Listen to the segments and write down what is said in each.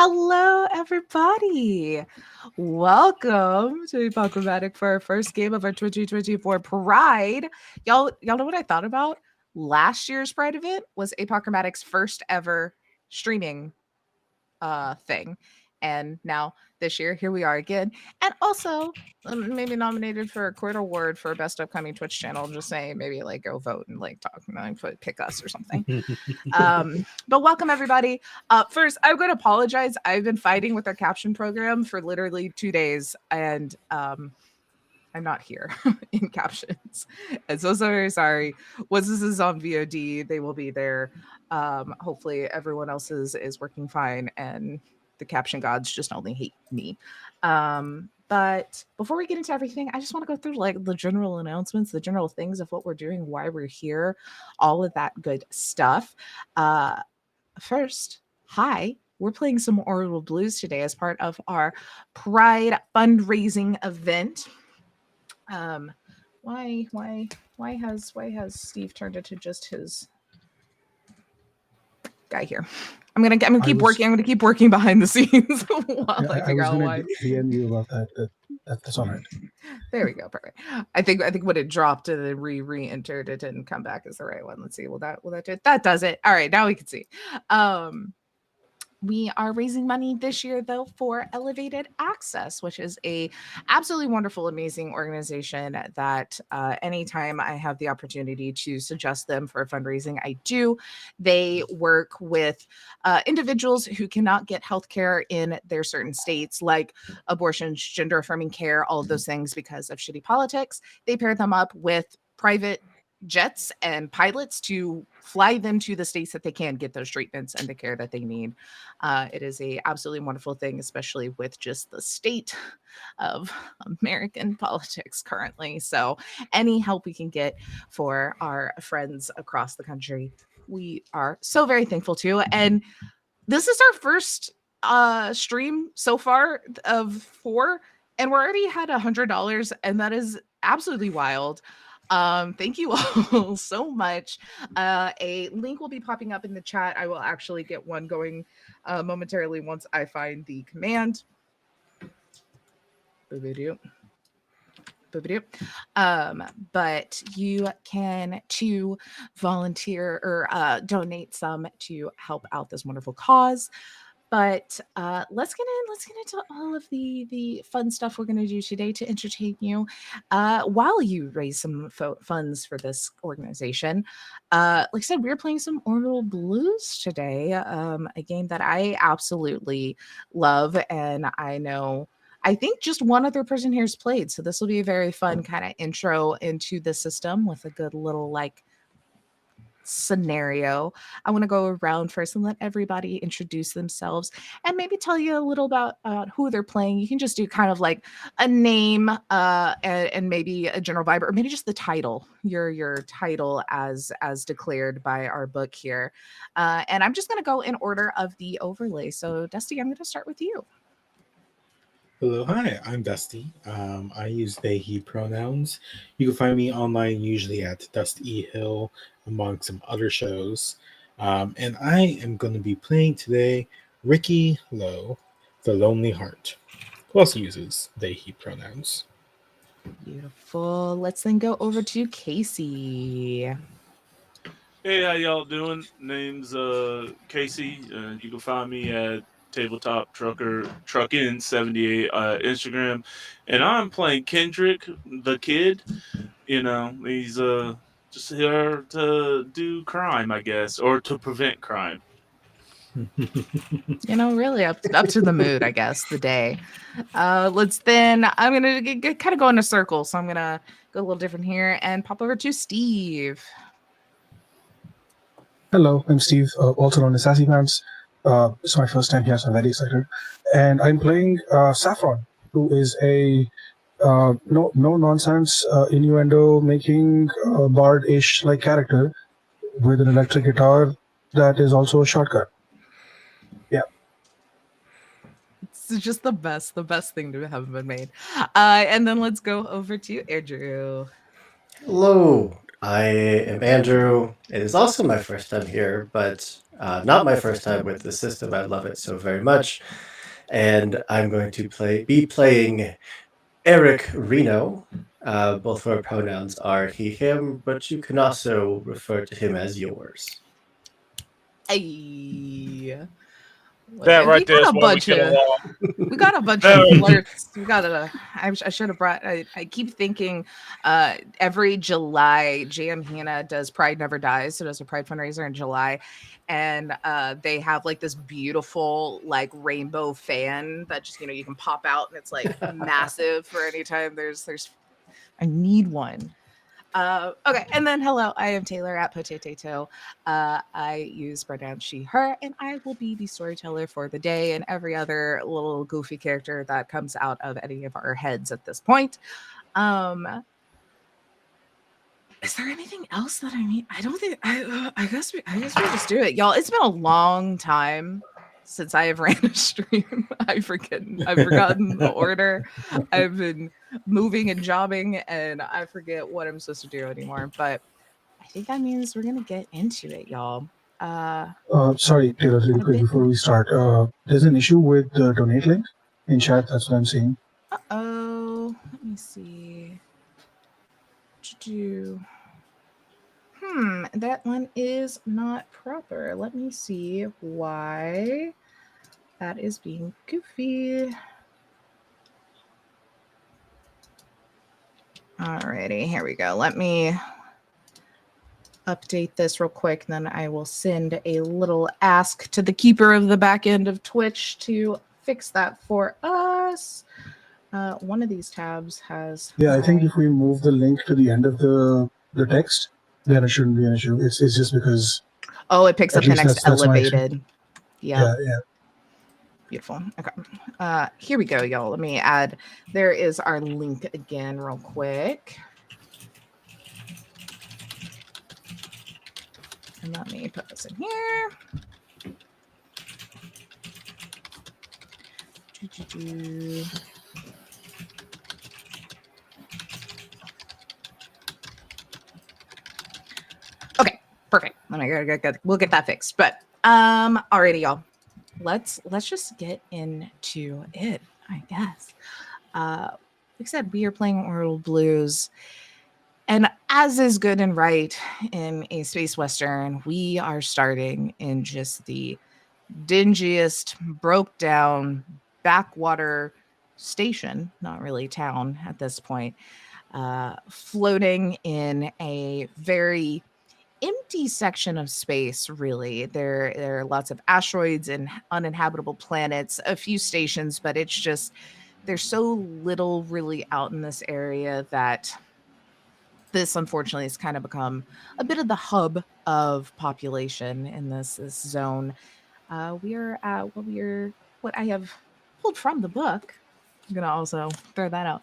Hello, everybody. Welcome to Apochromatic for our first game of our 2024 Pride. Y'all know what I thought about? Last year's Pride event was Apochromatic's first ever streaming thing. And now this year, here we are again. And also, maybe nominated for a Court Award for best upcoming Twitch channel. I'm just saying, maybe like go vote and like talk, pick us or something. But welcome everybody. First, I'm going to apologize. I've been fighting with our caption program for literally 2 days, and I'm not here in captions. And so very sorry. Once this is on VOD, they will be there. Hopefully everyone else is working fine, and the caption gods just only hate me. But before we get into everything, I just want to go through like the general announcements, the general things of what we're doing, why we're here, all of that good stuff. First, hi. We're playing some Orbital Blues today as part of our Pride fundraising event. Why has Steve turned into just his guy here? I'm gonna keep working. I'm gonna keep working behind the scenes while I figure out why. DM you about that. That's all right. There we go. Perfect. I think when it dropped and then re-entered, it didn't come back as the right one. Let's see. Will that do it? That does it. All right. Now we can see. We are raising money this year, though, for Elevated Access, which is a absolutely wonderful, amazing organization that anytime I have the opportunity to suggest them for fundraising, I do. They work with individuals who cannot get healthcare in their certain states, like abortions, gender affirming care, all of those things because of shitty politics. They pair them up with private jets and pilots to fly them to the states that they can get those treatments and the care that they need. It is a absolutely wonderful thing, especially with just the state of American politics currently. So any help we can get for our friends across the country, we are so very thankful to. And this is our first stream so far of 4, and we're already had $100, and that is absolutely wild. Thank you all so much. A link will be popping up in the chat. I will actually get one going momentarily once I find the command. But you can to volunteer or donate some to help out this wonderful cause. But let's get into all of the fun stuff we're going to do today to entertain you while you raise some funds for this organization. Like I said, we're playing some Orbital Blues today, a game that I absolutely love, and I think just one other person here has played, so this will be a very fun kind of intro into the system with a good little like scenario. I want to go around first and let everybody introduce themselves and maybe tell you a little about who they're playing. You can just do kind of like a name and maybe a general vibe, or maybe just the title, your title as declared by our book here. And I'm just going to go in order of the overlay. So Dusty, I'm going to start with you. Hello, hi, I'm Dusty. I use they, he pronouns. You can find me online usually at Dusty Hill, among some other shows. And I am going to be playing today Ricky Lowe, the Lonely Heart, who also uses they, he pronouns. Beautiful. Let's then go over to Casey. Hey, how y'all doing? Name's Casey. You can find me at Tabletop Truckin 78 Instagram, and I'm playing Kendrick the Kid. You know, he's just here to do crime, I guess, or to prevent crime. Really up to the mood, I guess, the day. I'm gonna kind of go in a circle, so I'm gonna go a little different here and pop over to Steve. Hello, I'm Steve, also known as Sassy Pants. It's my first time here, so I'm very excited. And I'm playing Saffron, who is a no nonsense innuendo making bard-ish like character with an electric guitar that is also a shotgun. Yeah. It's just the best thing to have been made. And then let's go over to Andrew. Hello, I am Andrew. It is also my first time here, but not my first time with the system. I love it so very much. And I'm going to be playing Eric Reno. Both of our pronouns are he, him, but you can also refer to him as yours. Hey. That We right there got is a why we bunch get of along. we got a bunch That of right flirts. We got a. I should have brought. I keep thinking, every July, JM Hannah does Pride Never Dies, so does a Pride fundraiser in July, and they have like this beautiful like rainbow fan that just you can pop out and it's like massive for any time there's. I need one. Okay, and then hello, I am Taylor at Potato. I use pronouns she, her, and I will be the storyteller for the day and every other little goofy character that comes out of any of our heads at this point. Is there anything else that I need? I don't think. I guess we just do it, y'all. It's been a long time since I have ran a stream. I've forgotten the order. I've been moving and jobbing, and I forget what I'm supposed to do anymore. But I think that means we're gonna get into it, y'all. Sorry, Taylor, really A quick bit. before we start. There's an issue with the donate link in chat. That's what I'm seeing. Oh, let me see. Do that one is not proper. Let me see why that is being goofy. Alrighty, here we go. Let me update this real quick, then I will send a little ask to the keeper of the back end of Twitch to fix that for us. One of these tabs has. Yeah, I think if we move the link to the end of the text, then it shouldn't be an issue. It's just because. Oh, it picks At up the least next that's my elevated. Yeah, Yep. yeah. Beautiful. Okay. Here we go, y'all. Let me add. There is our link again, real quick. And let me put this in here. Okay, perfect. We'll get that fixed. But alrighty, y'all. Let's just get into it, I guess. Like I said, we are playing Orbital Blues. And as is good and right in a space western, we are starting in just the dingiest, broke down backwater station, not really town at this point, floating in a very empty section of space. Really, there are lots of asteroids and uninhabitable planets, a few stations, but it's just there's so little really out in this area that this unfortunately has kind of become a bit of the hub of population in this zone. We are at what I have pulled from the book. I'm gonna also throw that out.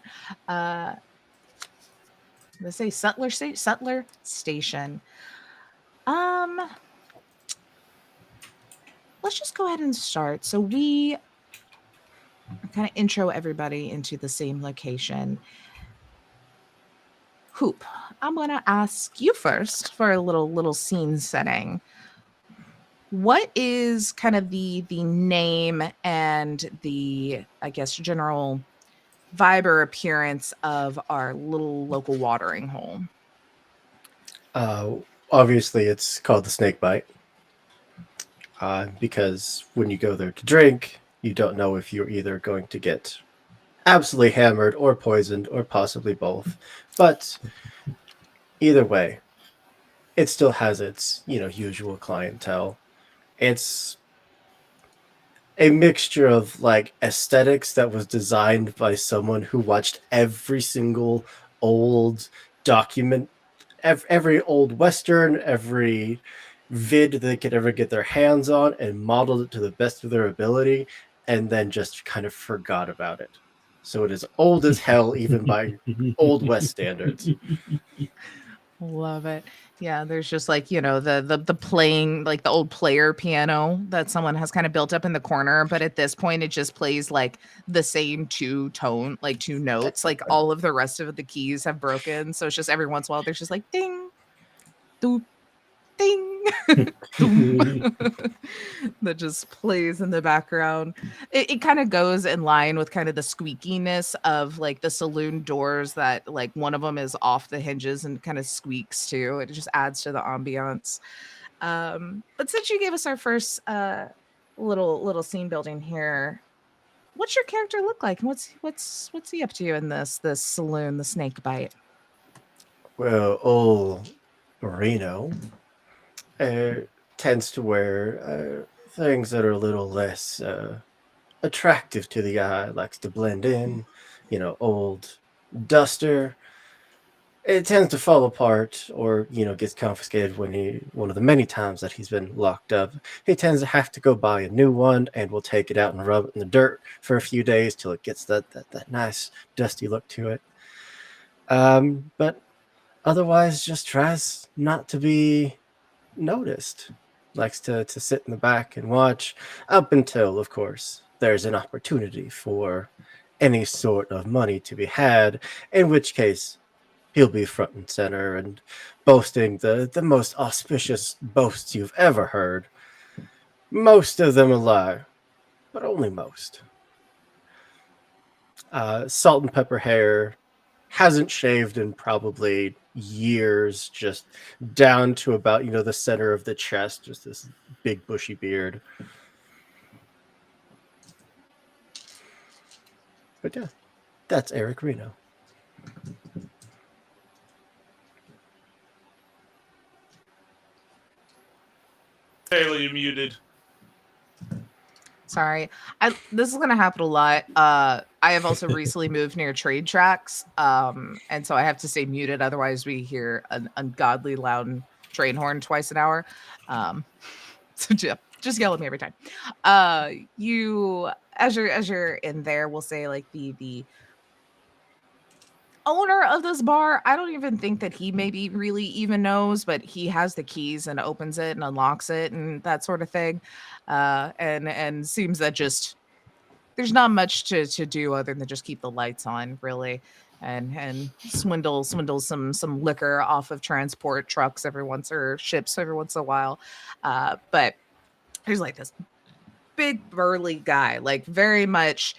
Let's say Settler Station. Let's just go ahead and start. So we kind of intro everybody into the same location. Hoop, I'm gonna ask you first for a little scene setting. What is kind of the name and the, I guess, general vibe or appearance of our little local watering hole? Obviously, it's called the Snake Bite because when you go there to drink, you don't know if you're either going to get absolutely hammered or poisoned or possibly both. But either way, it still has its usual clientele. It's a mixture of like aesthetics that was designed by someone who watched every single old document, every old western, every vid they could ever get their hands on, and modeled it to the best of their ability, and then just kind of forgot about it. So it is old as hell, even by old west standards. Love it. Yeah, there's just like, the playing, like the old player piano that someone has kind of built up in the corner, but at this point it just plays like the same two notes. Like all of the rest of the keys have broken, so it's just every once in a while there's just like ding doop, ding, doom, that just plays in the background. It kind of goes in line with kind of the squeakiness of like the saloon doors that like one of them is off the hinges and kind of squeaks too. It just adds to the ambiance. But since you gave us our first little scene building here, what's your character look like? And what's he up to in this saloon, the snake bite? Well, old Reno uh, tends to wear things that are a little less attractive to the eye, likes to blend in, old duster. It tends to fall apart or, gets confiscated one of the many times that he's been locked up. He tends to have to go buy a new one and will take it out and rub it in the dirt for a few days till it gets that nice dusty look to it. But otherwise just tries not to be noticed. Likes to sit in the back and watch up until, of course, there's an opportunity for any sort of money to be had, in which case he'll be front and center and boasting the most auspicious boasts you've ever heard. Most of them a lie, but only most. Salt and pepper hair, hasn't shaved in probably years, just down to about, the center of the chest, just this big bushy beard. But yeah, that's Eric Reno. Taylor, you muted. Sorry. This is gonna happen a lot. I have also recently moved near trade tracks. And so I have to stay muted, otherwise we hear an ungodly loud train horn twice an hour. So just yell at me every time. You as you're in there, we'll say like the owner of this bar, I don't even think that he maybe really even knows, but he has the keys and opens it and unlocks it and that sort of thing. And seems that just there's not much to do other than just keep the lights on, really, and swindle some liquor off of transport trucks every once or ships every once in a while. But there's like this big burly guy, like very much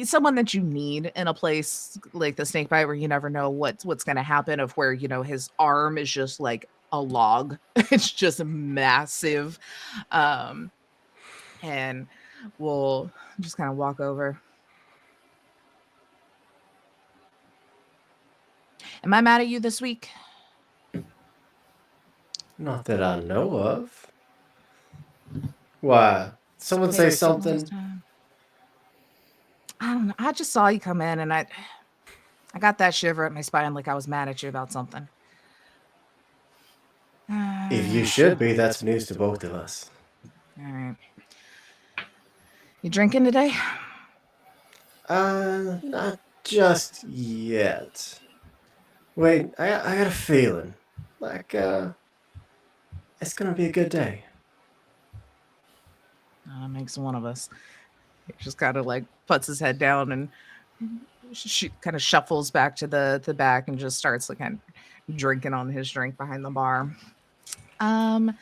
someone that you need in a place like the snake bite where you never know what's going to happen, of where his arm is just like a log. It's just massive. um and we'll just kind of walk over. Am I mad at you this week? Not that I know of. Why? Someone say something? I don't know. I just saw you come in and I got that shiver at my spine, like I was mad at you about something. If you should be, that's news to both of us. All right. You drinking today? Not just yet. Wait, I got a feeling like it's gonna be a good day. That makes one of us. He just kind of like puts his head down and kind of shuffles back to the back and just starts like kind of drinking on his drink behind the bar. Um,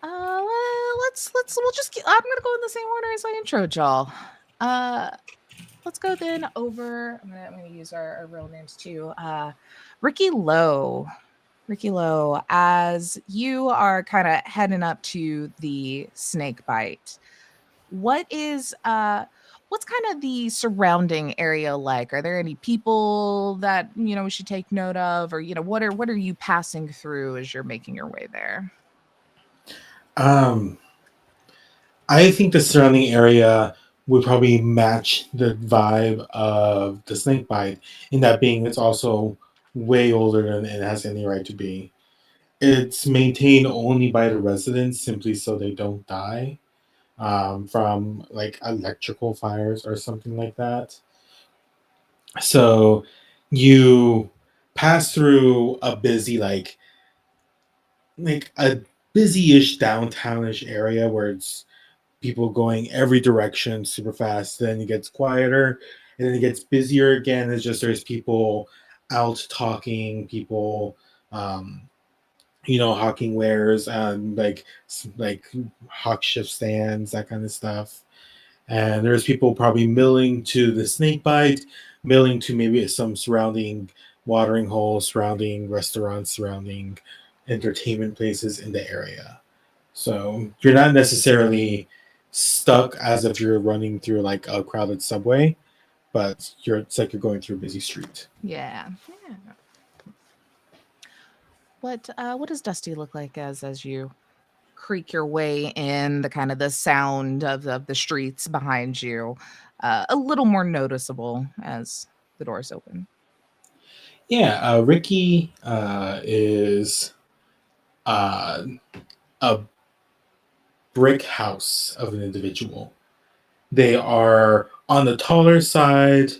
we'll just I'm gonna go in the same order as I introed y'all. Uh, let's go then over. I'm gonna use our real names too. Ricky Lowe. Ricky Lowe, as you are kind of heading up to the snake bite, what's kind of the surrounding area like? Are there any people that we should take note of, or what are you passing through as you're making your way there? Um, I think the surrounding area would probably match the vibe of the snake bite, in that being it's also way older than it has any right to be. It's maintained only by the residents simply so they don't die from like electrical fires or something like that. So you pass through a busy like a busy-ish downtownish area where it's people going every direction super fast. Then it gets quieter, and then it gets busier again. It's just there's people out talking, people hawking wares and like hawk shift stands, that kind of stuff. And there's people probably milling to the snake bite, milling to maybe some surrounding watering holes, surrounding restaurants, surrounding entertainment places in the area. So you're not necessarily stuck as if you're running through like a crowded subway, but it's like you're going through a busy street. Yeah. Yeah. What does Dusty look like as you creak your way in, the kind of the sound of the streets behind you, a little more noticeable as the doors open? Yeah, Ricky is uh, a brick house of an individual. They are on the taller side.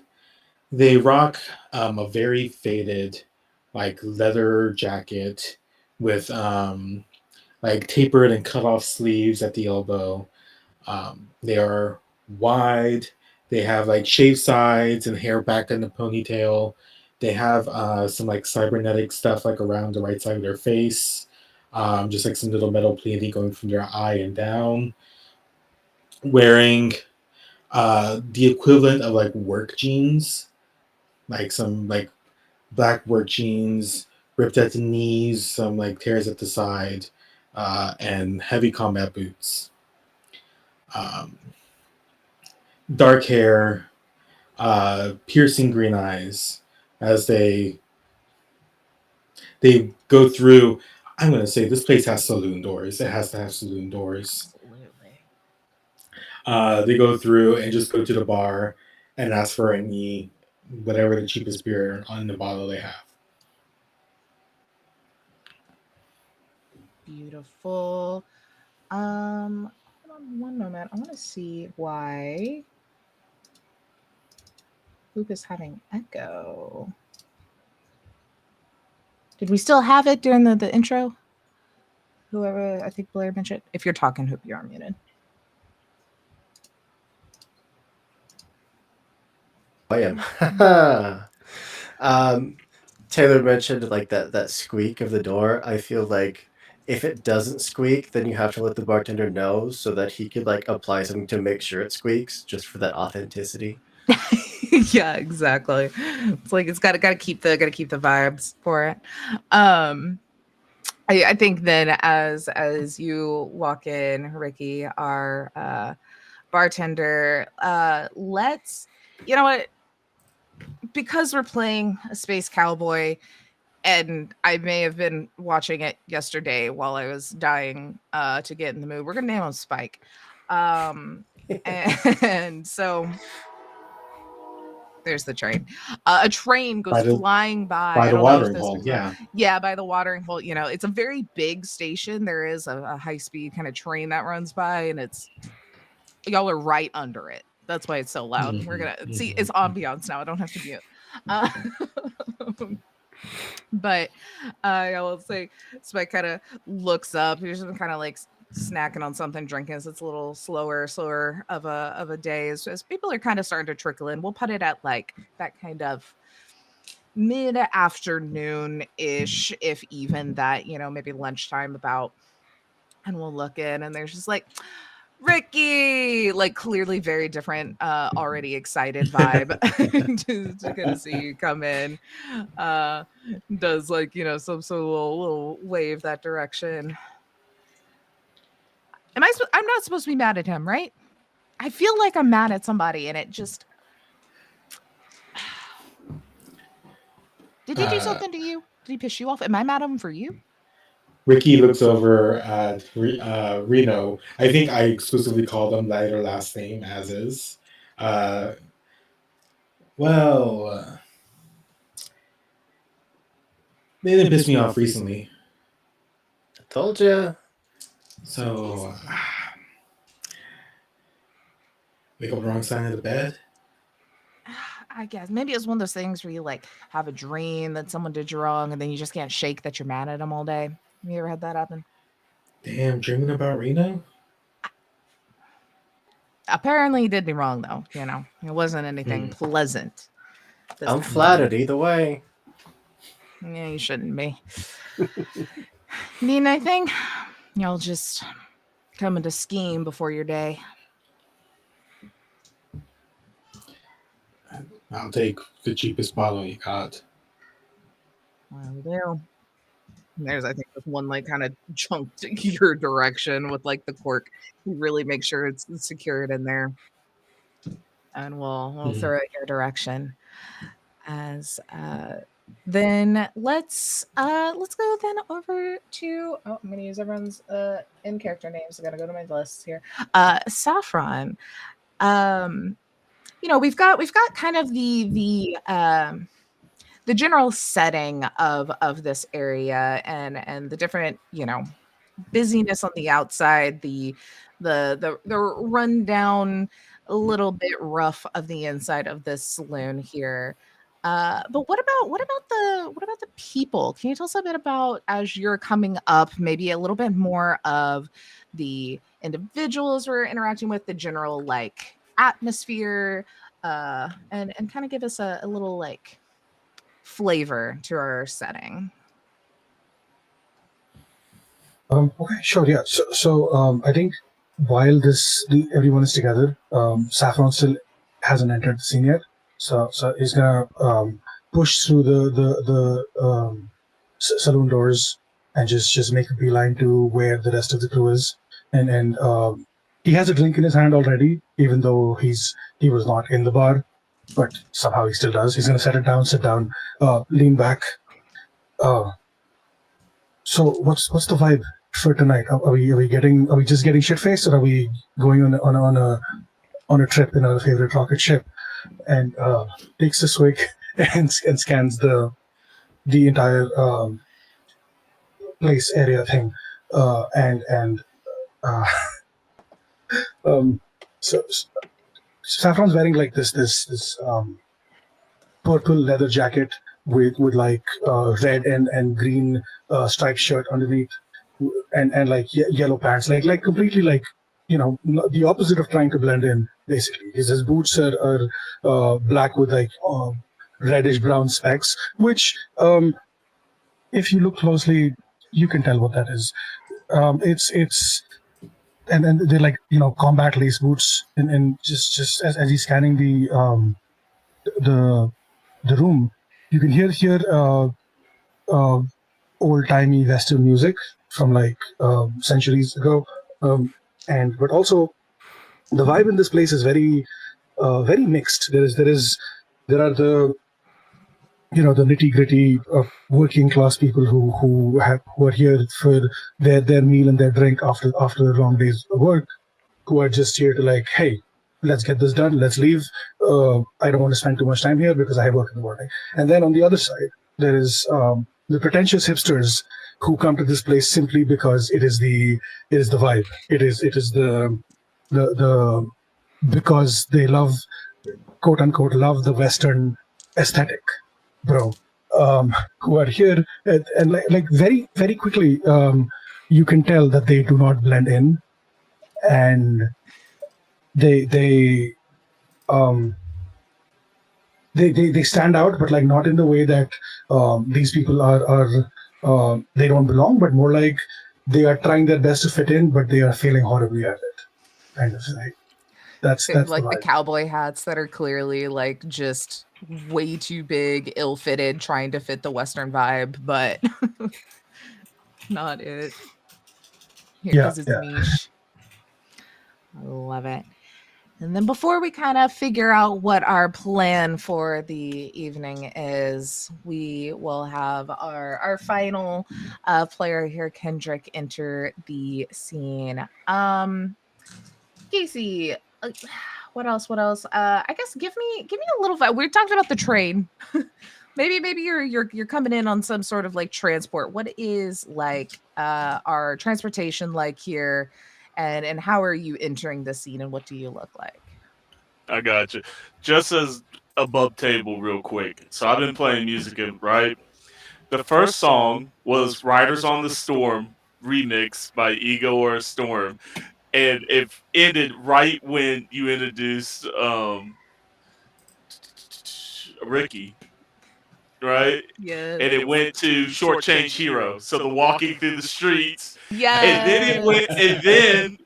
They rock a very faded, like leather jacket with like tapered and cut off sleeves at the elbow. They are wide. They have like shaved sides and hair back in the ponytail. They have some like cybernetic stuff like around the right side of their face, just like some little metal pleating going from their eye and down. Wearing the equivalent of like work jeans, like some like black work jeans, ripped at the knees, some like tears at the side, and heavy combat boots. Um, Dark hair, piercing green eyes, as they go through. I'm gonna say this place has saloon doors. It has to have saloon doors. Absolutely. They go through and just go to the bar and ask for any whatever the cheapest beer on the bottle they have. Beautiful. Hold on one moment. I want to see why Luke is having echo. Did we still have it during the intro? Whoever, I think Blair mentioned. If you're talking, Hoop, you are muted. I am. Taylor mentioned like that squeak of the door. I feel like if it doesn't squeak, then you have to let the bartender know so that he could like apply something to make sure it squeaks, just for that authenticity. Yeah, exactly. It's like it's gotta keep the vibes for it. I think then as you walk in, Ricky, our bartender, let's, you know what, because we're playing a space cowboy, and I may have been watching it yesterday while I was dying to get in the mood. We're gonna name him Spike. And so there's the train. A train goes By the flying by. by I the don't know if watering this hole, was yeah. yeah, by the watering hole. You know, it's a very big station. There is a high speed kind of train that runs by, and y'all are right under it. That's why it's so loud. We're gonna see it's ambiance now. I don't have to mute. Uh, but I will say, Spike kind of looks up. He's just kind of like snacking on something, drinking. So it's a little slower of a day as people are kind of starting to trickle in. We'll put it at like that kind of mid afternoon ish, if even that, maybe lunchtime about. And we'll look in, and there's just like Ricky, like clearly very different, already excited vibe to kind of see you come in. Uh, does like some little wave that direction. I'm not supposed to be mad at him, right? I feel like I'm mad at somebody, and it just. Did he do something to you? Did he piss you off? Am I mad at him for you? Ricky looks over at Reno. I think I exclusively call them by their last name as is. Uh, well, they didn't piss me off recently. I told you. So, wake up on the wrong side of the bed? I guess maybe it's one of those things where you like have a dream that someone did you wrong, and then you just can't shake that you're mad at them all day. Have you ever had that happen? Damn, dreaming about Reno? Apparently, he did me wrong, though. It wasn't anything pleasant. I'm time. flattered either way. Yeah, you shouldn't be. Need anything? Y'all just coming to scheme before your day. I'll take the cheapest bottle you got. Well, do. There's, I think, this one like kind of chunked your direction with like the cork. You really make sure it's secured in there, and we'll Mhm. throw it your direction. As then let's go then over to I'm gonna use everyone's in character names. I gotta go to my list here. Saffron. Um, we've got kind of the general setting of this area and the different busyness on the outside, the rundown, a little bit rough of the inside of this saloon here. But what about the people? Can you tell us a bit about, as you're coming up, maybe a little bit more of the individuals we're interacting with, the general like atmosphere, and kind of give us a little like flavor to our setting. Okay, sure, yeah. So I think while everyone is together, Saffron still hasn't entered the scene yet. So he's gonna push through the saloon doors and just make a beeline to where the rest of the crew is, and he has a drink in his hand already, even though he was not in the bar, but somehow he still does. He's gonna set it down, sit down, lean back. Uh, So what's the vibe for tonight? Are we just getting shit faced, or are we going on a trip in our favorite rocket ship? And takes a swig and scans the entire place area thing, and uh, um, so Saffron's wearing like this purple leather jacket with like red and green striped shirt underneath, and like yellow pants, like completely like the opposite of trying to blend in. Basically, his boots are black with like reddish brown specks, which if you look closely, you can tell what that is. It's and then they're like combat lace boots, and just as he's scanning the the room, you can hear uh, old timey Western music from like centuries ago, and but also the vibe in this place is very mixed. There are the nitty gritty working class people who are here for their meal and their drink after a long day's work, who are just here to like, hey, let's get this done, let's leave. I don't want to spend too much time here because I have work in the morning. And then on the other side, there is the pretentious hipsters who come to this place simply because it is the vibe. It is the because they love, quote unquote, love the Western aesthetic, bro. Who are here and like very very quickly, you can tell that they do not blend in, and they um they stand out, but like not in the way that these people are they don't belong, but more like they are trying their best to fit in, but they are failing horribly at it. Kind of like that's the Like the vibe. cowboy hats that are clearly like just way too big, ill-fitted, trying to fit the Western vibe, but not it. Here, Yeah, because it's yeah. niche. I love it. And then before we kind of figure out what our plan for the evening is, we will have our final player here, Kendrick, enter the scene. Casey, what else? What else? I guess give me a little. We talked about the train. Maybe you're coming in on some sort of like transport. What is like our transportation like here, and how are you entering the scene, and what do you look like? I got you. Just as above table, real quick. So I've been playing music, right? The first song was "Riders on the Storm" remix by Ego or a Storm, and it ended right when you introduced Ricky. right? Yes. And it went to Shortchange Hero. So the walking through the streets. And then it Yes. went, and then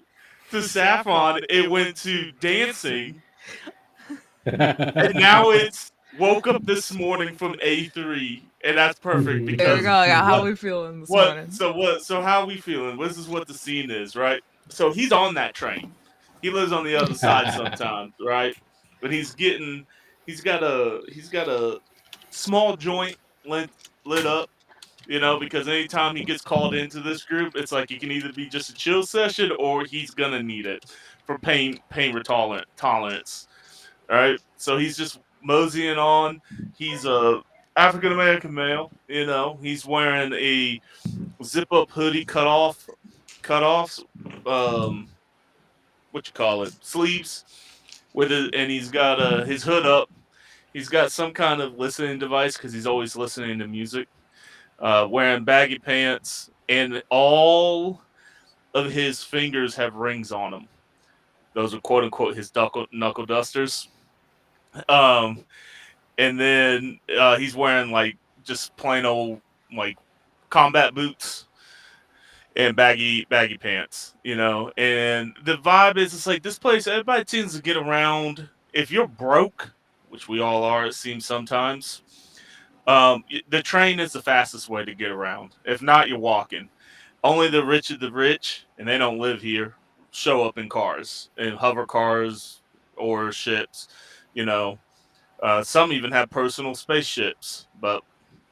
to Saffron, it went to dancing. And now it's woke up this morning from A3. And that's perfect There we because go. Yeah, how what, we feeling this morning? so how are we feeling? This is what the scene is, right? So he's on that train. He lives on the other side sometimes, right? But he's got a small joint lit up, because anytime he gets called into this group, it's like it can either be just a chill session or he's gonna need it for pain tolerance. All right, so he's just moseying on. He's a African American male. He's wearing a zip up hoodie, cutoffs, um, what you call it, sleeves with it, and he's got his hood up. He's got some kind of listening device because he's always listening to music. Wearing baggy pants, and all of his fingers have rings on them. Those are quote unquote his knuckle dusters. Um, and then he's wearing like just plain old like combat boots and baggy pants, And the vibe is it's like this place. Everybody tends to get around. If you're broke, which we all are, it seems sometimes. The train is the fastest way to get around. If not, you're walking. Only the rich of the rich, and they don't live here, show up in cars, in hover cars or ships. You know, some even have personal spaceships, but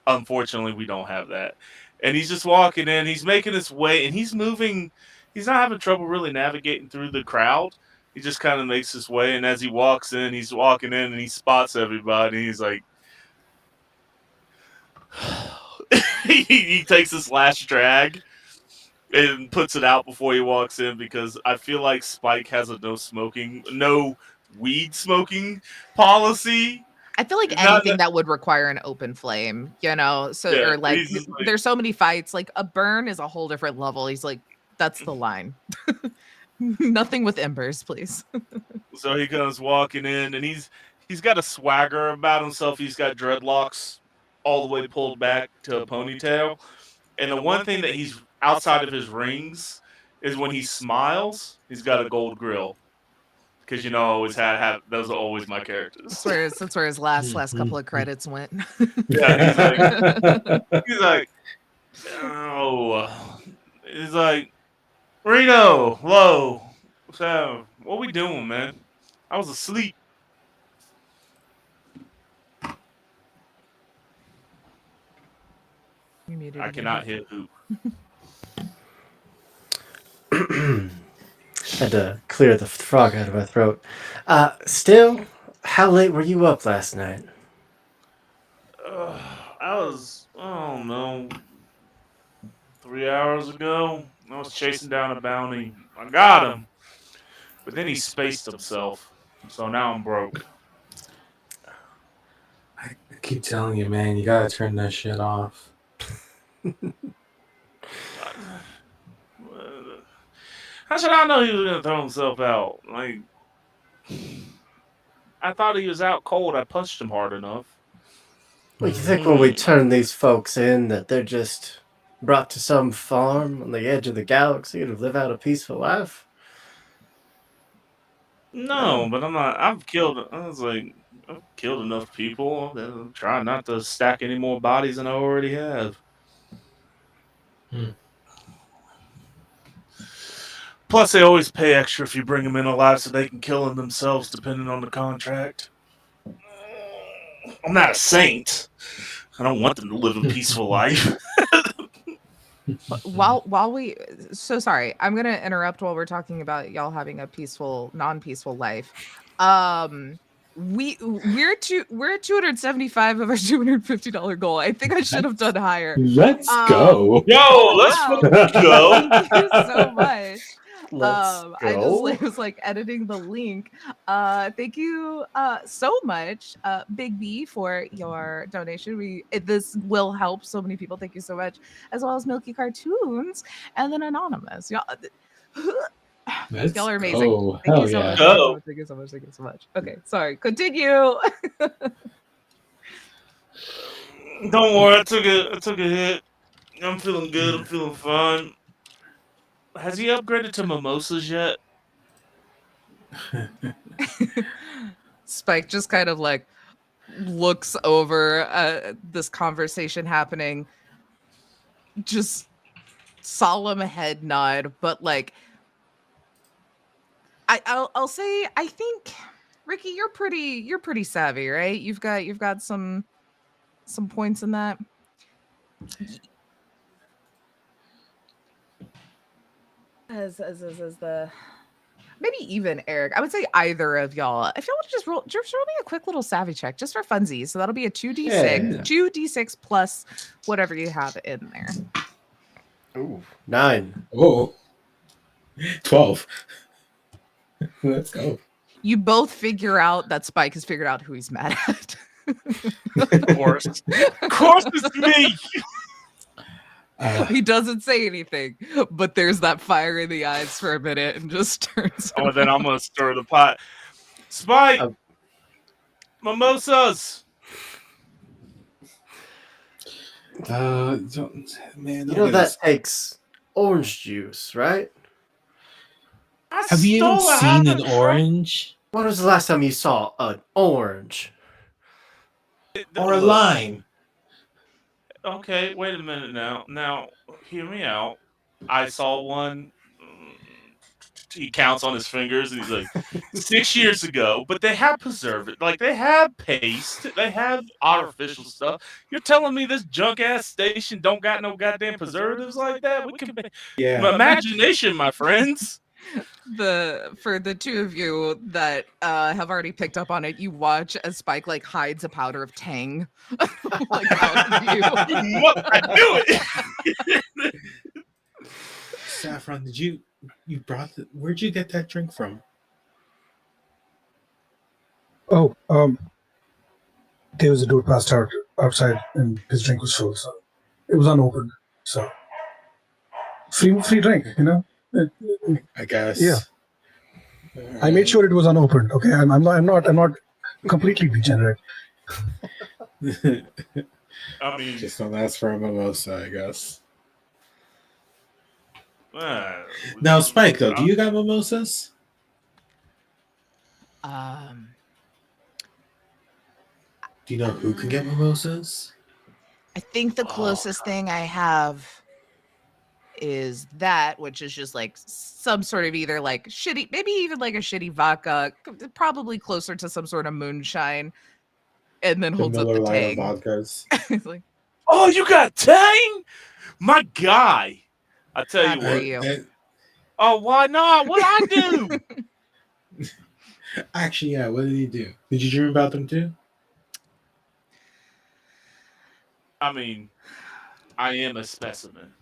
unfortunately, we don't have that. And he's just walking in. He's making his way, and he's moving. He's not having trouble really navigating through the crowd. He just kind of makes his way, and as he walks in, he's walking in, and he spots everybody. And he's like, he takes his last drag and puts it out before he walks in because I feel like Spike has a no weed smoking policy. I feel like Not anything that would require an open flame, so yeah, or like he's just like there's so many fights, like a burn is a whole different level. He's like, that's the line. Nothing with embers, please. so he comes walking in and he's got a swagger about himself. He's got dreadlocks all the way pulled back to a ponytail. And the one thing that he's outside of his rings is when he smiles, he's got a gold grill. Because I always have those are always my characters. That's where his last couple of credits went. Yeah, he's like, oh, he's like, Reno, hello. So, what we doing, man? I was asleep. You muted I again. cannot hit hoop. Had to clear the frog out of my throat. Still, how late were you up last night? I was, I don't know, 3 hours ago. I was chasing down a bounty. I got him, but then he spaced himself. So now I'm broke. I keep telling you, man, you gotta turn that shit off. How should I know he was gonna throw himself out? Like, I thought he was out cold. I punched him hard enough. Well, you think when we turn these folks in that they're just brought to some farm on the edge of the galaxy to live out a peaceful life? No, but I'm not. I've killed. I was like, I've killed enough people. I'm trying not to stack any more bodies than I already have. Plus, they always pay extra if you bring them in alive, so they can kill them themselves, depending on the contract. I'm not a saint. I don't want them to live a peaceful life. While we so sorry, I'm gonna interrupt while we're talking about y'all having a peaceful, non-peaceful life. We're at 275 of our $250 goal. I think I should have done higher. Let's go. Yo, let's fucking go. Thank you so much. Let's I go. just was like editing the link. Thank you so much, Big B, for your donation. This will help so many people. Thank you so much, as well as Milky Cartoons and then Anonymous. Y'all, Let's y'all are amazing. go. Thank you Hell so yeah. much. Go. Thank you so much. Thank you so much. Okay, sorry. Continue. Don't worry, I took a hit. I'm feeling good. I'm feeling fine. Has he upgraded to mimosas yet? Spike just kind of like looks over this conversation happening, just solemn head nod, but like I'll say I think Ricky, you're pretty savvy, right? You've got some points in that. As the maybe even Eric. I would say either of y'all. If y'all want to just roll me a quick little savvy check just for funsies. So that'll be a 2d6, Yeah. 2d6 plus whatever you have in there. Ooh, 9. Oh. 12. Let's go. You both figure out that Spike has figured out who he's mad at. Of course. Of course it's me! He doesn't say anything, but there's that fire in the eyes for a minute and just turns. Oh, then I'm gonna stir the pot. Spike! Mimosas! Man, You know that takes orange juice, right? Have you even seen an orange? When was the last time you saw an orange? Or a lime? Okay, wait a minute now. Now, hear me out. I saw one. He counts on his fingers and he's like, 6 years ago. But they have preservative, like they have paste, they have artificial stuff. You're telling me this junk ass station don't got no goddamn preservatives like that? We can, imagination, my friends. For the two of you that have already picked up on it, you watch as Spike like hides a powder of Tang like out of view. I knew it. Saffron, you brought where'd you get that drink from? Oh, there was a dude passed out outside and his drink was full, so it was unopened. So free drink, you know. I guess. Yeah. I made sure it was unopened. Okay, I'm not completely degenerate. I mean, Just don't ask for a mimosa, I guess. Now, Spike, though, do you got mimosas? Do you know who can get mimosas? I think the closest thing I have is that, which is just like some sort of either like shitty, maybe even like a shitty vodka, probably closer to some sort of moonshine, and then holds up Miller the Lite Tang. vodkas. It's like, oh, you got Tang? My guy. I tell you Not for what. you. Oh, why not? What I do? Actually, yeah. What did he do? Did you dream about them too? I mean, I am a specimen.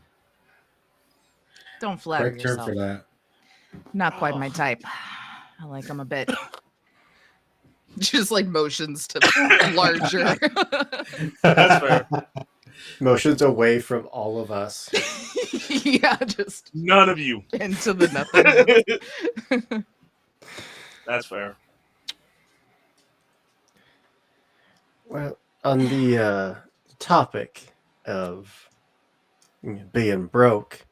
don't flatter Correct term yourself. for that. Not quite my type. I like them a bit. Just like motions to larger. That's fair. Motions away from all of us. Yeah, just None of you. into the nothingness. That's fair. Well, on the topic of being broke,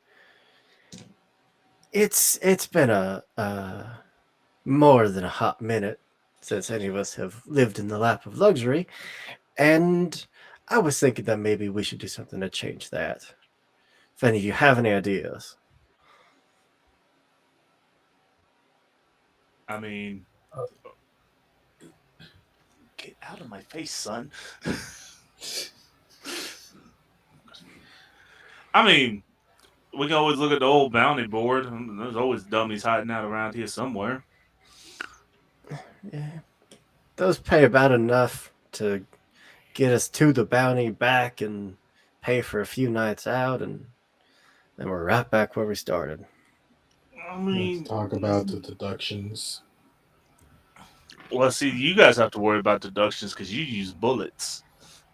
it's been a more than a hot minute since any of us have lived in the lap of luxury, and I was thinking that maybe we should do something to change that. If any of you have any ideas. I mean, get out of my face, son. I mean, we can always look at the old bounty board. There's always dummies hiding out around here somewhere. Yeah. Those pay about enough to get us to the bounty back and pay for a few nights out, and then we're right back where we started. I mean, Let's talk about the deductions. well, see, you guys have to worry about deductions because you use bullets.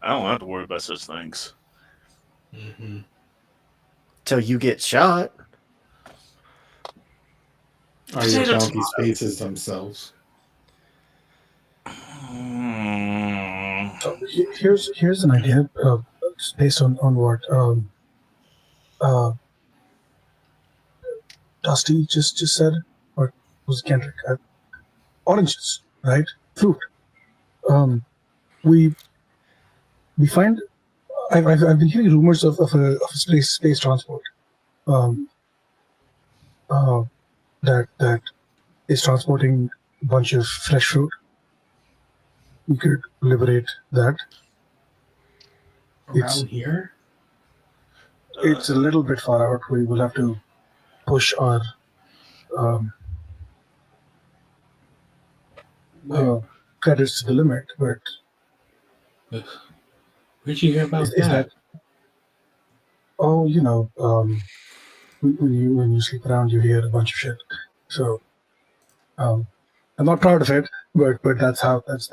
I don't have to worry about such things. Mm-hmm. Till you get shot. Are your bounties faces themselves? So here's an idea based on what Dusty just said, or was it Kendrick? Oranges, right? Fruit. We find I've been hearing rumors of a space transport um, that is transporting a bunch of fresh fruit. We could liberate that. Around here? It's a little bit far out. We will have to push our um, credits to the limit. But Where'd you hear about is that? Oh, when you sleep around, you hear a bunch of shit. So I'm not proud of it, but that's how that's.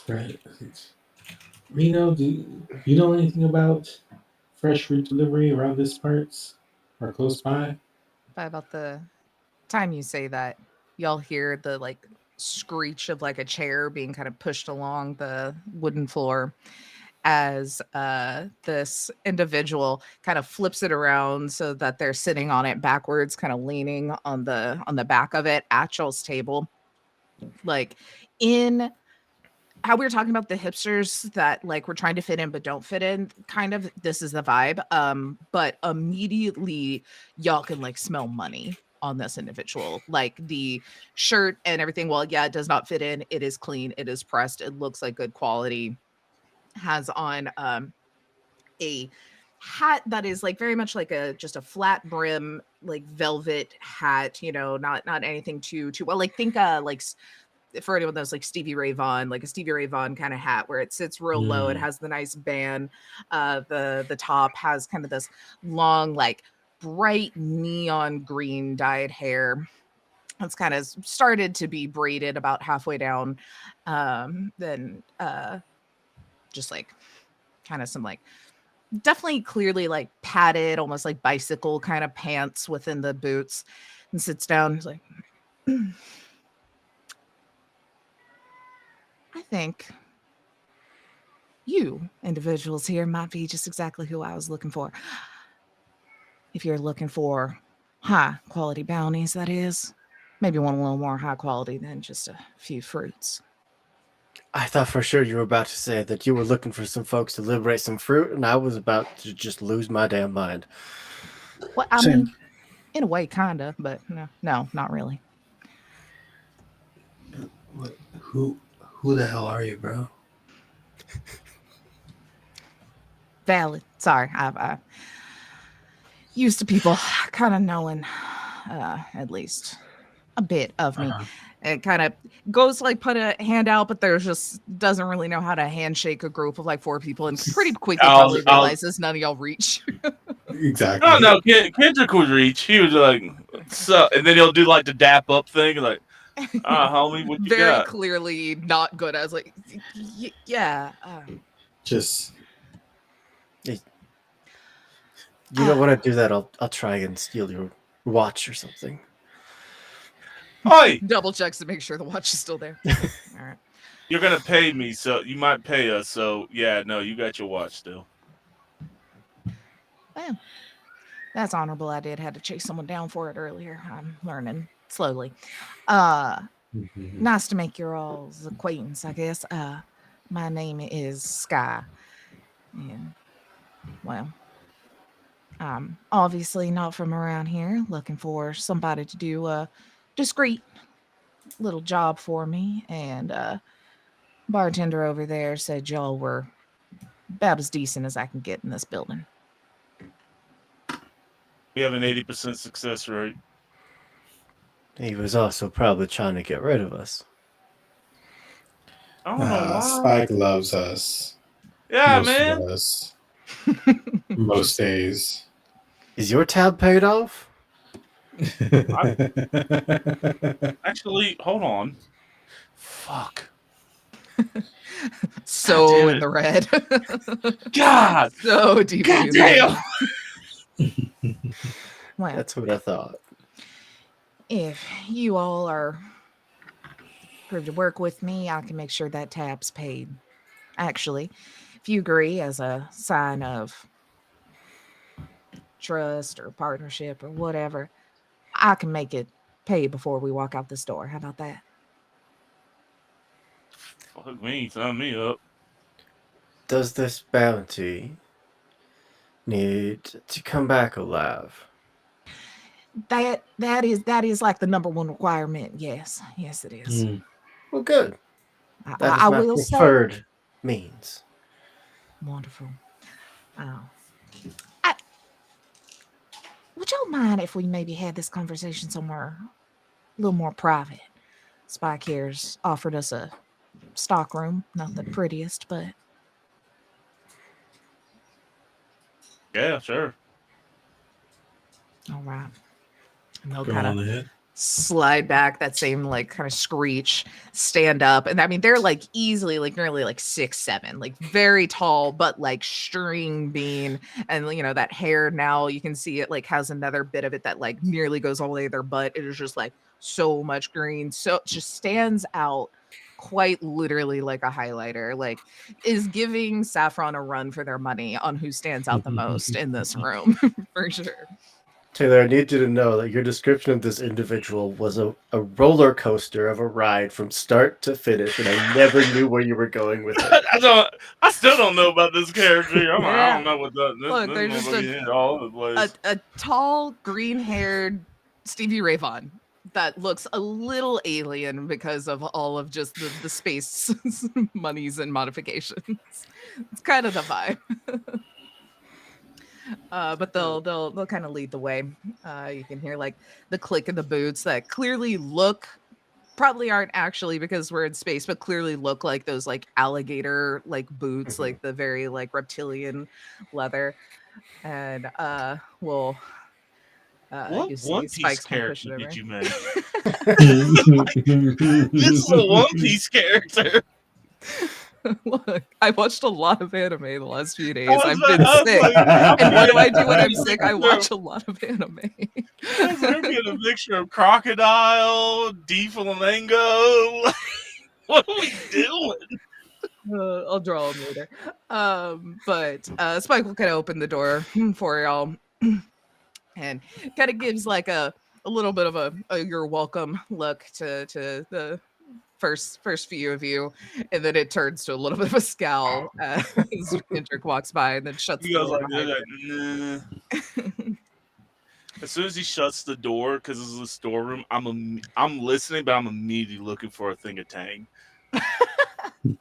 Right. Reno, do you know anything about fresh fruit delivery around this parts or close by? By about the time you say that, y'all hear the like screech of like a chair being kind of pushed along the wooden floor as this individual kind of flips it around so that they're sitting on it backwards, kind of leaning on the back of it at y'all's table. Like in how we were talking about the hipsters that like we're trying to fit in but don't fit in, kind of this is the vibe. But immediately y'all can like smell money on this individual. Like the shirt and everything, well, yeah, it does not fit in. It is clean, it is pressed, it looks like good quality. Has on a hat that is like very much like a just a flat brim like velvet hat, not anything too well. Like think like for anyone that's like Stevie Ray Vaughan, like a Stevie Ray Vaughan kind of hat where it sits real low. It has the nice band. The top has kind of this long, like bright neon green dyed hair. It's kind of started to be braided about halfway down. Then just like kind of some like definitely clearly like padded, almost like bicycle kind of pants within the boots, and sits down. He's like, I think you individuals here might be just exactly who I was looking for. If you're looking for high quality bounties, that is, maybe one a little more high quality than just a few fruits. I thought for sure you were about to say that you were looking for some folks to liberate some fruit, and I was about to just lose my damn mind. Well, I Same. mean, in a way, kind of, but no, not really. Who the hell are you, bro? Valid. Sorry, I used to people kind of knowing at least a bit of me. It kind of goes to like put a hand out, but there's just doesn't really know how to handshake a group of like 4 people, and pretty quickly probably realizes none of y'all reach. Exactly. Oh no, Kendrick would reach. He was like, so, and then he'll do like the dap up thing, like, homie, what you Very got? clearly not good. I was like, yeah. Just You don't want to do that. I'll try and steal your watch or something. Oi! Double checks to make sure the watch is still there. All right. You're gonna pay me, so you might pay us. So yeah, no, you got your watch still. Well, that's honorable. I had to chase someone down for it earlier. I'm learning slowly. Nice to make your all's acquaintance, I guess. My name is Sky. And well, I'm obviously not from around here, looking for somebody to do a discreet little job for me. And bartender over there said y'all were about as decent as I can get in this building. We have an 80% success rate. He was also probably trying to get rid of us. I don't know why. Spike loves us. Yeah, Most man. of us. Most days. Is your tab paid off? Actually, hold on. Fuck. So in the red. God. So deeply God in the red. damn. Well, That's what I thought. if you all are Prove to work with me, I can make sure that tab's paid. Actually, if you agree as a sign of trust or partnership or whatever, I can make it pay before we walk out this door. How about that? Fuck me, sign me up. Does this bounty need to come back alive? That is like the number one requirement. Yes, yes, it is. Mm. Well, good. I, That I, is I my will say, preferred means. wonderful. Oh, I, would y'all mind if we maybe had this conversation somewhere a little more private? Spike here's offered us a stock room, not the prettiest, but Yeah, sure. all right. And they'll Go kind of on ahead. slide back that same like kind of screech, stand up, and I mean they're like easily like nearly like 6'7", like very tall, but like string bean, and that hair now you can see it like has another bit of it that like nearly goes all the way to their butt. It is just like so much green, so it just stands out quite literally like a highlighter, like is giving Saffron a run for their money on who stands out the most in this room for sure. Taylor, I need you to know that your description of this individual was a roller coaster of a ride from start to finish, and I never knew where you were going with it. I still don't know about this character. I'm like, I Yeah. don't know what that. This Look, there's just motherfucker hit all over the place. a tall, green-haired Stevie Ray Vaughan that looks a little alien because of all of just the space monies and modifications. It's kind of the vibe. But they'll kind of lead the way. You can hear like the click of the boots that clearly look probably aren't actually because we're in space, but clearly look like those like alligator like boots, like the very like reptilian leather. And well, What you see One Piece Spike's kind of push character it did over. you make? This is a One Piece character. Look, I watched a lot of anime the last few days. I I've was, been I was sick. like, And what do I do when I'm I'm getting sick? a I mixture watch a lot of anime. I was like, I'm getting a mixture of crocodile, D flamingo. What are we doing? I'll draw them later. But Spike will kind of open the door for y'all and kind of gives like a little bit of a you're welcome look to the first few of you, and then it turns to a little bit of a scowl as Kendrick walks by and then shuts He the goes door like behind this, like, nah. As soon as he shuts the door, because this is a storeroom, I'm listening, but I'm immediately looking for a thing of Tang. You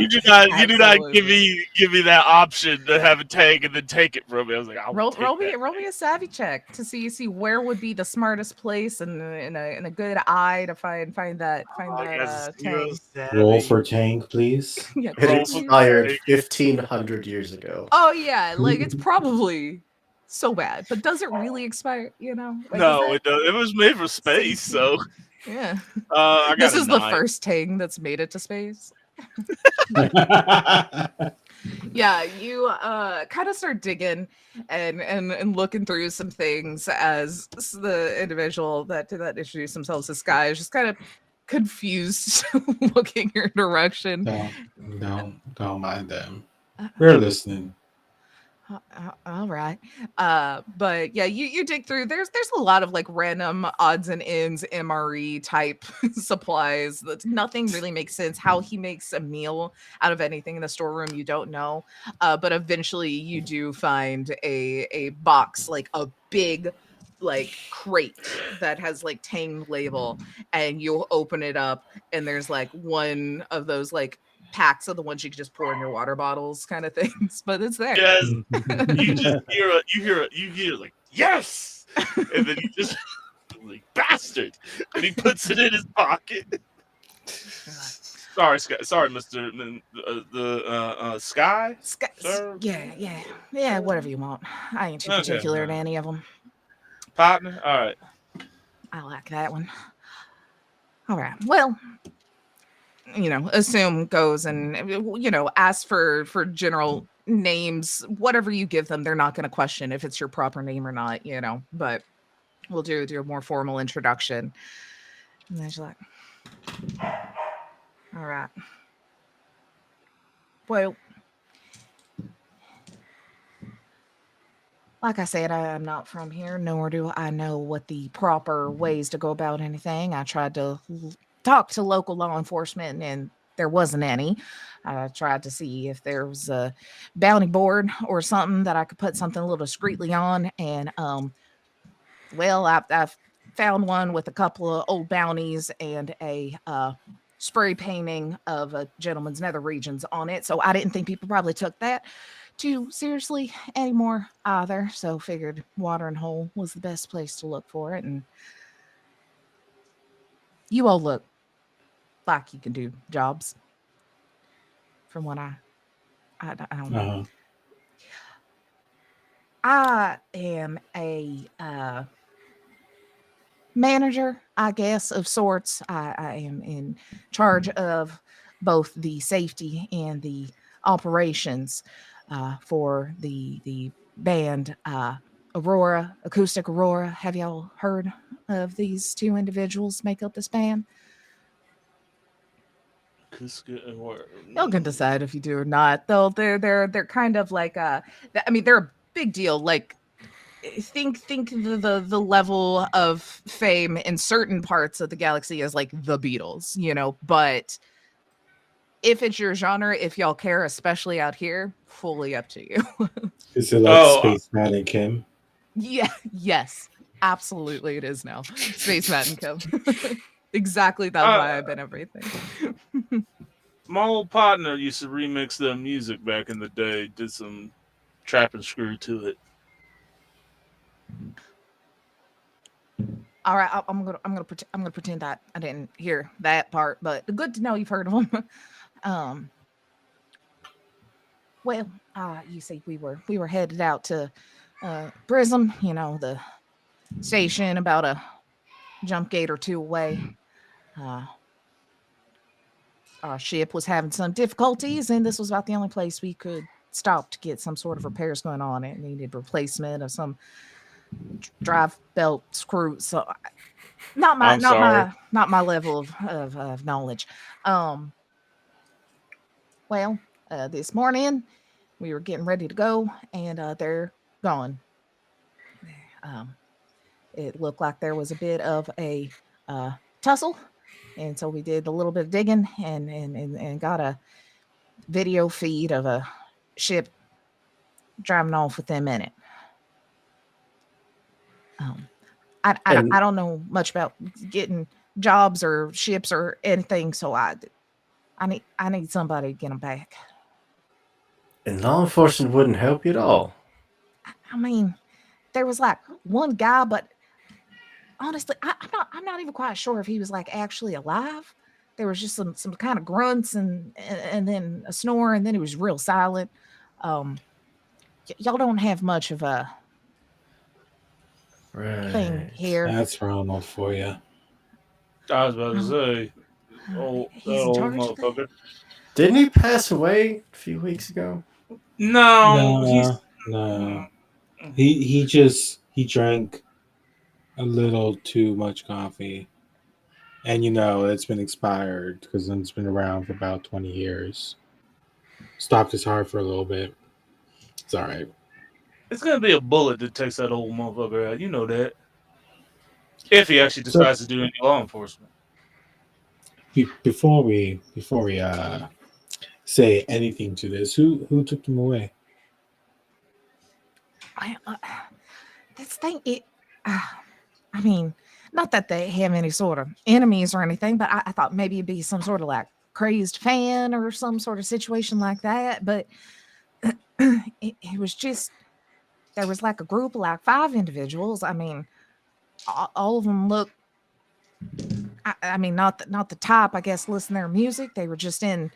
do not Absolutely. give me that option to have a Tang and then take it from me. I was like, I'll Roll, take that. roll me a savvy check to see where would be the smartest place and in a good eye to find that I got zero tang. Roll savvy. for tank, please. Yeah, It Roll for please. expired Tang. 1,500 years ago. Oh yeah, like it's probably so bad, but does it really expire? Like is No, that it does. It was made for space, safety? so Yeah, I this got a is the 9. first Tang that's made it to space. Yeah, you kind of start digging and looking through some things as the individual that introduced themselves as Sky is just kind of confused looking your direction. Don't mind them. Uh, We're listening. all right. But yeah, you dig through. There's a lot of like random odds and ends MRE type supplies. That nothing really makes sense. How he makes a meal out of anything in the storeroom, you don't know. But eventually, you do find a box, like a big like crate that has like Tang label, and you'll open it up, and there's like one of those like packs of the ones you can just pour in your water bottles kind of things, but it's there. Yes, you just you hear like yes, and then you just like bastard, and he puts it in his pocket. Sorry, Mister Sky, sir. Yeah, whatever you want. I ain't too Okay, particular to any of them. partner. All right. I like that one. All right. Well, assume goes and ask for general names. Whatever you give them, they're not going to question if it's your proper name or not. But we'll do a more formal introduction. And then she's like, All right. Well, like I said, I'm not from here, nor do I know what the proper ways to go about anything. I tried to talk to local law enforcement, and there wasn't any. I tried to see if there was a bounty board or something that I could put something a little discreetly on, and well, I've found one with a couple of old bounties and a spray painting of a gentleman's nether regions on it. So I didn't think people probably took that too seriously anymore either. So figured Water and Hole was the best place to look for it. And you all look like you can do jobs from what I don't know. Uh-huh. I am a manager, I guess, of sorts. I am in charge of both the safety and the operations for the band Aurora, Acoustic Aurora. Have y'all heard of these two individuals make up this band? Y'all can decide if you do or not. Though they're kind of like I mean they're a big deal. Like think the level of fame in certain parts of the galaxy is like the Beatles, you know, but if it's your genre, if y'all care, especially out here, fully up to you. Is it like Oh, Space Matt and Kim? Yeah, yes, absolutely it is now. Space Matt and Kim. Exactly that uh, vibe and everything. my old partner used to remix their music back in the day. Did some trap and screw to it. All right, I'm gonna pretend that I didn't hear that part, but good to know you've heard of them. um, Well, you see, we were headed out to Prism, you know, the station about a jump gate or two away. Uh, our ship was having some difficulties, and this was about the only place we could stop to get some sort of repairs going on. It needed replacement of some drive belt screw. So, I'm sorry. not my level of knowledge. Um, well, this morning we were getting ready to go, and they're gone. Um, it looked like there was a bit of a uh, tussle, and so we did a little bit of digging and got a video feed of a ship driving off with them in it. Um, I And don't know much about getting jobs or ships or anything, so I need somebody to get them back. and law enforcement wouldn't help you at all. I mean, there was like one guy, but honestly, I'm not even quite sure if he was like actually alive. There was just some kind of grunts and then a snore, and then he was real silent. Um, y'all don't have much of a thing Right. here. That's Ronald for you. I was about to Oh, say, oh, that he's in old charge of that. motherfucker. Didn't he pass away a few weeks ago? No, he's. No, no. mm, He drank a little too much coffee. And it's been expired because it's been around for about 20 years. Stopped his heart for a little bit. It's all right. It's gonna be a bullet that takes that old motherfucker out. You know that. If he actually So decides to do any law enforcement. before we say anything to this, who took them away? I, this thing, uh, I mean, not that they have any sort of enemies or anything, but I thought maybe it'd be some sort of like crazed fan or some sort of situation like that. But it was just there was like a group of like 5 individuals. I mean, all of them look. I mean, not the top. I guess listen to their music. They were just in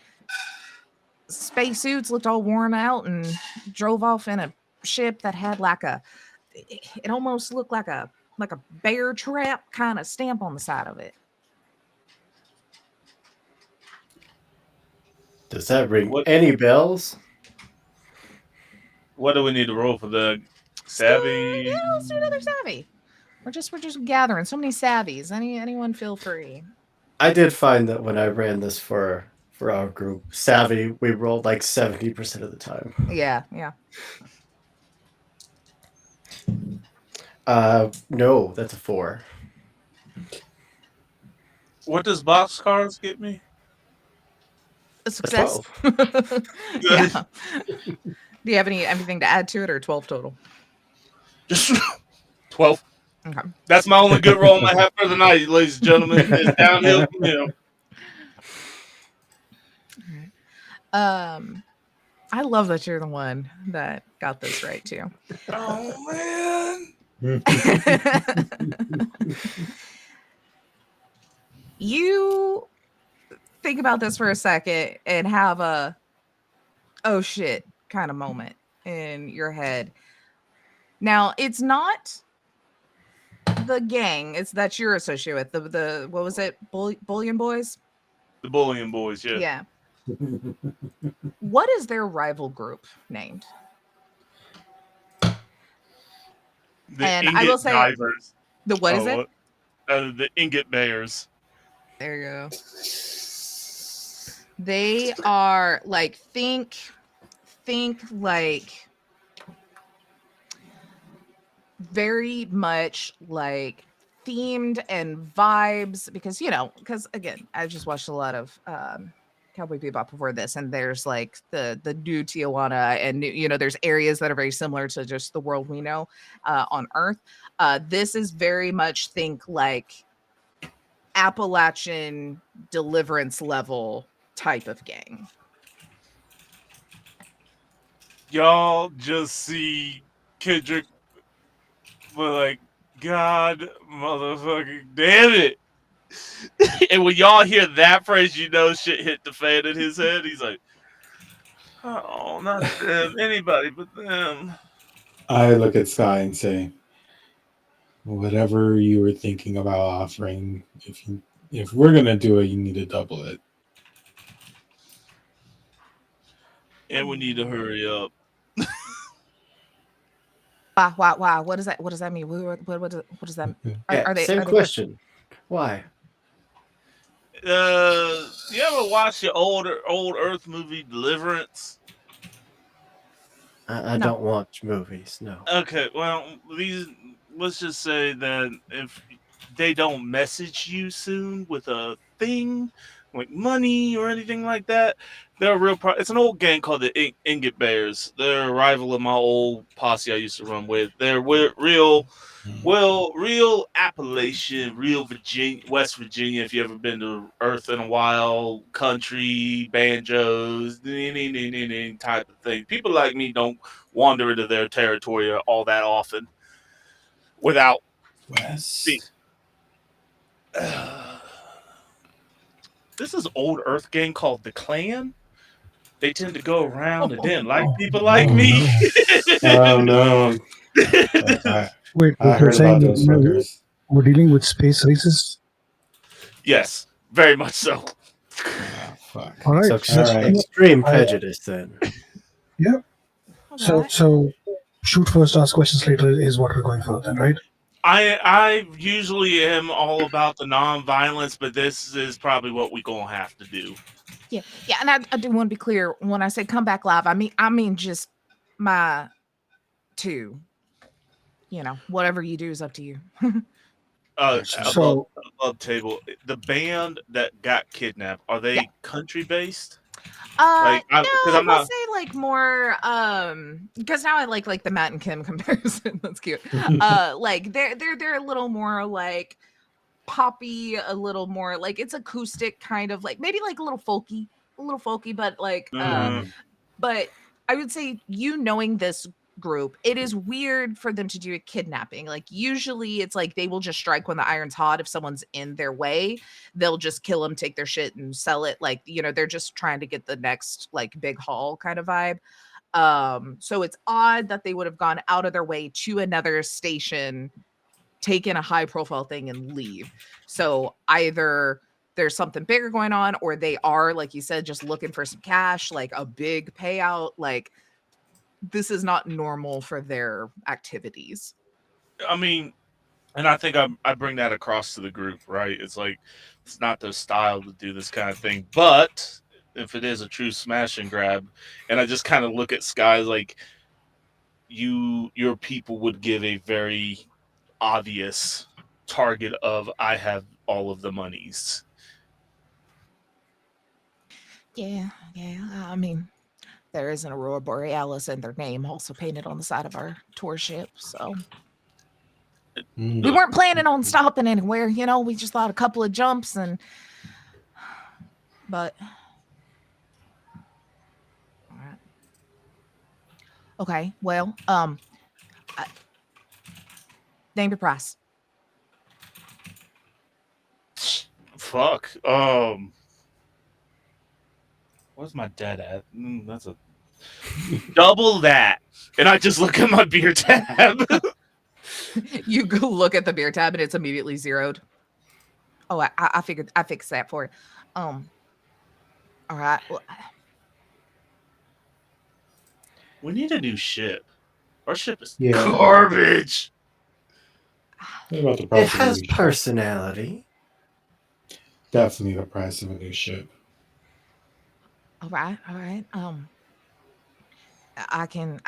spacesuits, looked all worn out, and drove off in a ship that had like it almost looked like a bear trap kind of stamp on the side of it. Does that ring What any bells? What do we need to roll for the Yeah, savvy? let's do another savvy. We're just gathering so many savvies. Anyone feel free. I did find that when I ran this for our group, Savvy, we rolled like 70% of the time. Yeah. No, that's a 4. What does boxcars get me? A A success. 12. Yeah. Do you have anything to add to it, or 12 total? Just 12. Okay. That's my only good roll I have for the night, ladies and gentlemen. It's downhill from here. I love that you're the one that got this right too. Oh man. You think about this for a second and have a oh shit kind of moment in your head. Now, it's not the gang, it's that you're associated with. The what was it? Bullion Boys? The Bullying Boys, yeah. Yeah. What is their rival group named? The And I will Ingot say Divers. the what is it? What? The Ingot Bears. There you go. They are like think like very much like themed and vibes, because because again, I just watched a lot of Cowboy Bebop before this, and there's like the new Tijuana, and there's areas that are very similar to just the world we know on Earth. This is very much think like Appalachian Deliverance level type of gang. Y'all just see Kendrick, but like, God motherfucking damn it. And when y'all hear that phrase, you know shit hit the fan in his head. He's like, oh, not them, anybody but them. I look at Sky and say, whatever you were thinking about offering, if we're gonna do it, you need to double it. And we need to hurry up. Wow. What does that mean? What does that mean? Yeah, Are they same question. Why? You ever watch the old Earth movie Deliverance? I No. don't watch movies, no. Okay, well, let's just say that if they don't message you soon with a thing like money or anything like that, they're a real it's an old gang called the Ingot Bears. They're a rival of my old posse I used to run with. They're real Appalachian, real West Virginia. If you ever been to Earth in a while, country banjos, type of thing. People like me don't wander into their territory all that often without West. This is old Earth gang called the Clan. They tend to go around and didn't like people Oh, like me. Oh no! Wait, I you're heard saying about those fuckers. we're dealing with space racists? Yes, very much so. Ah, fuck. All right. So extreme prejudice then. Yeah. So shoot first, ask questions later is what we're going for then, right? I usually am all about the non-violence, but this is probably what we're gonna have to do. Yeah, and I do want to be clear when I say come back live. I mean just my two. Whatever you do is up to you. So Above table, the band that got kidnapped, are they country based? No, Because I'm we'll not. say like more because now I like the Matt and Kim comparison. That's cute. Like they're a little more like poppy, a little more like it's acoustic kind of like maybe like a little folky, but like but I would say knowing this group, it is weird for them to do a kidnapping. Like usually it's like they will just strike when the iron's hot. If someone's in their way, they'll just kill them, take their shit and sell it. Like, they're just trying to get the next like big haul kind of vibe. So it's odd that they would have gone out of their way to another station, taken a high profile thing and leave. So either there's something bigger going on, or they are, like you said, just looking for some cash, like a big payout. Like this is not normal for their activities. I mean, And I think I bring that across to the group, right? It's like it's not their style to do this kind of thing, but if it is a true smash and grab, and I just kind of look at Sky like your people would give a very obvious target of I have all of the monies. Yeah, yeah. I mean, there is an Aurora Borealis in their name, also painted on the side of our tour ship. So we Mm. weren't planning on stopping anywhere. We just thought a couple of jumps but all right. Okay. Well, name your price. Fuck. Where's my debt at? That's a double that. And I just look at my beer tab. You go look at the beer tab and it's immediately zeroed. Oh, I figured I fixed that for you. All right. Well, We need a new ship. Our ship is Yeah. garbage. What about the It price of a has new ship? personality. Definitely the price of a new ship. all right. All right. I can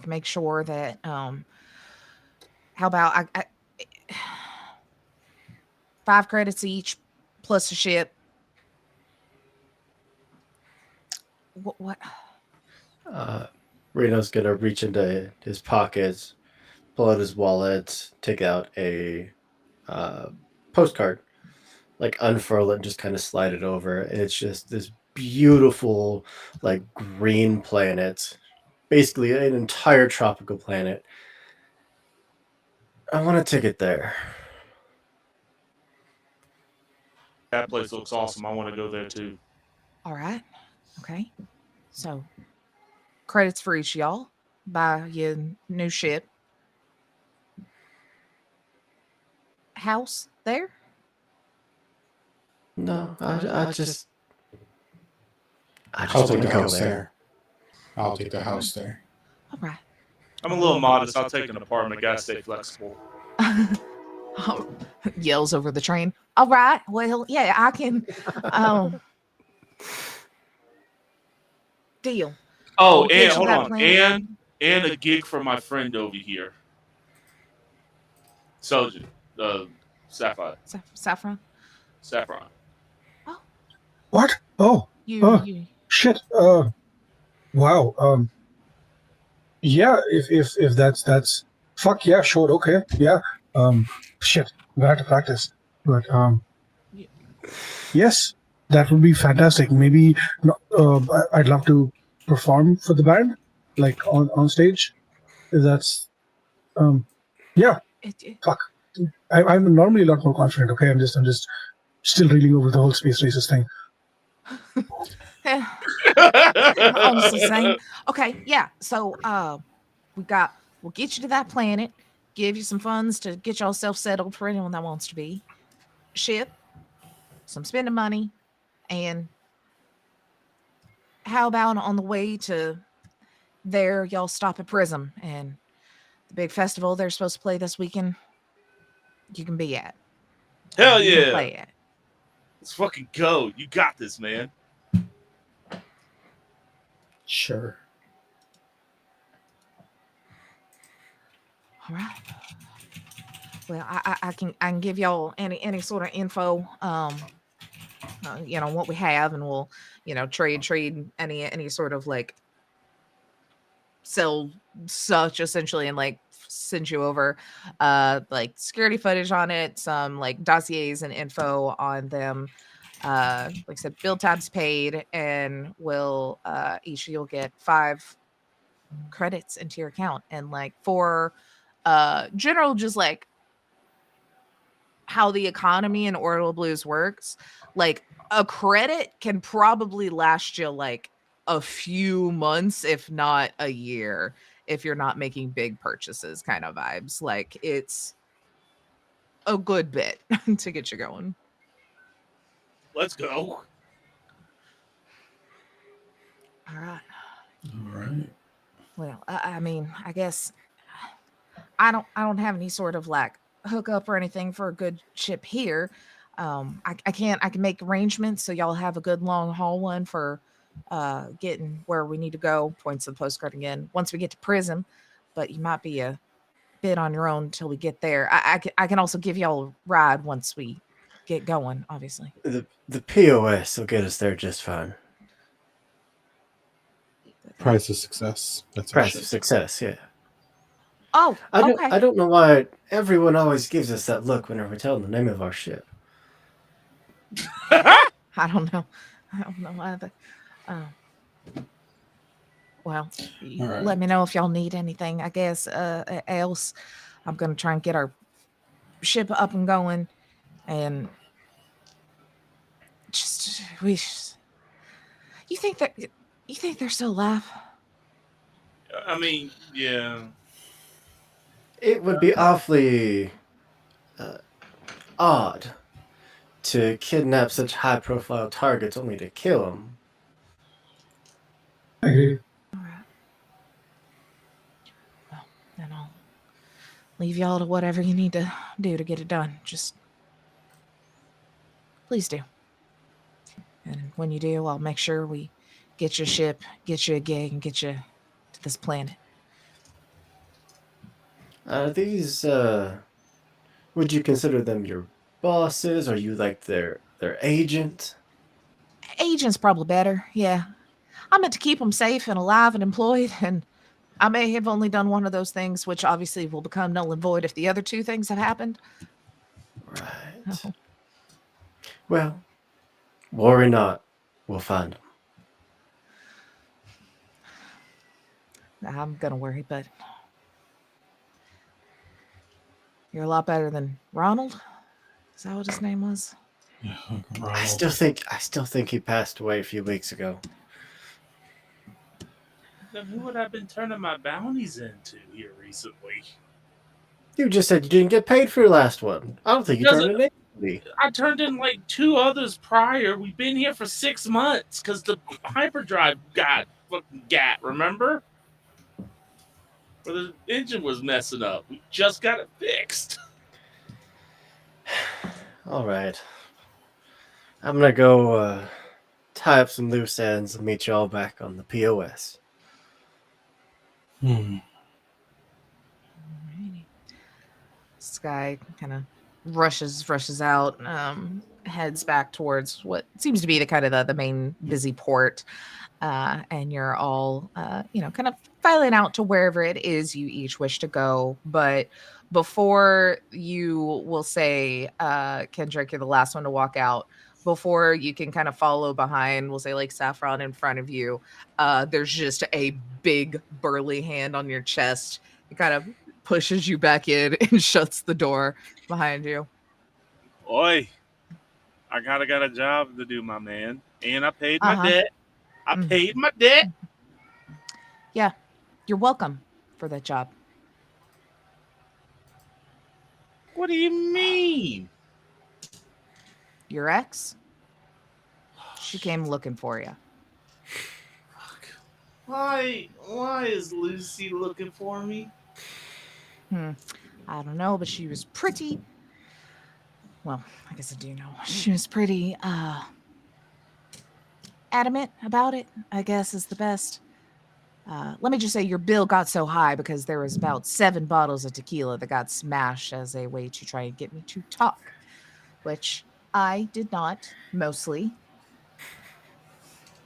make sure that how about I 5 credits each plus a ship. What? Uh, Reno's gonna reach into his pockets, pull out his wallet, take out a uh, postcard, like unfurl it and just kind of slide it over. And it's just this beautiful, like green planet, basically an entire tropical planet. I want a ticket there. That place looks awesome. I want to go there too. All right. Okay. So credits for each of y'all. Buy your new ship. House there. No, I just I'll want take to the go house there. there. I'll take the house there. All right. I'm a little modest. I'll take an apartment. Gotta stay flexible. Yells over the train. All right. Well, yeah, I can. Um, deal. Oh, We'll and get you hold that on. plan. And a gig for my friend over here. Soju. Sapphire. Saffron. Saffron. Oh, What? Oh, you oh, you. shit. Wow. Yeah. If that's fuck yeah, sure, okay, yeah. Shit. I'm gonna have to practice, but you yes, that would be fantastic. Maybe I'd love to perform for the band, like on stage. If that's yeah. it, Fuck. I'm normally a lot more confident. Okay, I'm just still reeling over the whole space races thing. eh, honestly, same. Okay, yeah. So we'll get you to that planet, give you some funds to get yourself settled for anyone that wants to be. Ship, some spending money, and how about on the way to there, y'all stop at Prism and the big festival they're supposed to play this weekend. You can be at. Hell You can yeah. play at. Let's fucking go. You got this, man. Sure. All right. Well, I can give y'all any sort of info. What we have, and we'll trade any sort of like sell such essentially, and like send you over like security footage on it, some like dossiers and info on them. Like I said, build tabs paid, and will each of you'll get 5 credits into your account, and like for general just like how the economy in Orbital Blues works, like a credit can probably last you like a few months, if not a year, if you're not making big purchases kind of vibes. Like it's a good bit to get you going. Let's go. All right. All right. Well, I mean, I guess I don't have any sort of like hook up or anything for a good ship here. I can't. I can make arrangements so y'all have a good long haul one for getting where we need to go. Points to the postcard again. Once we get to Prism, but you might be a bit on your own until we get there. I can also give y'all a ride once we get going. Obviously. The POS will get us there just fine. Price of success. That's our Price ship. of success, yeah. Oh, okay. I don't know why everyone always gives us that look whenever we tell them the name of our ship. I don't know. I don't know either. Well, All right. let me know if y'all need anything. I guess else. I'm gonna try and get our ship up and going, and just we. You think that you think they're still alive? I mean, yeah. It would be awfully odd to kidnap such high-profile targets only to kill them. I agree. All right. Well, then I'll leave y'all to whatever you need to do to get it done. Just please do. And when you do, I'll make sure we get your ship, get you a gig, and get you to this planet. Are these, would you consider them your bosses? Are you like their agent? Agent's probably better. Yeah, I meant to keep them safe and alive and employed, and I may have only done one of those things, which obviously will become null and void if the other two things have happened. Right. Well, worry not. We'll find them. I'm gonna worry, but you're a lot better than Ronald. Is that what his name was? Yeah, I Ronald. still think he passed away a few weeks ago. Then who would I been turning my bounties into here recently? You just said you didn't get paid for your last one. I don't think you Does turned it? in anybody. I turned in like 2 others prior. We've been here for 6 months because the hyperdrive got fucking gat. Remember? Where the engine was messing up. We just got it fixed. All right. I'm gonna go tie up some loose ends and meet y'all back on the POS. Hmm. Alrighty. This guy kind of rushes out, heads back towards what seems to be the kind of the main busy port, and you're all kind of filing out to wherever it is you each wish to go. But before you will say, Kendrick, you're the last one to walk out. Before you can kind of follow behind, we'll say like Saffron in front of you. There's just a big burly hand on your chest. It kind of pushes you back in and shuts the door behind you. Oi, I gotta got a job to do, my man. And I paid my Uh-huh. debt. I Mm. paid my debt. Yeah, you're welcome for that job. What do you mean? Your ex, she came looking for you. Why is Lucy looking for me? I don't know, but she was pretty. Well, I guess I do know. She was pretty adamant about it, I guess is the best. Let me just say your bill got so high because there was about 7 bottles of tequila that got smashed as a way to try and get me to talk, which I did not, mostly.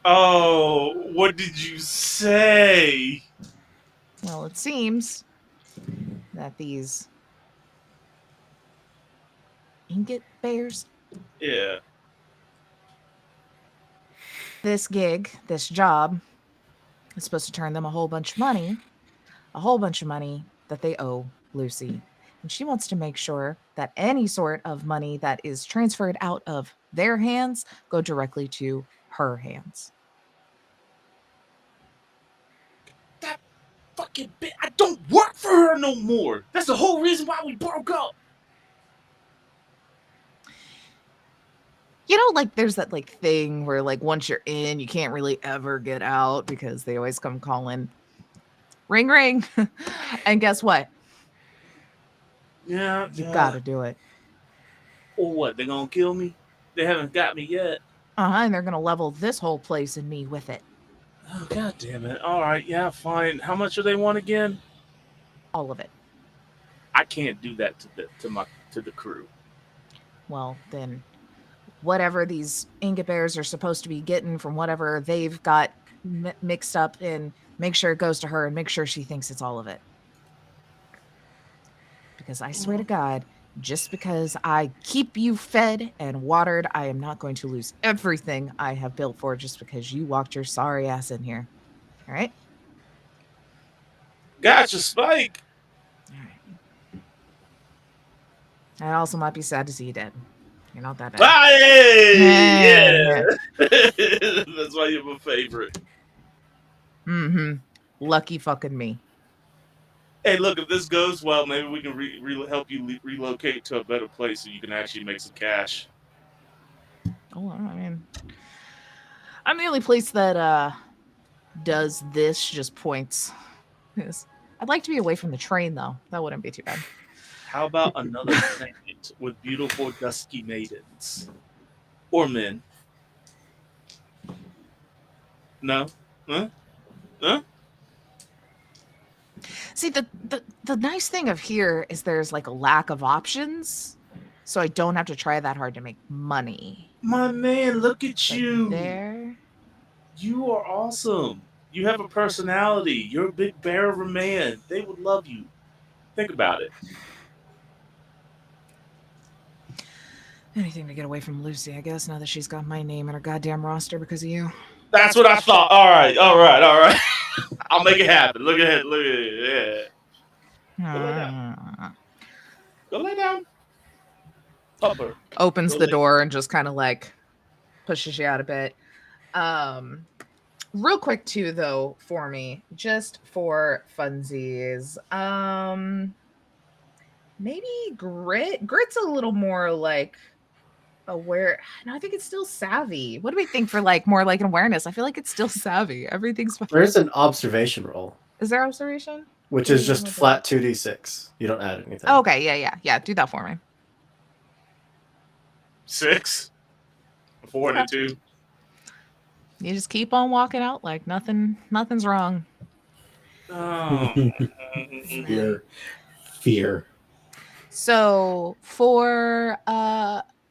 Oh, what did you say? Well, it seems that these ingot bears, Yeah. this gig, this job, is supposed to turn them a whole bunch of money that they owe Lucy. And she wants to make sure that any sort of money that is transferred out of their hands go directly to her hands. That fucking bitch. I don't work for her no more. That's the whole reason why we broke up. You know, like there's that like thing where like once you're in, you can't really ever get out because they always come calling. Ring ring. And guess what? Yeah, You yeah. gotta do it. Or what? They gonna kill me? They haven't got me yet. And they're gonna level this whole place and me with it. Oh god damn it! All right, yeah, fine. How much do they want again? All of it. I can't do that to the crew. Well, then whatever these ingot bears are supposed to be getting from whatever they've got mixed up in, make sure it goes to her and make sure she thinks it's all of it. Because I swear to God, just because I keep you fed and watered, I am not going to lose everything I have built for just because you walked your sorry ass in here. All right? Gotcha, Spike. All right. I also might be sad to see you dead. You're not that bad. Hey, Yeah. yeah. That's why you're my favorite. Mm-hmm. Lucky fucking me. Hey, look, if this goes well, maybe we can help you relocate to a better place so you can actually make some cash. Oh, I mean, I'm the only place that does this, just points. Yes. I'd like to be away from the train, though. That wouldn't be too bad. How about another planet with beautiful dusky maidens or men? No, huh? Huh? See, the nice thing of here is there's like a lack of options, so I don't have to try that hard to make money. My man, look at But you. there, You are awesome. You have a personality. You're a big bear of a man. They would love you. Think about it. anything to get away from Lucy, I guess. Now that she's got my name in her goddamn roster because of you. That's what I thought. All right, all right, all right. I'll make it happen. Look ahead. Look at it. Yeah. Go lay down. Go lay down. Pupper. Opens Go the lay. door and just kind of like pushes you out a bit. Real quick too, though, for me, just for funsies. Maybe Grit's a little more like aware. No, I think it's still savvy. What do we think for like more like an awareness? I feel like it's still savvy. Everything's fine. There's an observation roll, Is there observation? which is just flat 2d6. You don't add anything. Okay, yeah. Do that for me. 6. 4 and a 2. You just keep on walking out like nothing's wrong. Oh. Fear. So for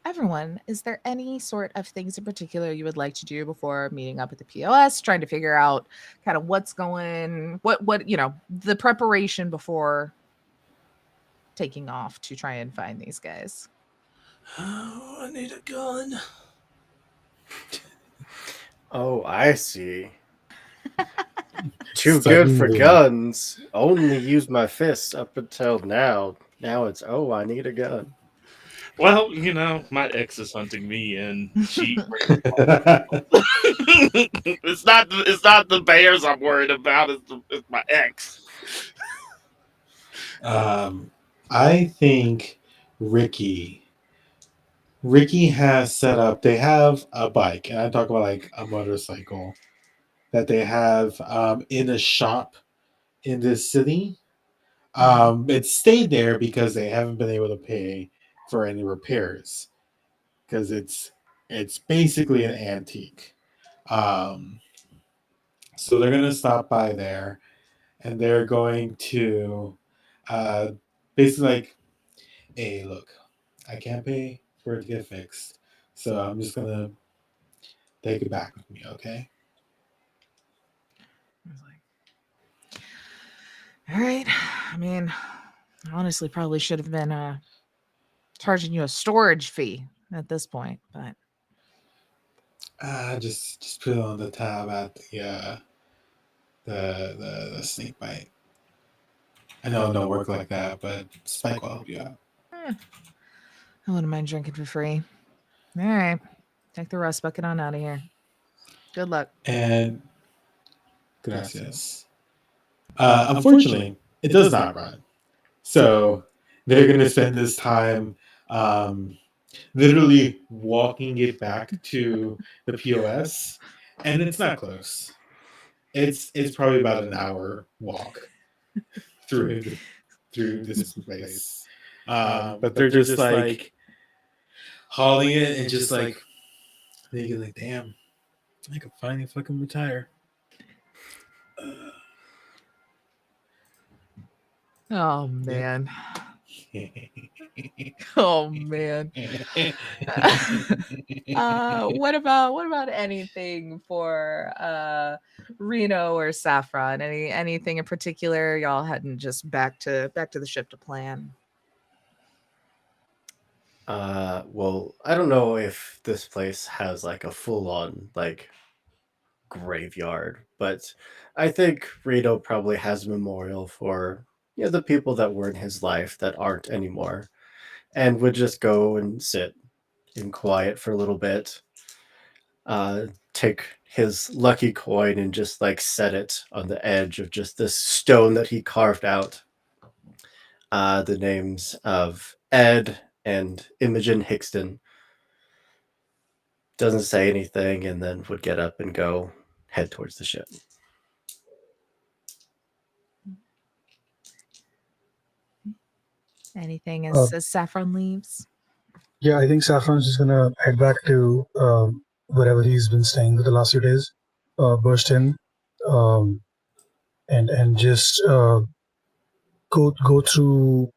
everyone, is there any sort of things in particular you would like to do before meeting up at the POS, trying to figure out kind of what's going, what the preparation before taking off to try and find these guys? Oh, I need a gun. Oh, I see. Too good for Suddenly. guns. Only use my fists up until now. Now it's, oh, I need a gun. Well, my ex is hunting me, and she. It's not the bears I'm worried about. It's my ex. I think Ricky has set up. They have a bike, and I talk about like a motorcycle that they have in a shop in this city. It stayed there because they haven't been able to pay for any repairs because it's basically an antique. So they're gonna stop by there, and they're going to basically like, hey, look, I can't pay for it to get fixed, so I'm just gonna take it back with me, okay? I was like, all right. I mean, honestly, probably should have been charging you a storage fee at this point, but Just put it on the tab at the snake bite. I know it don't work like that, but Spike will help you out. I wouldn't mind drinking for free. All right, take the rust bucket on out of here. Good luck. And gracias. Unfortunately, it does not run. So they're going to spend this time literally walking it back to the POS, and it's not close. It's probably about an hour walk through this place. But they're just like hauling it and just like thinking like, damn, I could finally fucking retire. Oh man. Oh man. What about anything for Reno or Saffron? Anything in particular? Y'all heading just back to the ship to plan. Well, I don't know if this place has like a full-on like graveyard, but I think Rito probably has a memorial for the people that were in his life that aren't anymore, and would just go and sit in quiet for a little bit. Take his lucky coin and just like set it on the edge of just this stone that he carved out. The names of Ed and Imogen Hickston. Doesn't say anything, and then would get up and go head towards the ship. Anything as Saffron leaves? Yeah, I think Saffron's just gonna head back to wherever he's been staying for the last few days. Burst in, and just go through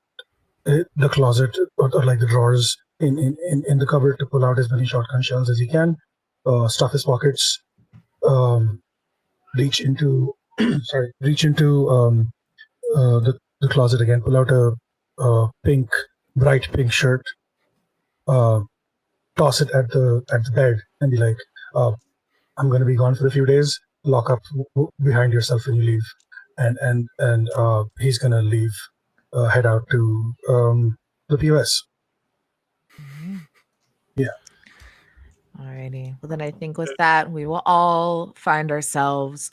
the closet or like the drawers in the cupboard to pull out as many shotgun shells as he can. Stuff his pockets. Reach into the closet again. Pull out a bright pink shirt. Toss it at the bed and be like, "I'm going to be gone for a few days. Lock up behind yourself when you leave." And he's going to leave, head out to the POS. Yeah. Alrighty. Well, then I think with that, we will all find ourselves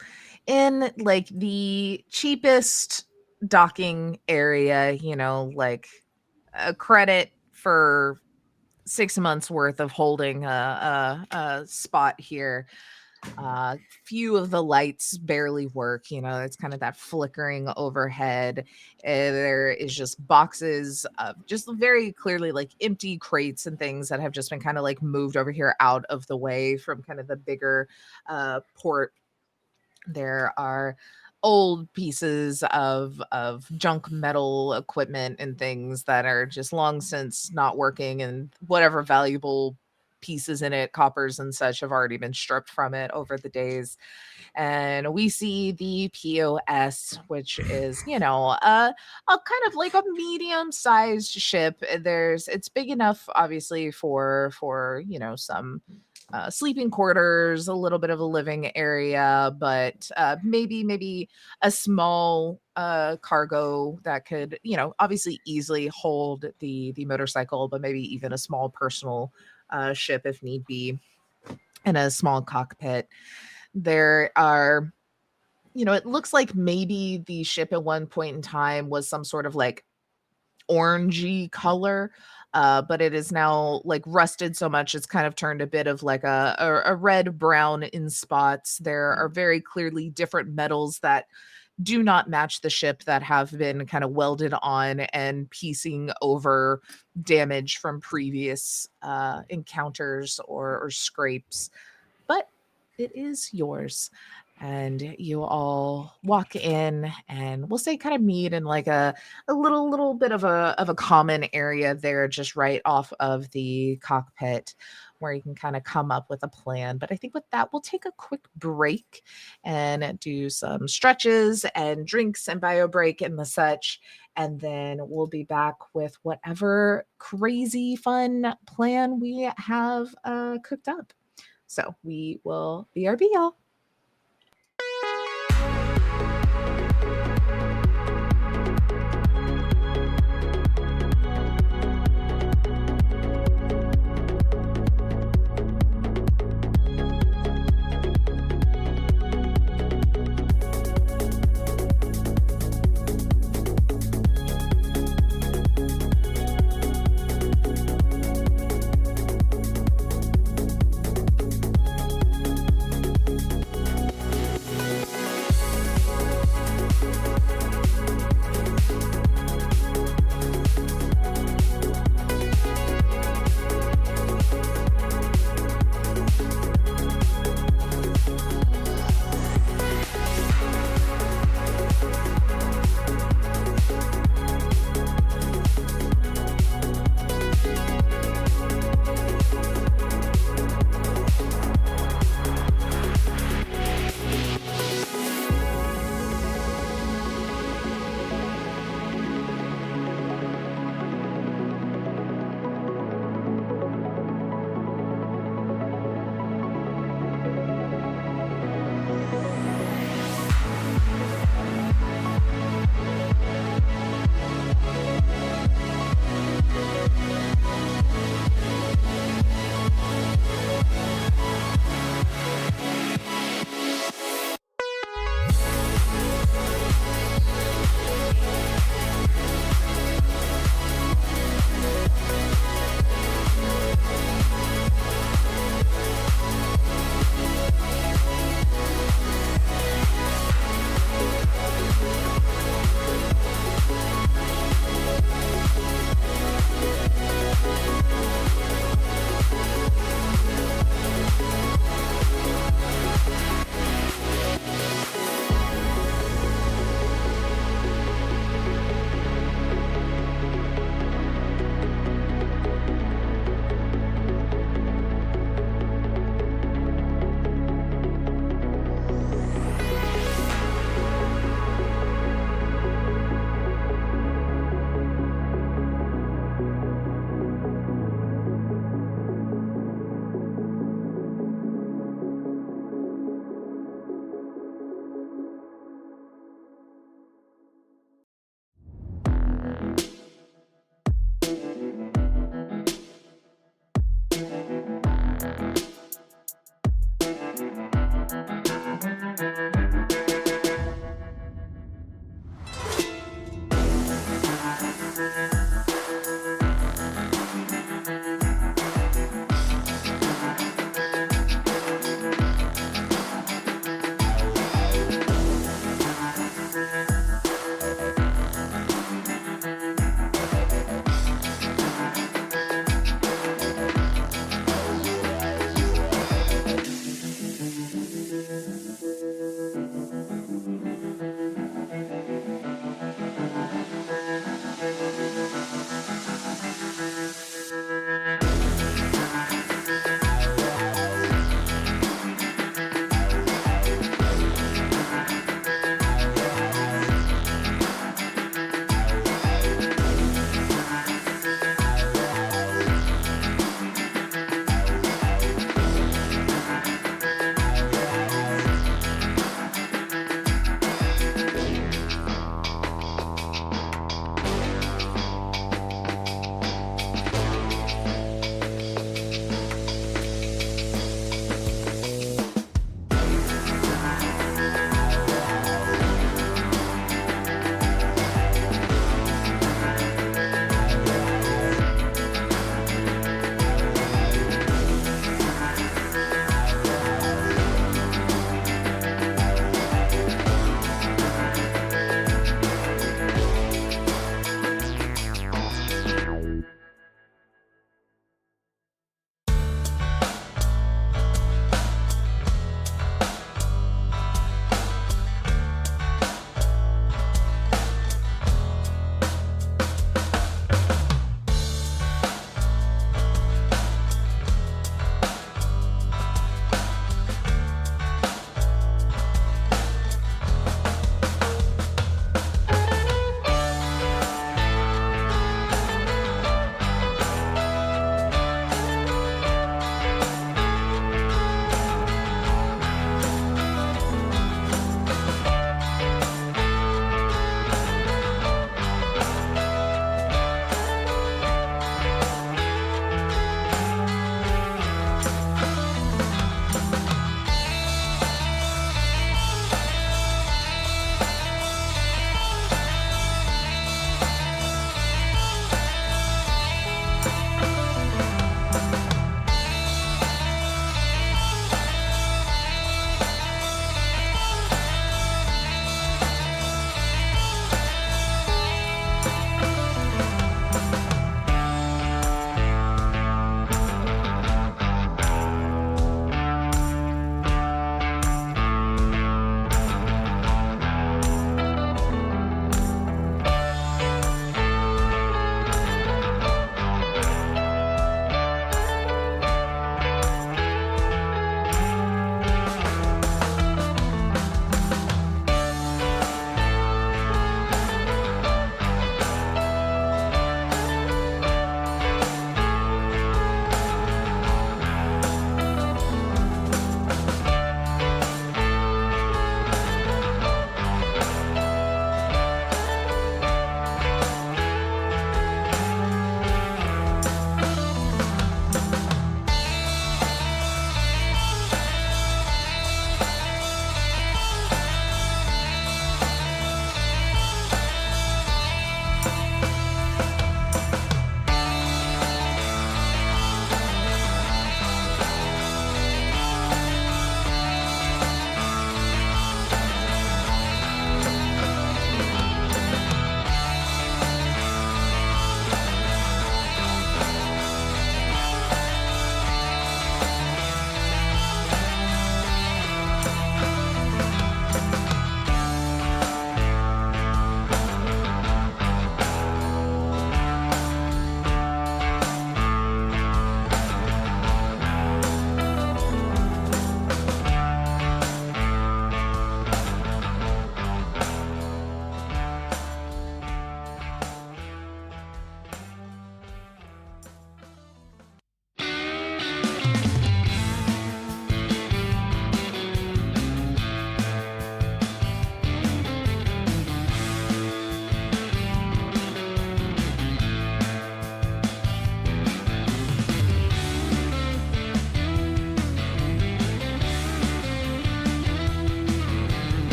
in like the cheapest docking area, like a credit for 6 months worth of holding a spot here. Few of the lights barely work, it's kind of that flickering overhead. There is just boxes of just very clearly like empty crates and things that have just been kind of like moved over here out of the way from kind of the bigger port. There are old pieces of junk metal equipment and things that are just long since not working, and whatever valuable pieces in it, coppers and such, have already been stripped from it over the days. And we see the POS, which is, a kind of like a medium-sized ship. It's big enough, obviously, for some sleeping quarters, a little bit of a living area, but maybe a small cargo that could, obviously easily hold the motorcycle, but maybe even a small personal ship if need be, and a small cockpit. There are, it looks like maybe the ship at one point in time was some sort of like orangey color, but it is now like rusted so much it's kind of turned a bit of like a red brown in spots. There are very clearly different metals that do not match the ship that have been kind of welded on and piecing over damage from previous encounters or scrapes, but it is yours. And you all walk in, and we'll say kind of meet in like a little bit of a common area there, just right off of the cockpit, where you can kind of come up with a plan. But I think with that, we'll take a quick break and do some stretches and drinks and bio break and the such. And then we'll be back with whatever crazy fun plan we have cooked up. So we will BRB, y'all.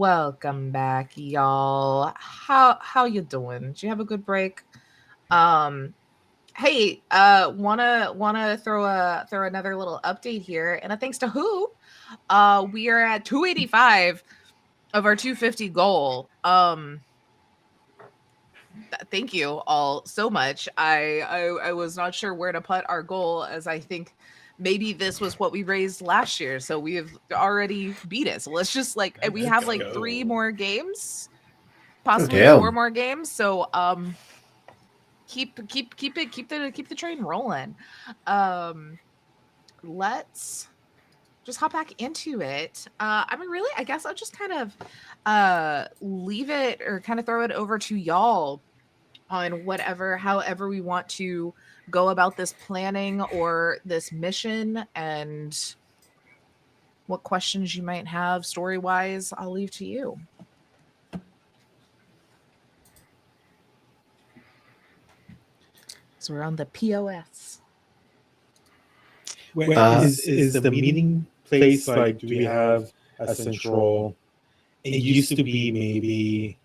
Welcome back, y'all. How you doing? Did you have a good break? Hey, wanna throw another little update here, and a thanks to who? We are at 285 of our 250 goal. Thank you all so much. I was not sure where to put our goal, as I think maybe this was what we raised last year, so we have already beat it. So let's just like, and we have like 3 more games, possibly 4 damn. more games. So keep the train rolling. Let's just hop back into it. I mean, really, I guess I'll just kind of leave it, or kind of throw it over to y'all on however we want to go about this planning or this mission, and what questions you might have story wise, I'll leave to you. So we're on the POS. Is the meeting place like? Do we have a central? It used to be maybe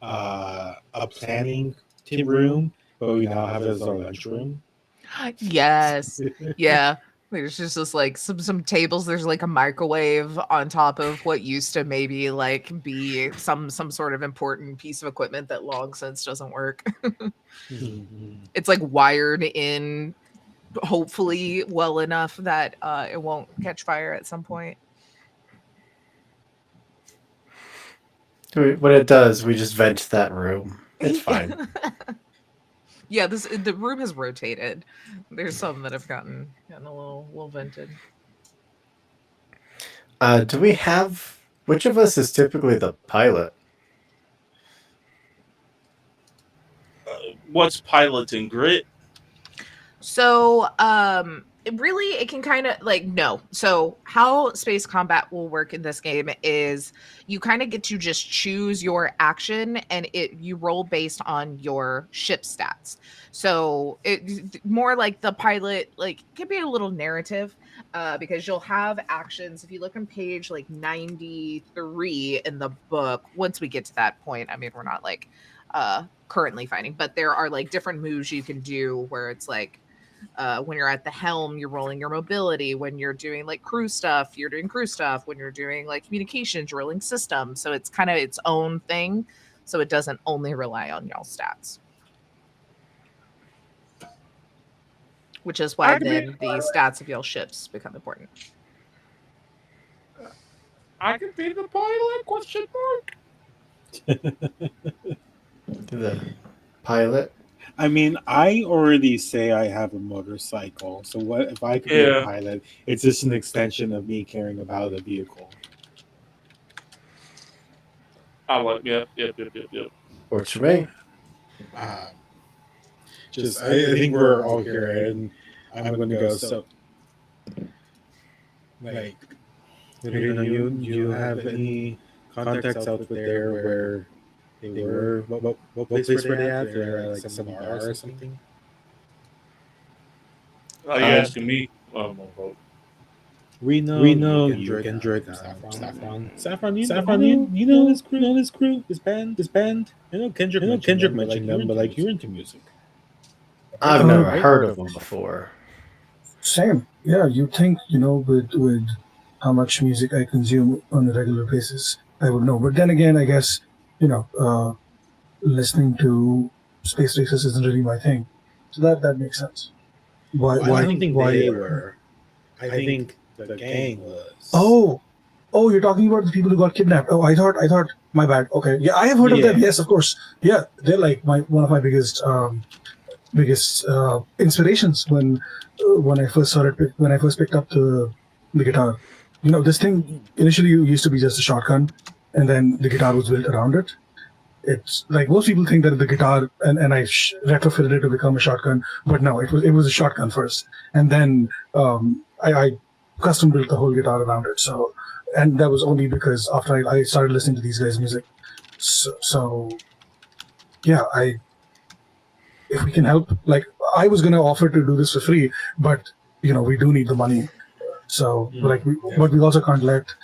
a planning room, but we now have it as our lunchroom. Yes. Yeah. There's just this like some tables. There's like a microwave on top of what used to maybe like be some sort of important piece of equipment that long since doesn't work. It's like wired in, hopefully well enough that it won't catch fire at some point. When it does, we just vent that room. It's fine. Yeah, the room has rotated. There's some that have gotten a little vented. Do we have... Which of us is typically the pilot? What's piloting, Grit? So, it can kind of like, no. So how space combat will work in this game is you kind of get to just choose your action, and you roll based on your ship stats. So it more like the pilot, like, can be a little narrative, because you'll have actions. If you look on page like 93 in the book, once we get to that point, I mean, we're not like currently fighting, but there are like different moves you can do where it's like, when you're at the helm, you're rolling your mobility. When you're doing like crew stuff, you're doing crew stuff. When you're doing like communication, drilling systems. So it's kind of its own thing. So it doesn't only rely on y'all stats. Which is why then the stats of y'all ships become important. I could be the pilot? Question mark. The pilot? I mean, I already say I have a motorcycle, so what if I could be a pilot? It's just an extension of me caring about a vehicle. I like, yep. Works for me. I think we're all here, and I'm going to go. So, like, you have any contacts out there where they were? What place were they at? They're like some bar or something. Are you asking me? We know you can drink Saffron. You know this crew, this band. You know Kendrick mentioned them, but like you're into music. I've never heard of them before. Same. Yeah, you think, with how much music I consume on a regular basis, I would know. But then again, I guess, listening to space races isn't really my thing. So that makes sense. Why? I don't think they were. I think the gang was. Oh, you're talking about the people who got kidnapped. Oh, I thought. My bad. Okay, yeah, I have heard of them. Yes, of course. Yeah, they're like one of my biggest inspirations when I first picked up the guitar. This thing initially used to be just a shotgun, and then the guitar was built around it. It's like most people think that the guitar and I retrofitted it to become a shotgun, but no, it was a shotgun first, and then I custom built the whole guitar around it. So, and that was only because after I started listening to these guys' music. So yeah, if we can help, like I was gonna offer to do this for free, but we do need the money. So but we also can't let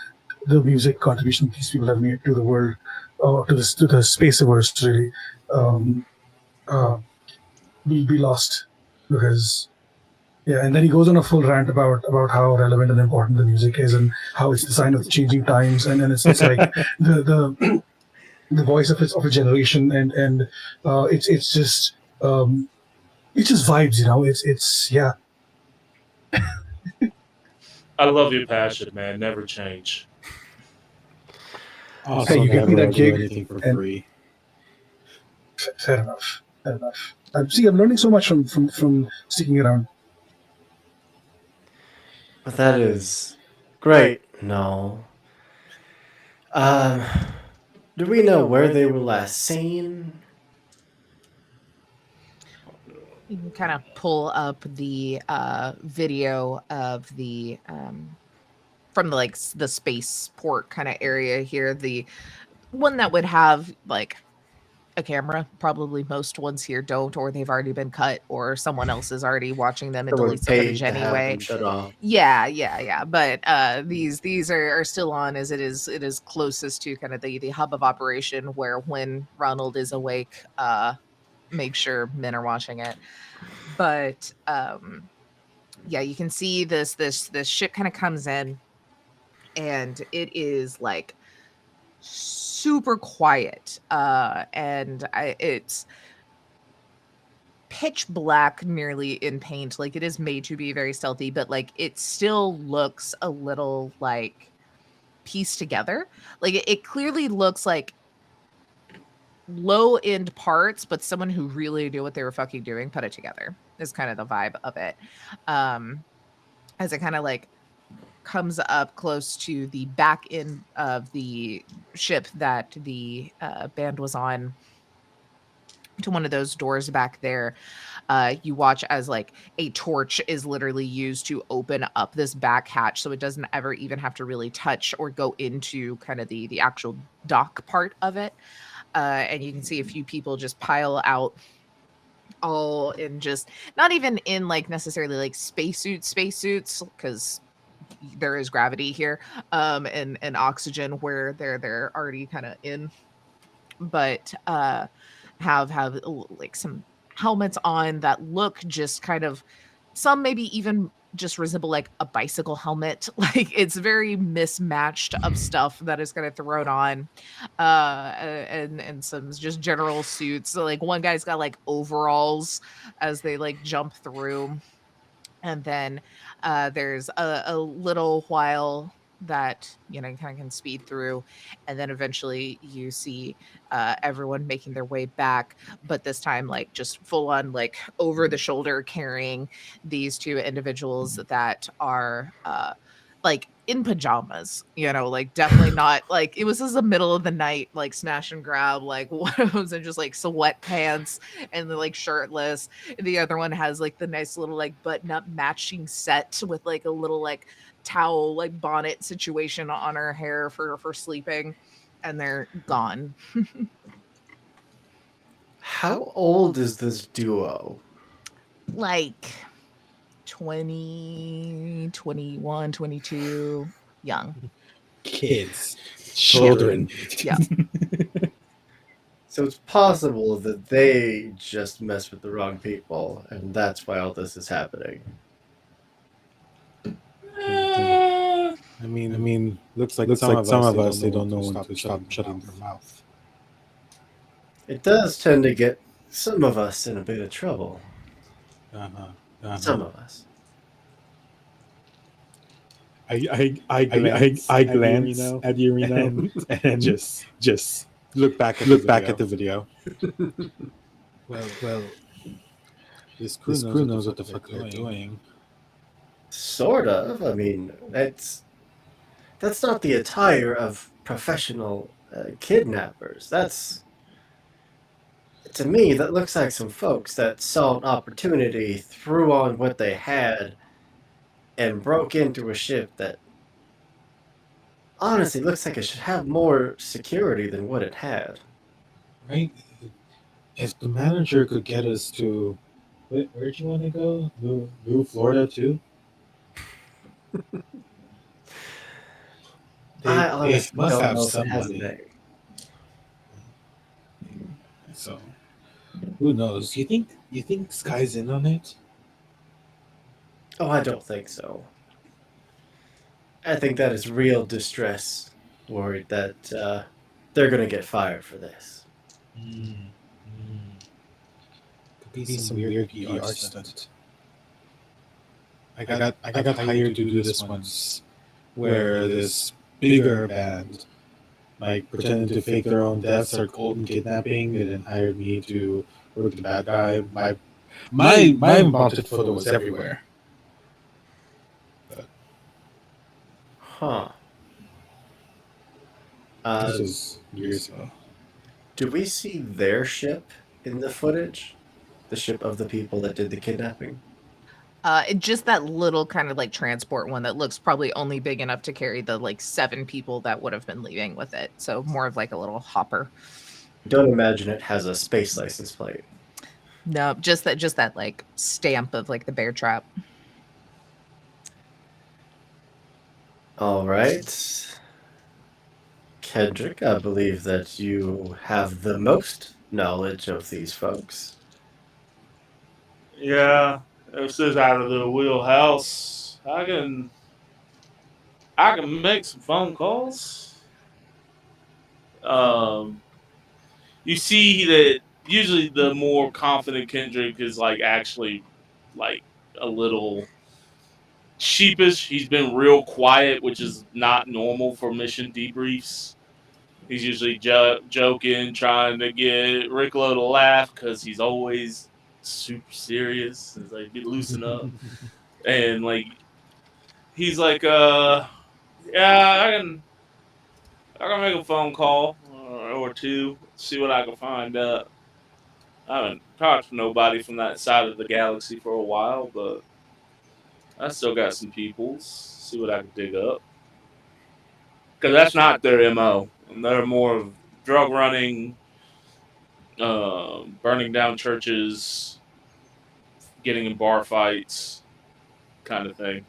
the music contribution these people have made to the world, or to the space-verse, really, um, uh, will be lost because. Yeah, and then he goes on a full rant about how relevant and important the music is, and how it's the sign of changing times, and it's like the the voice of a generation, and it's just it's just vibes, it's yeah. I love your passion, man. Never change. Hey, Also, you get me never that do gig, anything for and free. fair enough, fair enough. See, I'm learning so much from sticking around. But that is great. No. Um, do we know where they were last seen? You can kind of pull up the video of the from the the spaceport kind of area here. The one that would have like a camera. Probably most ones here don't, or they've already been cut, or someone else is already watching them and Someone deletes the footage paid to have anyway. them shut off. Yeah. But these are still on, as it is closest to kind of the hub of operation, where when Ronald is awake, make sure men are watching it. But yeah, you can see this ship kind of comes in, and it is like super quiet, and it's pitch black, nearly in paint. Like, it is made to be very stealthy, but like it still looks a little like pieced together. Like, it clearly looks like low end parts, but someone who really knew what they were fucking doing put it together, is kind of the vibe of it. um as it kind of like comes up close to the back end of the ship that the band was on, to one of those doors back there, you watch as like a torch is literally used to open up this back hatch, so it doesn't ever even have to really touch or go into kind of the actual dock part of it. And you can see a few people just pile out, all in just not even in like necessarily like spacesuits, because there is gravity here, and oxygen where they're already kind of in, but have like some helmets on that look just kind of, some maybe even just resemble like a bicycle helmet. Like, it's very mismatched of stuff that is kind of thrown on, and some just general suits. So like one guy's got like overalls as they like jump through, and then there's a little while that you kind of can speed through, and then eventually you see everyone making their way back, but this time like just full on like over the shoulder carrying these two individuals that are like in pajamas, like definitely not like it was just the middle of the night, like smash and grab, like one of them's in just like sweatpants and they're like shirtless. The other one has like the nice little like button up matching set with like a little like towel like bonnet situation on her hair for sleeping, and they're gone. How old is this duo? Like 20, 21, 22, young. Kids, children. Yeah. So it's possible that they just messed with the wrong people, and that's why all this is happening. I mean, looks like some of us they don't know when to stop shutting their mouth. It does tend to get some of us in a bit of trouble. Some of us. I glance at you, Reno, and just look back at the video. Well, this crew knows what the fuck they're doing. Sort of. I mean, that's not the attire of professional kidnappers. To me, that looks like some folks that saw an opportunity, threw on what they had, and broke into a ship that honestly looks like it should have more security than what it had. Right? If the manager could get us to where'd you want to go? New Florida too? I They honestly must don't have know if it some has a money. name. So who knows? You think Sky's in on it? Oh, I don't think so. I think that is real distress, worried that they're going to get fired for this. Mm, Could be some weird PR stunt. I got hired to do this once, where this bigger band like pretended to fake their own deaths or golden kidnapping, and then hired me to work the bad guy. My mounted photo was everywhere. But Huh. this Uh, was years ago. do we see their ship in the footage? The ship of the people that did the kidnapping? Just that little kind of like transport one that looks probably only big enough to carry the like 7 people that would have been leaving with it. So more of like a little hopper. Don't imagine it has a space license plate. No, just that like stamp of like the bear trap. All right. Kendrick, I believe that you have the most knowledge of these folks. Yeah, if this out of the wheelhouse, I can make some phone calls. Um, you see that usually the more confident Kendrick is like actually like a little sheepish. He's been real quiet, which is not normal for mission debriefs. He's usually joking, trying to get Ricklo to laugh because he's always super serious. It's like, loosen up. And like, he's like, yeah, I can make a phone call or two, see what I can find out. I haven't talked to nobody from that side of the galaxy for a while, but I still got some peoples. See what I can dig up. Because that's not their MO. They're more of drug running, burning down churches, getting in bar fights, kind of thing.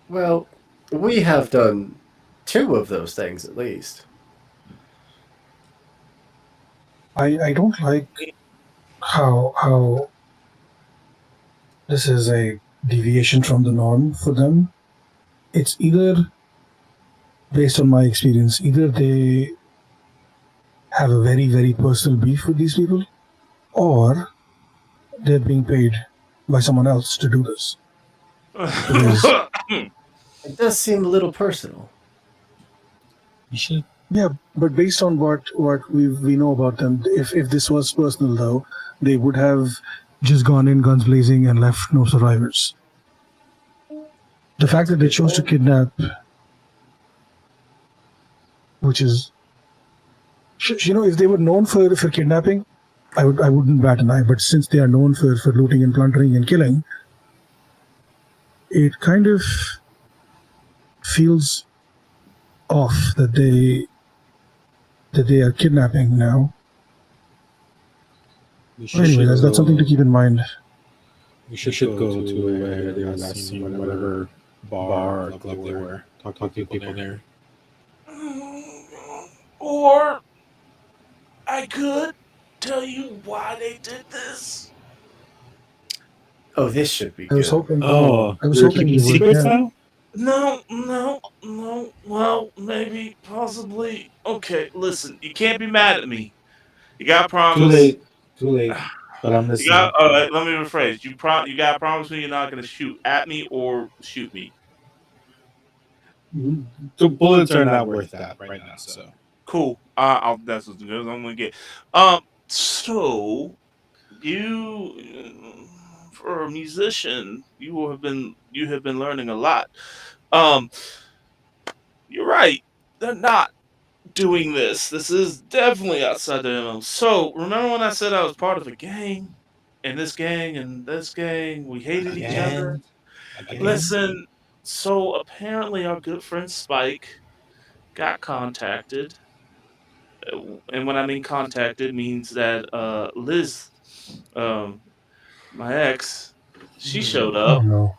Well, we have done two of those things at least. I don't like how this is a deviation from the norm for them. It's either, based on my experience, either they have a very, very personal beef with these people, or they're being paid by someone else to do this. Because It does seem a little personal. You should. yeah, but based on what we know about them, if this was personal though, they would have just gone in guns blazing and left no survivors. The fact that they chose to kidnap, which is, if they were known for kidnapping, I wouldn't bat an eye. But since they are known for looting and plundering and killing, it kind of feels off that they are kidnapping now. We But anyway, that's something to keep in mind. We should go to where they were last seen, whatever bar or club they were. Talk to people there. Or I could tell you why they did this. Oh, this should be I was good. hoping. Oh, I was you're hoping keeping you would. secrets Yeah. now? No. Well, maybe, possibly. Okay, listen, you can't be mad at me. You got to Too promise. late. Too late. But I'm You got. listening. All right, let me rephrase. You got to promise me you're not going to shoot at me or shoot me. The bullets are not worth that right now. So Cool. That's as good as I'm going to get. So you, for a musician, you have been learning a lot. Um, you're right. They're not doing this. This is definitely outside the MO. So remember when I said I was part of a gang, and this gang and this gang, we hated each other. again. Listen. So apparently, our good friend Spike got contacted, and when I mean contacted, means that Liz, um, my ex, she showed Oh up. no.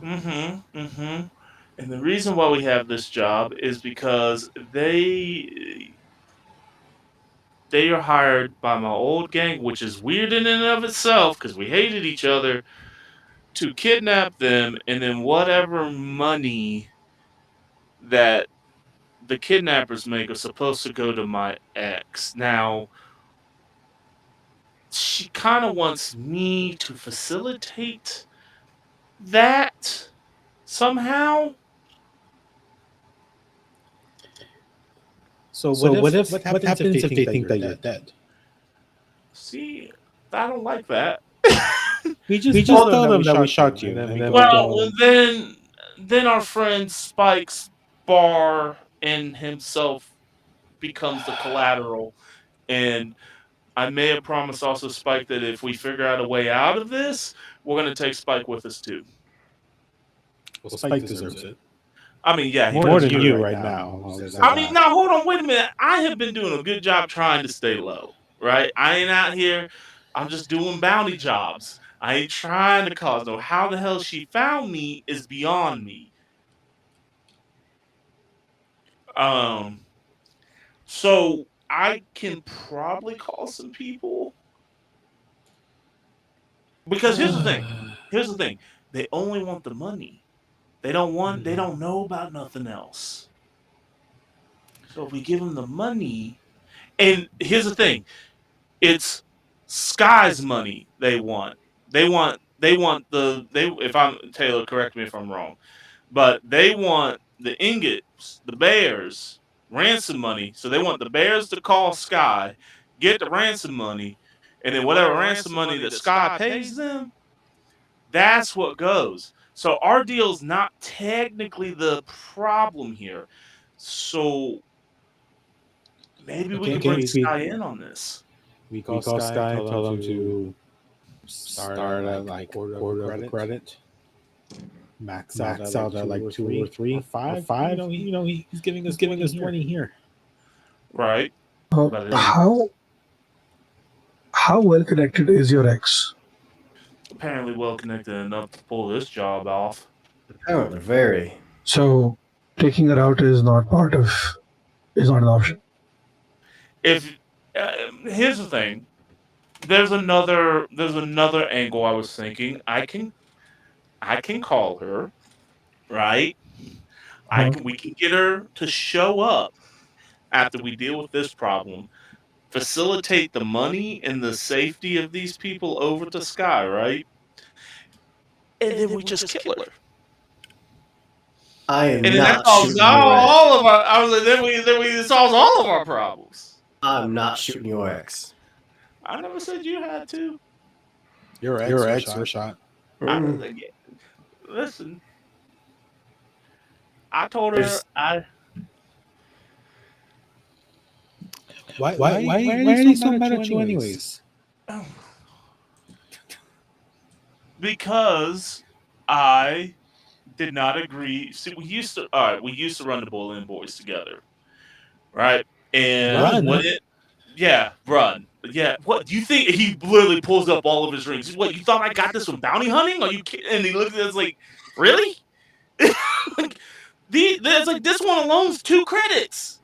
Mm-hmm. And the reason why we have this job is because they are hired by my old gang, which is weird in and of itself because we hated each other, to kidnap them, and then whatever money that the kidnappers make is supposed to go to my ex. Now, she kind of wants me to facilitate that somehow. So So what what happens if happens they if think they that think you're that you're dead? dead? See, I don't like that. We Tell just them tell that we them that we shot you, shot and you, then and we then we go. Well, go. then our friend Spike's bar and himself becomes the collateral, and I may have promised also Spike that if we figure out a way out of this, we're gonna take Spike with us too. Well, Well, Spike Spike deserves deserves it it I mean, yeah, he more more than than deserves you you it. right right now. now. I'll I'll say say I that. mean, that. now hold on, wait a minute. I have been doing a good job trying to stay low, right? I ain't out here. I'm just doing bounty jobs. I ain't trying to cause no. How the hell she found me is beyond me. Um, so I can probably call some people because here's the thing. Here's the thing. They only want the money. They don't want. They don't know about nothing else. So if we give them the money, and here's the thing. It's Sky's money they want. They want the they if I'm Taylor, correct me if I'm wrong. But they want the ingots, the bears, ransom money. So they want the bears to call Sky, get the ransom money, and then whatever ransom money that Sky pays them, that's what goes. So our deal's not technically the problem here. So maybe we Okay, could bring Okay, Sky in on this. we we call call Sky, Sky, tell them tell them to to start at start at like like quarter of a quarter of a credit, credit, max out at max like out at two like or 2 or three or 3 or five. 5. He's giving us He's giving 20 us here. 20 here. Right? But then How well connected is your ex? apparently well connected enough to pull this job off. Apparently, very. So taking her out is not an option. If here's the thing, there's another angle I was thinking. I can call her, right? I Uh, can we can get her to show up after we deal with this problem, facilitate the money and the safety of these people over to Sky, right? And then we just kill her. I And am then that not solves shooting your ex. all of our. I was like, then we it solves all of our problems. I'm not shooting your ex. I never said you had to. Your ex Your or ex or shot. shot. I Mm. didn't get. Listen, I told her There's I Why are they Why are so they mad so at mad you at you anyways? anyways? because I did not agree. See, we used to all right. We used to run the Bullying Boys together, right? And Run. when it, yeah, run, yeah. What do you think? He literally pulls up all of his rings. What you thought I got this from bounty hunting? Are you kidding? And he looks at us like, really? Like, there's like this one alone's 2 credits.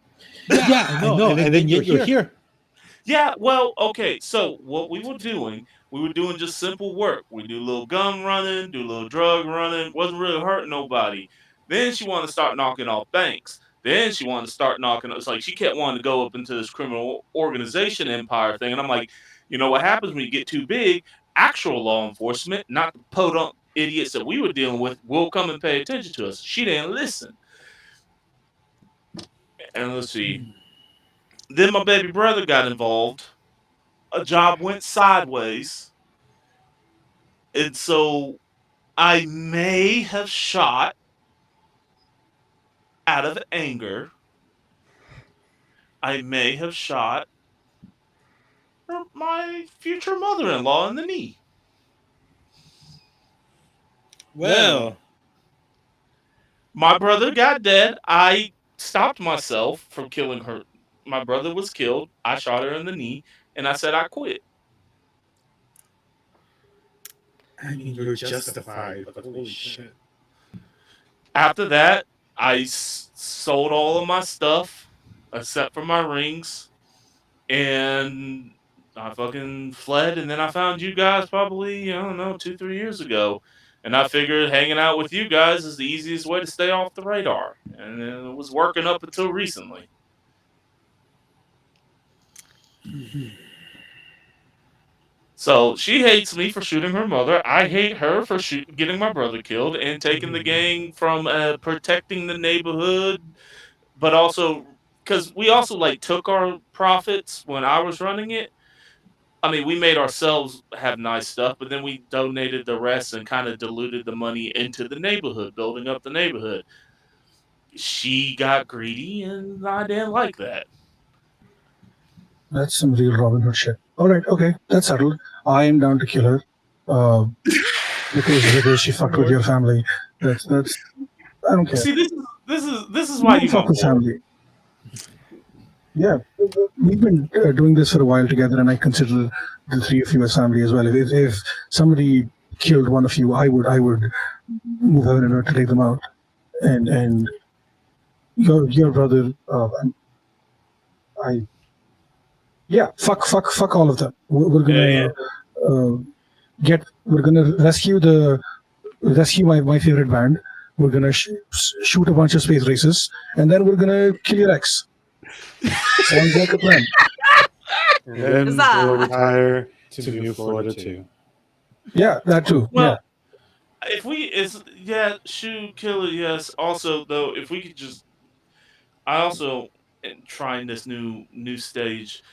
Yeah, I I know, know. and And then then yet yet you're you're here. here. Yeah, well, okay. So what we were doing just simple work. We do a little gun running, do a little drug running. Wasn't really hurting nobody. Then she wanted to start knocking off banks. Then she wanted to start knocking. It's like she kept wanting to go up into this criminal organization empire thing. And I'm like, you know what happens when you get too big? Actual law enforcement, not the podunk idiots that we were dealing with, will come and pay attention to us. She didn't listen. And let's see. Then my baby brother got involved. A job went sideways, and so I may have shot out of anger. I may have shot my future mother-in-law in the knee. Well, My brother got dead. I stopped myself from killing her. My brother was killed. I shot her in the knee, and I said I quit. I mean, you're justified, but holy shit. After that, I sold all of my stuff except for my rings, and I fucking fled. And then I found you guys probably, I don't know, 2, 3 years ago. And I figured hanging out with you guys is the easiest way to stay off the radar. And it was working up until recently. So she hates me for shooting her mother. I hate her for getting my brother killed and taking the gang from protecting the neighborhood, but also because we also like took our profits when I was running it. I mean, we made ourselves have nice stuff, but then we donated the rest and kind of diluted the money into the neighborhood, building up the neighborhood. She got greedy, and I didn't like that. That's some real Robin Hood shit. All right, okay, that's settled. I am down to kill her, uh, because she fucked with your family. That's I don't care. See, this is You why don't you fuck on with board. family. Yeah, we've been doing this for a while together, and I consider the three of you as family as well. If somebody killed one of you, I would move heaven and earth to take them out. And your brother, I yeah, fuck all of them. We're Yeah, yeah. gonna uh, we're gonna rescue my favorite band. We're gonna shoot a bunch of space races, and then we're gonna kill your ex. Sounds like a plan. And then we'll Huzzah! retire to New Florida too. Yeah, that too. Yeah. Well, if we is yeah, shoot, kill it, yes. Also, though, if we could just, I also am trying this new stage.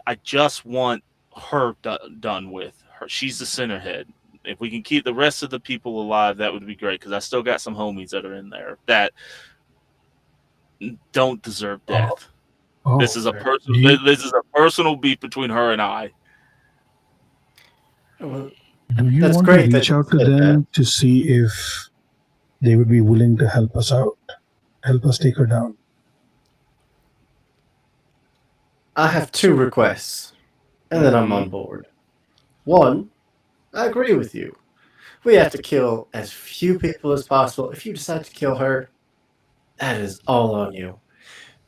I just want her done with. Her, she's the centerhead. If we can keep the rest of the people alive, that would be great. Because I still got some homies that are in there that don't deserve Oh, death. oh. This is a Do you This is a personal beef between her and I. Well, do you that's want to great that reach you out to said that. them to see if they would be willing to help us out, help us take her down? I have two requests, and then I'm on board. One, I agree with you. We have to kill as few people as possible. If you decide to kill her, that is all on you.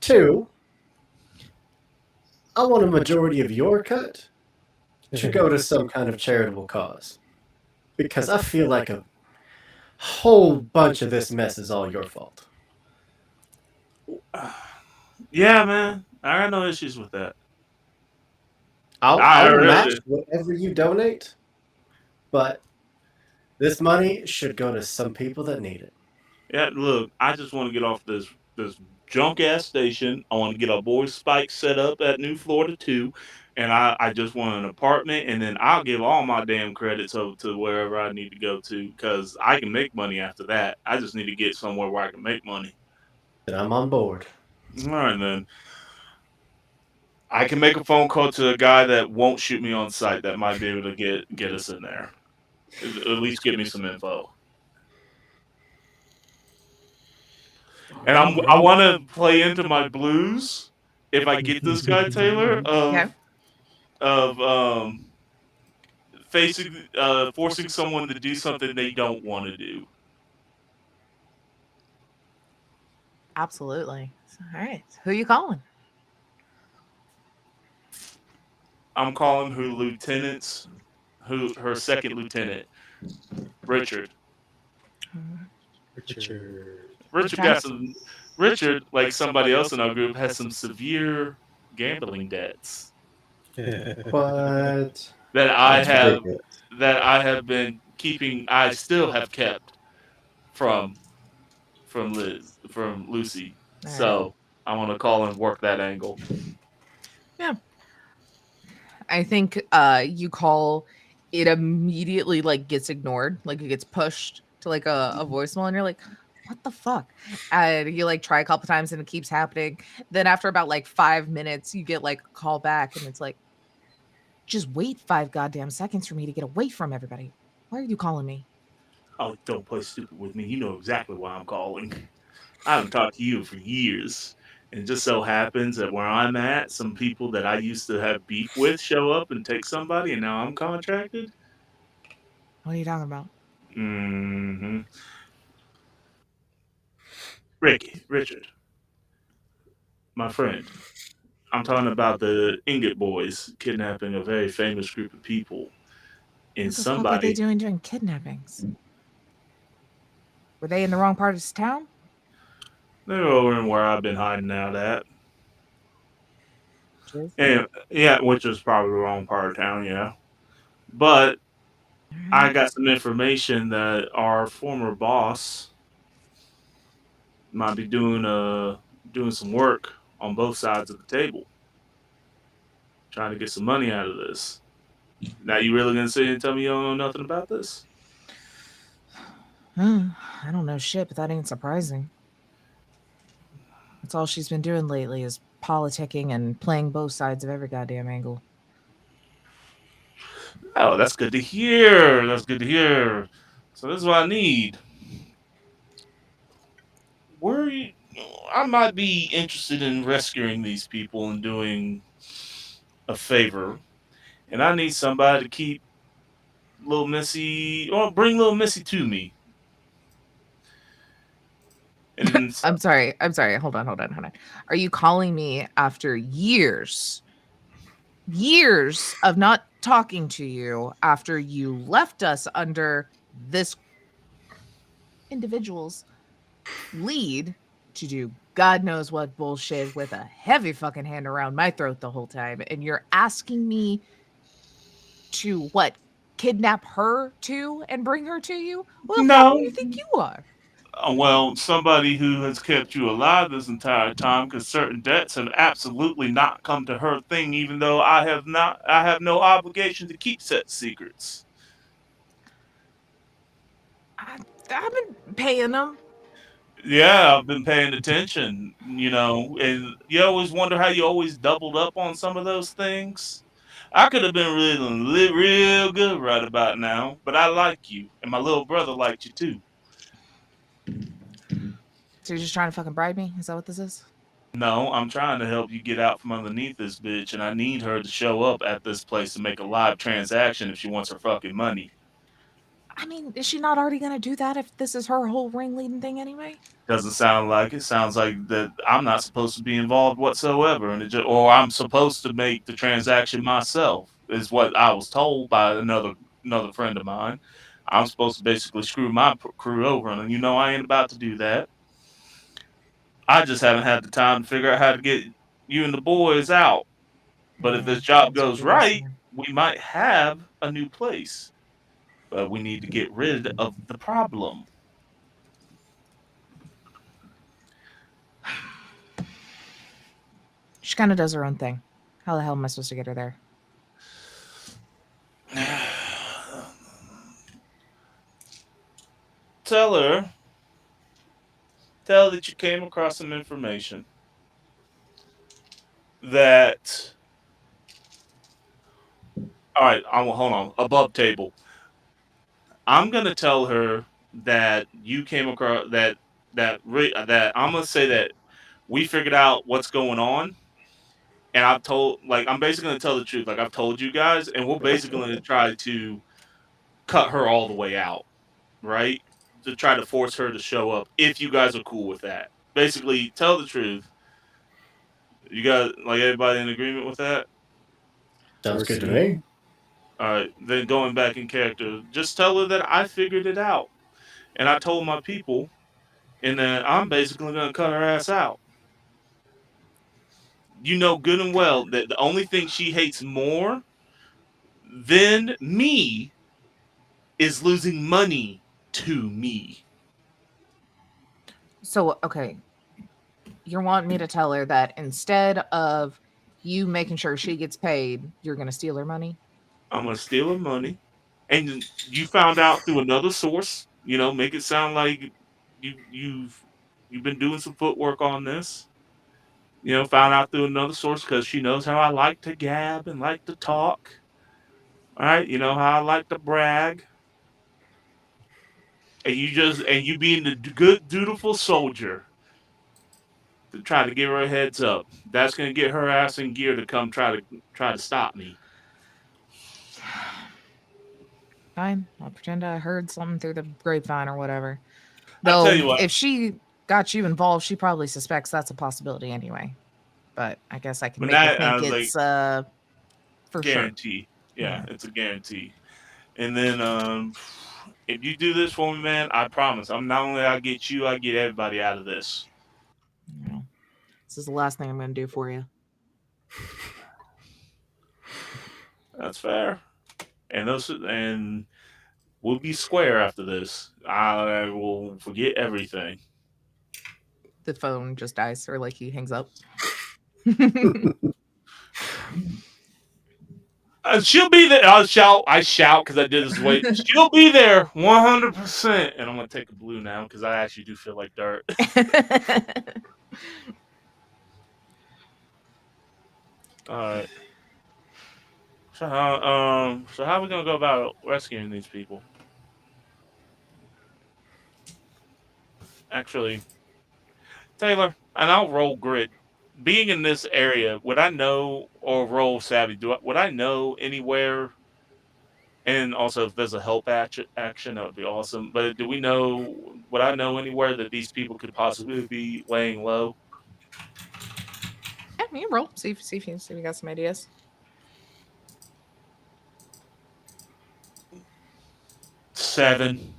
Two, I want a majority of your cut to go to some kind of charitable cause. Because I feel like a whole bunch of this mess is all your fault. Yeah, man, I got no issues with that. I I will really match do. whatever you donate, but this money should go to some people that need it. Yeah, look, I just want to get off this junk ass station. I want to get our boy Spike set up at New Florida too, and I just want an apartment, and then I'll give all my damn credits over to wherever I need to go to because I can make money after that. I just need to get somewhere where I can make money. Then I'm on board. All right, then I can make a phone call to a guy that won't shoot me on site that might be able to get us in there. At least give me some info. And I want to play into my blues if I get this guy Taylor Okay. of facing forcing someone to do something they don't want to do. Absolutely. All right. Who you calling? I'm calling her second lieutenant, Richard. Richard. Richard Okay. got some. Richard, like somebody else in our group, has some severe gambling debts What? that I That's have ridiculous. that I have been keeping. I still have kept from from Lucy. All right. So I want to call and work that angle. Yeah. I think you call, it immediately like gets ignored, like it gets pushed to like a voicemail, and you're like, what the fuck? And you like try a couple times and it keeps happening. Then after about like 5 minutes, you get like a call back and it's like, just wait 5 goddamn seconds for me to get away from everybody. Why are you calling me? Oh, don't play stupid with me. You know exactly why I'm calling. I haven't talked to you for years. And it just so happens that where I'm at, some people that I used to have beef with show up and take somebody, and now I'm contracted. What are you talking about? Hmm. Ricky, Richard, my friend. I'm talking about the Ingot Boys kidnapping a very famous group of people. And What the fuck were they somebody, doing during kidnappings? Were they in the wrong part of this town? they're over in where I've been hiding out at. Cheers. And yeah, which is probably the wrong part of town, yeah. But All I right. got some information that our former boss might be doing some work on both sides of the table, trying to get some money out of this. Now you really gonna sit here and tell me you don't know nothing about this? I don't know shit, but that ain't surprising. That's all she's been doing lately is politicking and playing both sides of every goddamn angle. Oh, that's good to hear. That's good to hear. So this is what I need. Where you, I might be interested in rescuing these people and doing a favor, and I need somebody to keep little Missy or bring little Missy to me. And I'm sorry. I'm sorry. Hold on. Are you calling me after years of not talking to you after you left us under this individual's lead to do God knows what bullshit with a heavy fucking hand around my throat the whole time? And you're asking me to what? Kidnap her too and bring her to you? Who the fuck do no, you think you are? well, somebody who has kept you alive this entire time, because certain debts have absolutely not come to her thing, even though I have not. I have no obligation to keep such secrets. I, I've been paying them. Yeah, I've been paying attention, and you always wonder how you always doubled up on some of those things. I could have been real good right about now, but I like you, and my little brother liked you too. So you're just trying to fucking bribe me? Is that what this is? No, I'm trying to help you get out from underneath this bitch, and I need her to show up at this place to make a live transaction if she wants her fucking money. I mean, is she not already gonna do that if this is her whole ringleading thing anyway? Doesn't sound like it. Sounds like that I'm not supposed to be involved whatsoever, and or I'm supposed to make the transaction myself. Is what I was told by another friend of mine. I'm supposed to basically screw my crew over, and I ain't about to do that. I just haven't had the time to figure out how to get you and the boys out. But if Yeah, this job that's what goes you were right, saying. we might have a new place. But we need to get rid of the problem. She kind of does her own thing. How the hell am I supposed to get her there? Tell her tell her that you came across some information that all right, hold on. Above table. I'm gonna tell her that you came across that I'm gonna say that we figured out what's going on, and I'm basically gonna tell the truth. Like I've told you guys, and we're basically gonna try to cut her all the way out, right? To try to force her to show up if you guys are cool with that. Basically, tell the truth. You guys like everybody in agreement with that? Sounds Works good for to me. me. All right, then going back in character, just tell her that I figured it out, and I told my people, and then I'm basically gonna cut her ass out. You know good and well that the only thing she hates more than me is losing money to me. So, okay, you're wanting me to tell her that instead of you making sure she gets paid, you're gonna steal her money? I'm gonna steal her money, and you found out through another source. Make it sound like you've been doing some footwork on this. Found out through another source because she knows how I like to gab and like to talk. All right, you know how I like to brag, and you being the good, dutiful soldier to try to give her a heads up. That's gonna get her ass in gear to come try to stop me. Fine. I'll pretend I heard something through the grapevine or whatever. I'll tell Though, you what, if she got you involved, she probably suspects that's a possibility anyway. But I guess I can when make her that I think was like, it's for sure. guarantee. Yeah, Yeah. it's a guarantee. And then if you do this for me, man, I promise. I'm not only I get you, I get everybody out of this. Well, this is the last thing I'm going to do for you. That's fair. And we'll be square after this. I will forget everything. The phone just dies, or like he hangs up. She'll be there. I'll shout. I shout because I did this way. She'll be there 100%. And I'm going to take a blue now because I actually do feel like dirt. All right. So how are we going to go about rescuing these people? Actually, Taylor, and I'll roll grit. Being in this area, would I know, or roll savvy? Would I know anywhere? And also, if there's a help action, that would be awesome. But do we know? Would I know anywhere that these people could possibly be laying low? Yeah, you roll. See if you got some ideas. Seven.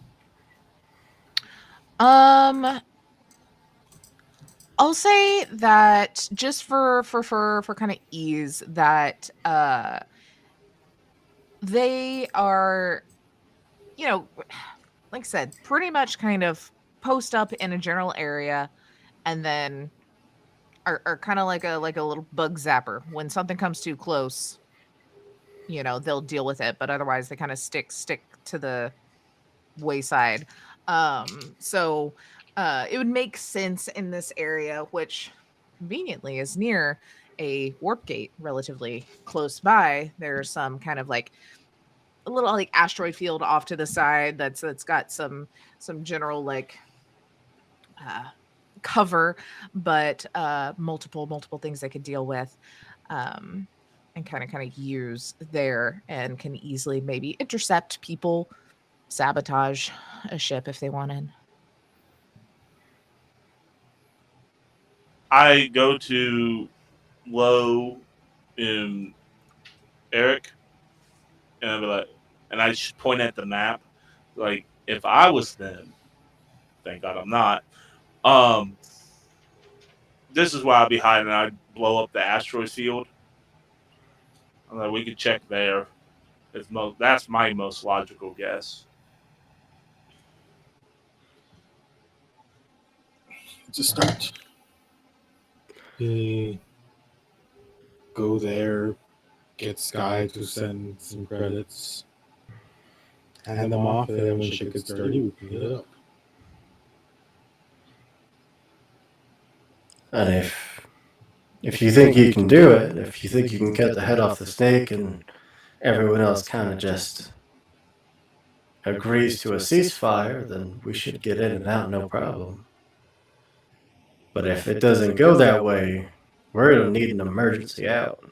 Um, I'll say that just for kind of ease, that they are, you know, like I said, pretty much kind of post up in a general area, and then are kind of like a little bug zapper. When something comes too close, they'll deal with it, but otherwise they kind of stick to the wayside. So it would make sense in this area, which conveniently is near a warp gate relatively close by. There's some kind of like a little like asteroid field off to the side that's got some general like uh cover, but multiple things they could deal with. Um and kind of use there, and can easily maybe intercept people, sabotage a ship if they wanted. I go to Low in Eric, and I'll be like, and I just point at the map. Like, if I was them, thank God I'm not. Um, this is why I'd be hiding. I'd blow up the asteroid field. I'm like, we could check there. That's my most logical guess. To start, we go there, get Sky to send some credits, hand them off, and then when shit gets dirty, we can hit it up. And if you think you can do it, if you think you can cut the head off the snake and everyone else kind of just agrees to a ceasefire, then we should get in and out no problem. But if it doesn't go that way, we're going to need an emergency out.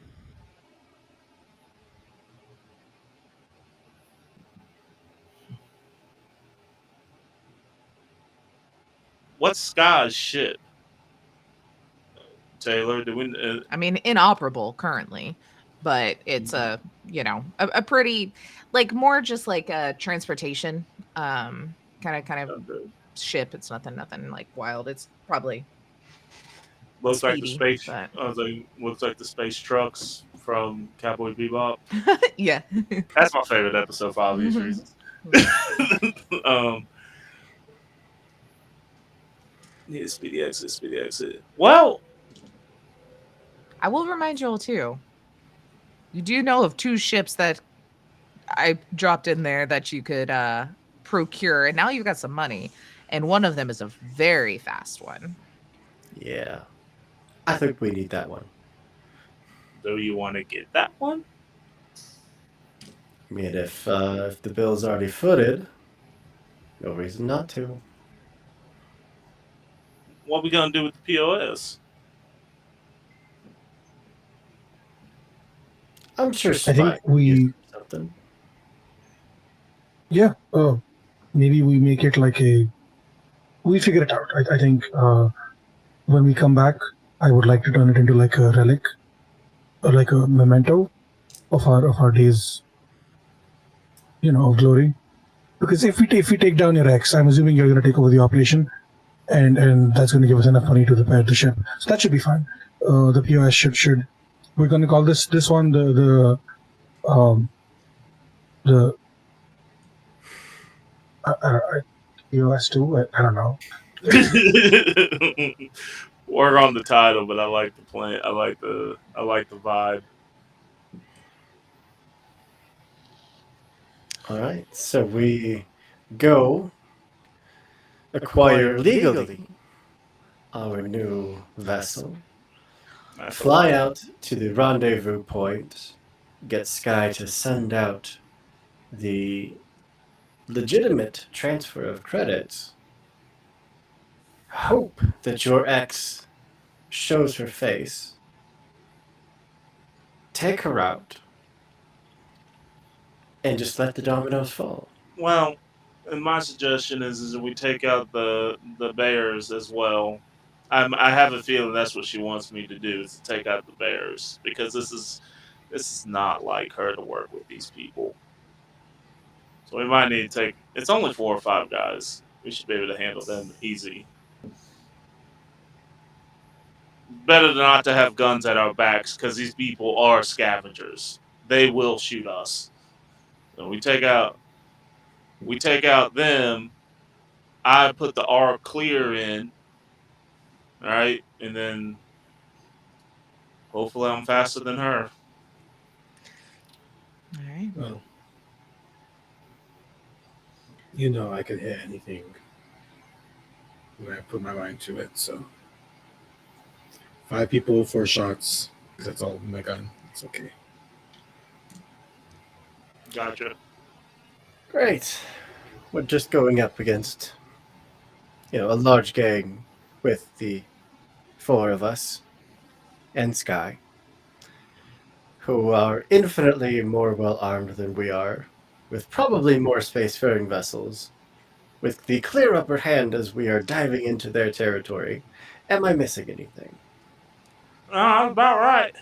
What's Sky's ship, Taylor? Do we? I mean, inoperable currently, but it's a pretty, like, more just like a transportation kind of Okay. ship. It's nothing like wild. It's probably Looks like the speedy, space. but I was like, looks like the space trucks from Cowboy Bebop. yeah. That's my favorite episode for obvious reasons. um, Need a speedy exit. Speedy exit. Well, I will remind you all too. You do know of two ships that I dropped in there that you could procure, and now you've got some money, and one of them is a very fast one. Yeah. I think we need that one. do you want to get that one? I mean, if the bill's already footed, no reason not to. What we gonna do with the POS? I'm sure I think Spike can use we something. Yeah, maybe we make it like we figure it out. I think when we come back, I would like to turn it into like a relic or like a memento of our days, of glory. Because if we take down your ex, I'm assuming you're going to take over the operation, and that's going to give us enough money to repair the ship. So that should be fine. The POS should we're going to call this one the POS two. I don't know. Work on the title, but I like the plan. I like the vibe. All right, so we go acquire legally our new vessel, That's a fly lot. out to the rendezvous point, get Sky to send out the legitimate transfer of credits, hope that your ex shows her face, take her out, and just let the dominoes fall. Well, and my suggestion is that we take out the bears as well. I have a feeling that's what she wants me to do is to take out the bears because this is not like her to work with these people. So we might need to take. It's only 4 or 5 guys. We should be able to handle them easy. Better than not to have guns at our backs because these people are scavengers. They will shoot us. So we take out them. I put the R clear in, all right, and then hopefully I'm faster than her. All right. Well, I can hit anything when I put my mind to it. So 5 people, 4 shots. That's all my gun. It's okay. Gotcha. Great. We're just going up against, a large gang with the four of us and Sky, who are infinitely more well armed than we are, with probably more spacefaring vessels, with the clear upper hand as we are diving into their territory. Am I missing anything? That's about right.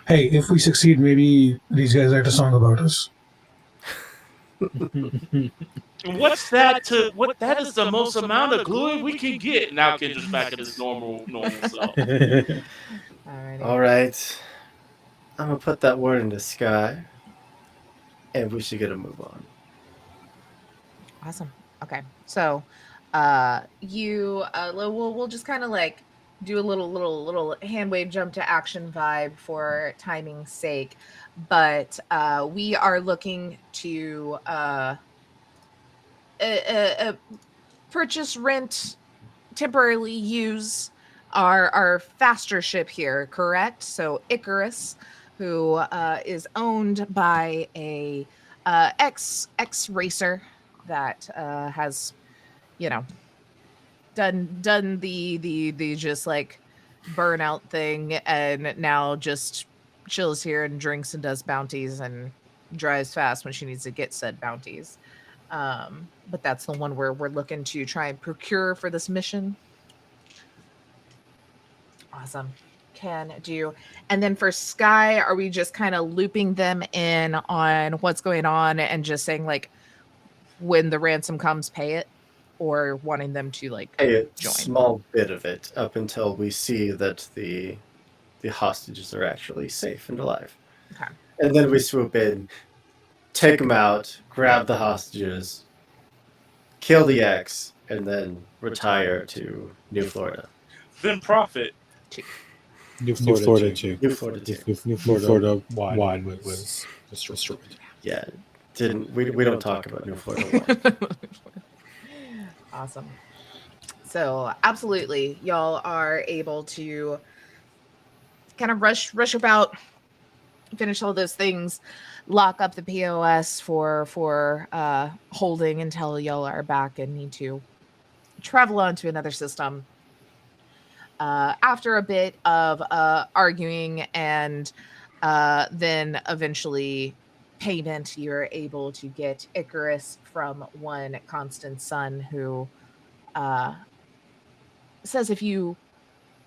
Hey, if we succeed, maybe these guys write a song about us. What's that to what? That is the most amount of glory we can get. Now Kendra's back at his normal self. Alrighty. All right. I'm going to put that word into Sky, and we should get a move on. Awesome. Okay. So, you we'll just kind of like do a little hand wave jump to action vibe for timing's sake, but we are looking to uh purchase, rent, temporarily use our faster ship here, correct? So Icarus, who is owned by a ex racer that has, you know, done the just like burnout thing, and now just chills here and drinks and does bounties and drives fast when she needs to get said bounties. But that's the one where we're looking to try and procure for this mission. Awesome. Can do. And then for Sky, are we just kind of looping them in on what's going on and just saying like when the ransom comes, pay it, or wanting them to like A join? small bit of it up until we see that the hostages are actually safe and alive. Okay. And then we swoop in, take them out, grab the hostages, kill the ex, and then retire to New Florida. Then profit. New New Florida too. too. New Florida too. New Florida wine was destroyed. Yeah, didn't we don't talk about New Florida wine. Awesome. So absolutely, y'all are able to kind of rush about, finish all those things, lock up the POS for holding until y'all are back and need to travel on to another system. After a bit of arguing and then eventually payment, you're able to get Icarus from one Constant Sun, who says if you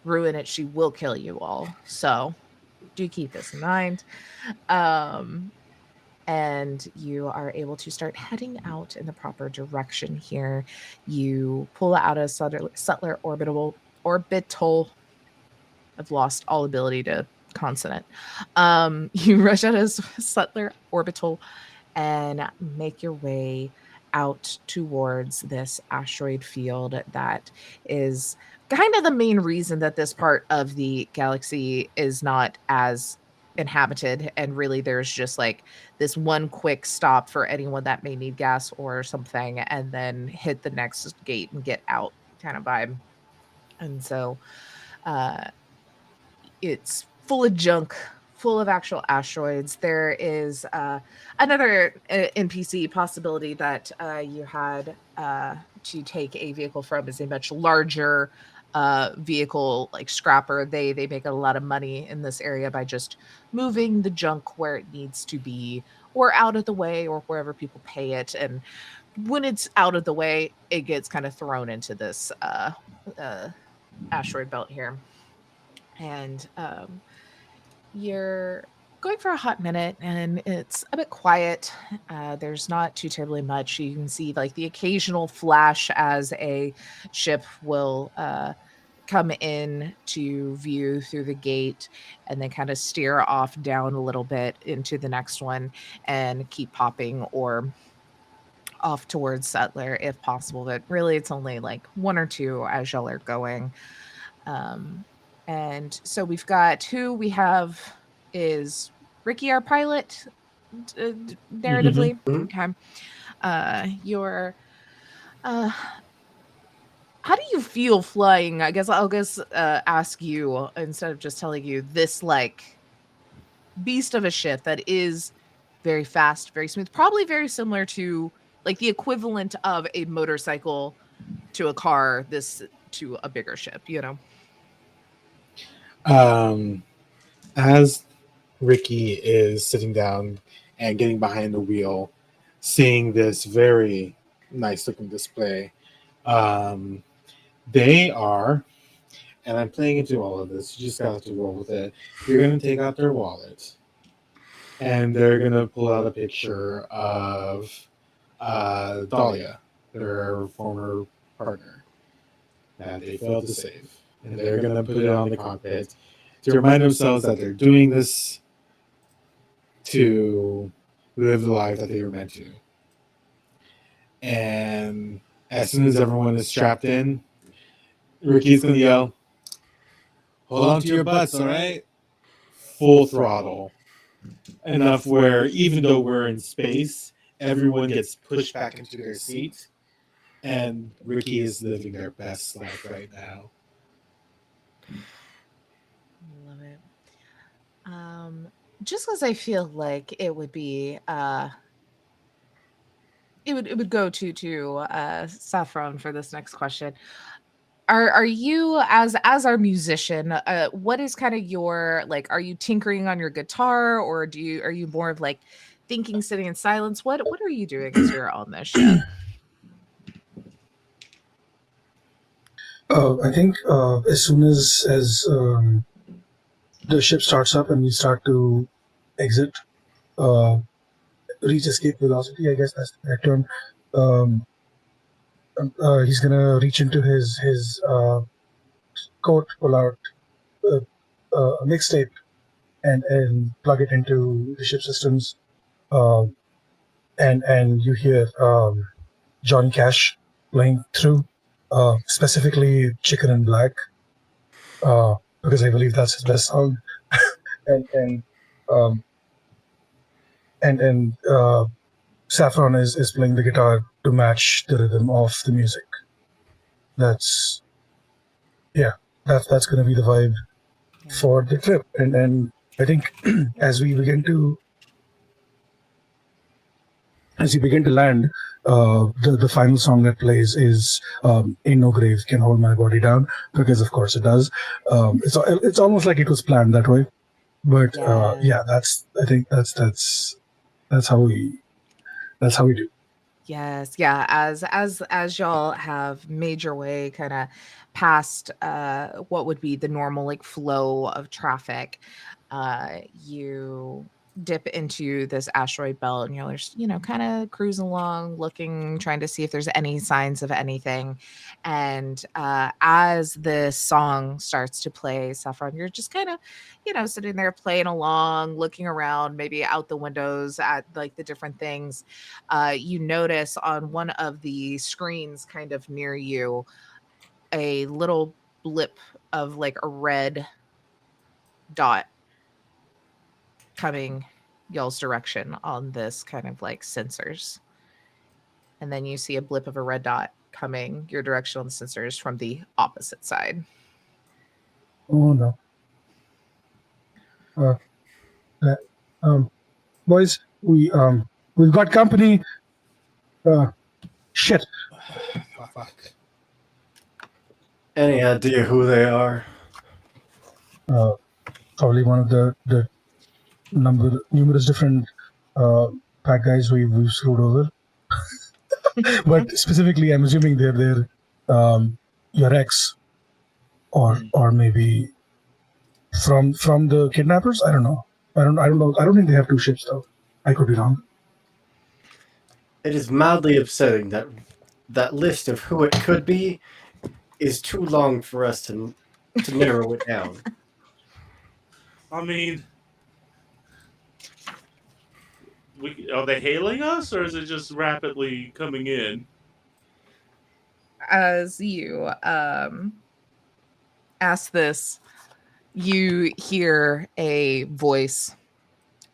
ruin it, she will kill you all. So do keep this in mind. And you are able to start heading out in the proper direction here. You pull out a subtler orbital. I've lost all ability to consonant. You rush out a subtler orbital and make your way out towards this asteroid field that is kind of the main reason that this part of the galaxy is not as inhabited, and really there's just like this one quick stop for anyone that may need gas or something, and then hit the next gate and get out kind of vibe. And so uh it's full of junk, full of actual asteroids. There is another NPC possibility that you had to take a vehicle from is a much larger vehicle like scrapper. They make a lot of money in this area by just moving the junk where it needs to be, or out of the way, or wherever people pay it. And when it's out of the way, it gets kind of thrown into this asteroid belt here. And you're going for a hot minute, and it's a bit quiet. There's not too terribly much. You can see like the occasional flash as a ship will come in to view through the gate, and then kind of steer off down a little bit into the next one and keep popping or off towards Settler if possible. But really, it's only like one or two as y'all are going. And so we've got who we have is Ricky, our pilot, narratively. Mhm. Okay. Your how do you feel flying? I guess I'll ask you instead of just telling you this like beast of a ship that is very fast, very smooth, probably very similar to like the equivalent of a motorcycle to a car, this to a bigger ship, you know? As Ricky is sitting down and getting behind the wheel, seeing this very nice looking display, they are, and I'm playing into all of this, you just got to roll with it. You're going to take out their wallet, and they're going to pull out a picture of Dahlia, their former partner, that they failed to save. And they're going to put it on the cockpit to remind themselves that they're doing this to live the life that they were meant to. And as soon as everyone is strapped in, Ricky's going to yell, "Hold on to your butts, all right?" Full throttle. Enough where even though we're in space, everyone gets pushed back into their seat. And Ricky is living their best life right now. Love it. Just because I feel like it would be it would go to Saffron for this next question. Are you as our musician, what is kind of your like, are you tinkering on your guitar, or are you more of like thinking, sitting in silence? What are you doing as you're on this ship? I think as soon as the ship starts up and we start to exit, uh, reach escape velocity, I guess that's the correct term. He's gonna reach into his coat, pull out a mixtape, and plug it into the ship systems. Um, and you hear Johnny Cash playing through, specifically "Chicken in Black," because I believe that's his best song. and and um, and Saffron is playing the guitar to match the rhythm of the music. That's that's going to be the vibe for the trip. And I think as we begin to land, the final song that plays is "Ain't No Grave Can Hold My Body Down," because of course it does. It's almost like it was planned that way. But Yeah. I think that's That's how we do. Yes, yeah. As y'all have made your way kind of past what would be the normal like flow of traffic, you dip into this asteroid belt and you're just, kind of cruising along, looking, trying to see if there's any signs of anything. And as this song starts to play, Saffron, you're just kind of, sitting there playing along, looking around, maybe out the windows at like the different things. You notice on one of the screens kind of near you a little blip of like a red dot coming y'all's direction on this kind of like sensors. And then you see a blip of a red dot coming your direction on the sensors from the opposite side. Oh no. Boys, we've got company. Shit. Fuck. Any idea who they are? Probably one of the numerous different bad guys we've screwed over. But specifically, I'm assuming they're your ex, or maybe from the kidnappers. I don't know. I don't know. I don't think they have two ships though. I could be wrong. It is mildly upsetting that list of who it could be is too long for us to narrow it down. I mean, are they hailing us, or is it just rapidly coming in? As you ask this, you hear a voice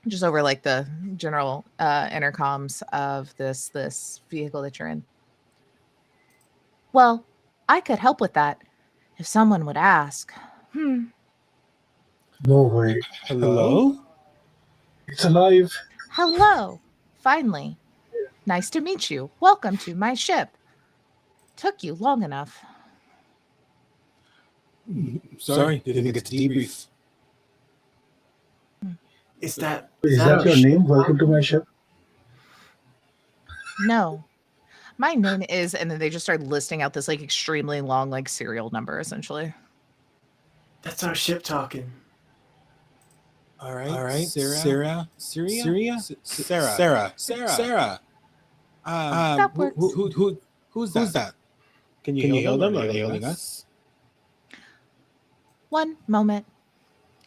just over like the general intercoms of this vehicle that you're in. Well, I could help with that if someone would ask. No way. Hello? It's alive. Hello. Finally. Nice to meet you. Welcome to my ship. Took you long enough. Sorry, didn't get to debrief. Is that your name? Welcome to my ship. No. My name is, and then they just start listing out this like extremely long like serial number essentially. That's our ship talking. All right. Sarah. That works. Who's that? Can you hail them? Are they hailing us? One moment.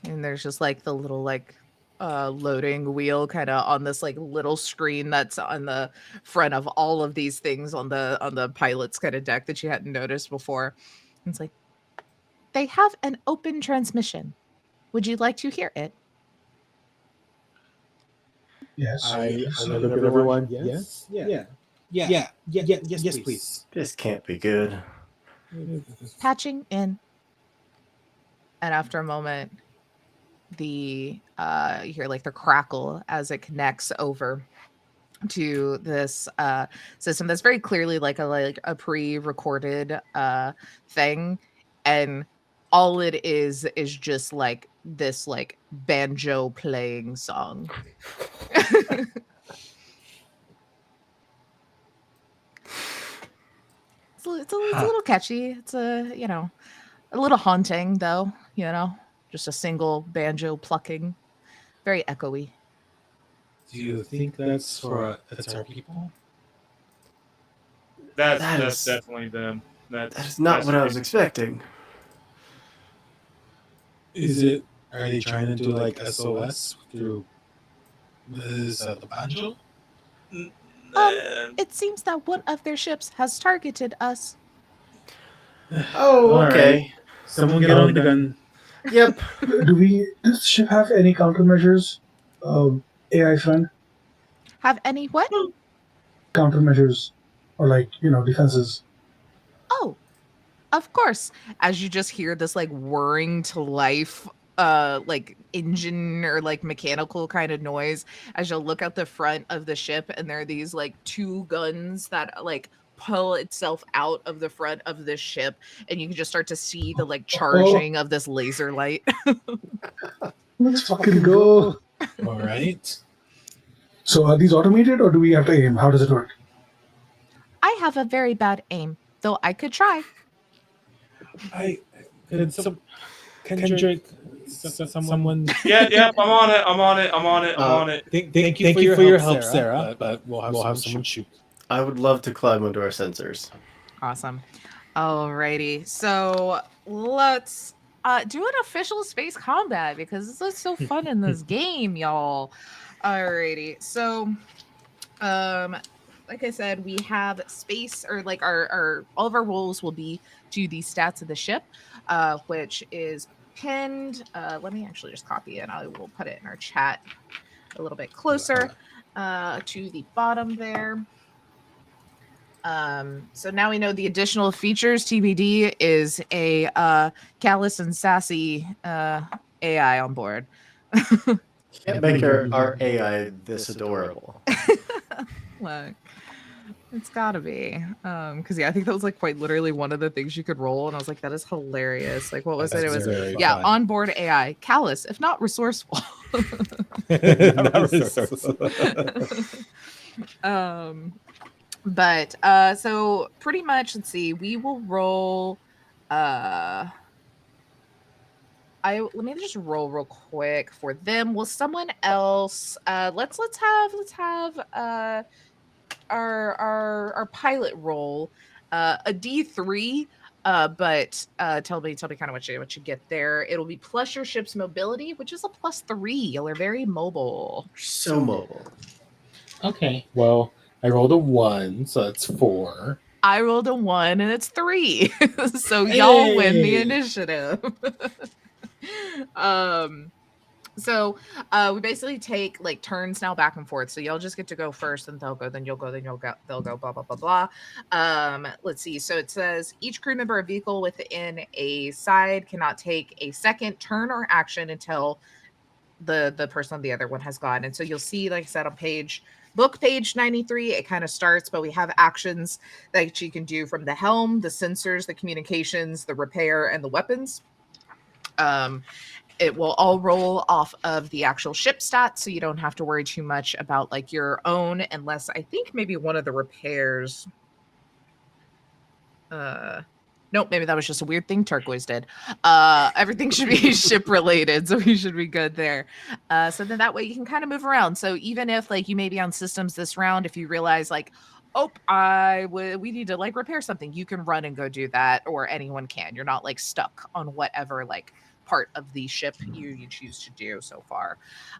And there's just like the little like loading wheel kind of on this like little screen that's on the front of all of these things on the pilot's kind of deck that you hadn't noticed before. And it's like, they have an open transmission. Would you like to hear it? Yes. I look at everyone. Yes. Yeah. Yes, please. This can't be good. Patching in. And after a moment, you hear like the crackle as it connects over to this system that's very clearly like a pre-recorded thing, and all it is just like this like banjo playing song. It's a little catchy. It's a little haunting though, just a single banjo plucking, very echoey. Do you think that's our people? That's definitely them. That is not what I was expecting. Are they trying to do like SOS through the banjo? It seems that one of their ships has targeted us. Oh, okay. Right. Someone get on the gun. Yep. Does this ship have any countermeasures? AI fund Have any what? countermeasures, or like defenses? Oh, of course. As you just hear this like whirring to life like engine or like mechanical kind of noise as you'll look out the front of the ship, and there are these like two guns that like pull itself out of the front of the ship, and you can just start to see the like charging of this laser light. Let's fucking go. All right. So are these automated, or do we have to aim? How does it work? I have a very bad aim, though I could try. I could some Kendrick, someone. Yeah, I'm on it. I'm on it. I'm on it. I'm on it. Thank you for your help, Sarah. But we'll have someone shoot. I would love to climb onto our sensors. Awesome. Alrighty. So let's do an official space combat because this is so fun in this game, y'all. Alrighty. So like I said, we have space, or like our all of our rolls will be to the stats of the ship, which is pinned. Let me actually just copy it. I will put it in our chat a little bit closer to the bottom there. So now we know the additional features. TBD is a callous and sassy AI on board. Can't make our AI this adorable. Look, it's gotta be. Because I think that was like quite literally one of the things you could roll, and I was like, that is hilarious. Like, what was it? It was fun. onboard AI, callous, if not resourceful. Not resourceful. But so pretty much, let's see, we will roll let me just roll real quick for them. Will someone else let's have our pilot roll a D3, but tell me kind of what you get there. It'll be plus your ship's mobility, which is a +3. You're very mobile. So mobile. Okay. Well, I rolled a 1, so that's 4. I rolled a 1 and it's 3. So y'all win the Hey! initiative. So we basically take like turns now back and forth. So y'all just get to go first, and they'll go, then you'll go, then they'll go, blah blah blah blah. Let's see. So it says each crew member or vehicle within a side cannot take a second turn or action until the person on the other one has gone. And so you'll see, like I said, on page 93, it kind of starts, but we have actions that you can do from the helm, the sensors, the communications, the repair, and the weapons. It will all roll off of the actual ship stats, so you don't have to worry too much about like your own, unless I think maybe one of the repairs. Nope, maybe that was just a weird thing Turquoise did. Everything should be ship related, so we should be good there. So then that way you can kind of move around. So even if like you may be on systems this round, if you realize like, oh, we need to like repair something, you can run and go do that, or anyone can. You're not like stuck on whatever like part of the ship you choose to do so far.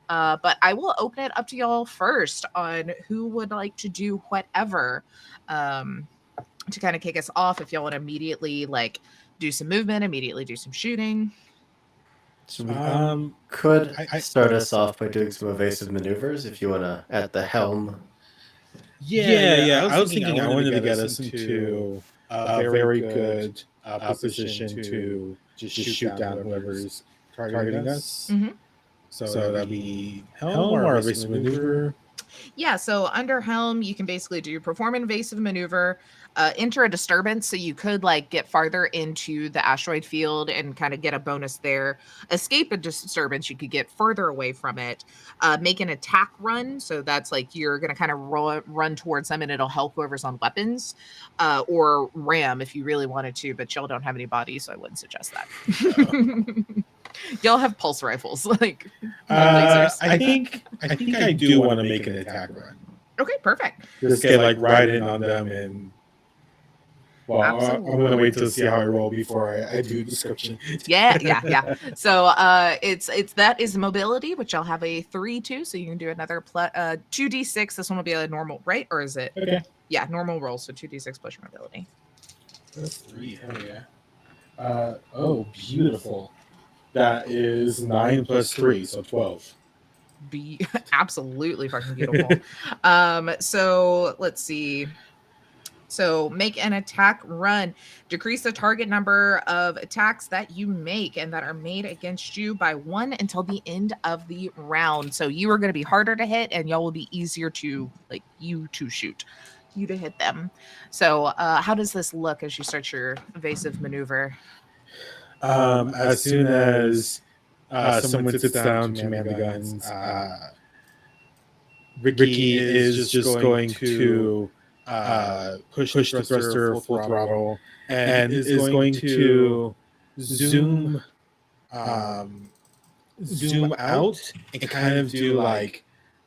But I will open it up to y'all first on who would like to do whatever. To kind of kick us off, if y'all want to immediately like do some movement, immediately do some shooting. So could I start us off by doing some evasive maneuvers if you want to at the helm? Yeah. I was thinking I wanted to get us into a very good position to just shoot down whoever's targeting us. Mm-hmm. So that'd be helm or evasive maneuver. Yeah, so under helm, you can basically do perform an invasive maneuver, enter a disturbance, so you could like get farther into the asteroid field and kind of get a bonus there. Escape a disturbance, you could get further away from it. Make an attack run, so that's like you're going to kind of run towards them, and it'll help whoever's on weapons. Or ram if you really wanted to, but y'all don't have any bodies, so I wouldn't suggest that. Y'all have pulse rifles, like lasers. I think I do want to make an attack run. Okay, perfect. Just get like right in on them, and well, I'm gonna wait to see how I roll before I do description. Yeah. So it's that is mobility, which I'll have a 3-2, so you can do another 2d6. This one will be a normal, right? Or is it? Okay. Yeah, normal roll. So 2d6 plus your mobility. That's 3. Hell yeah. Oh, beautiful. That is 9 plus 3, so 12. Be absolutely fucking beautiful. So let's see. So make an attack run. Decrease the target number of attacks that you make and that are made against you by 1 until the end of the round. So you are going to be harder to hit, and y'all will be easier to like you to shoot. You to hit them. So how does this look as you start your evasive maneuver? As soon as someone sits down to man the guns, Ricky is just going to push the thruster full throttle and is going to zoom zoom out and kind of do like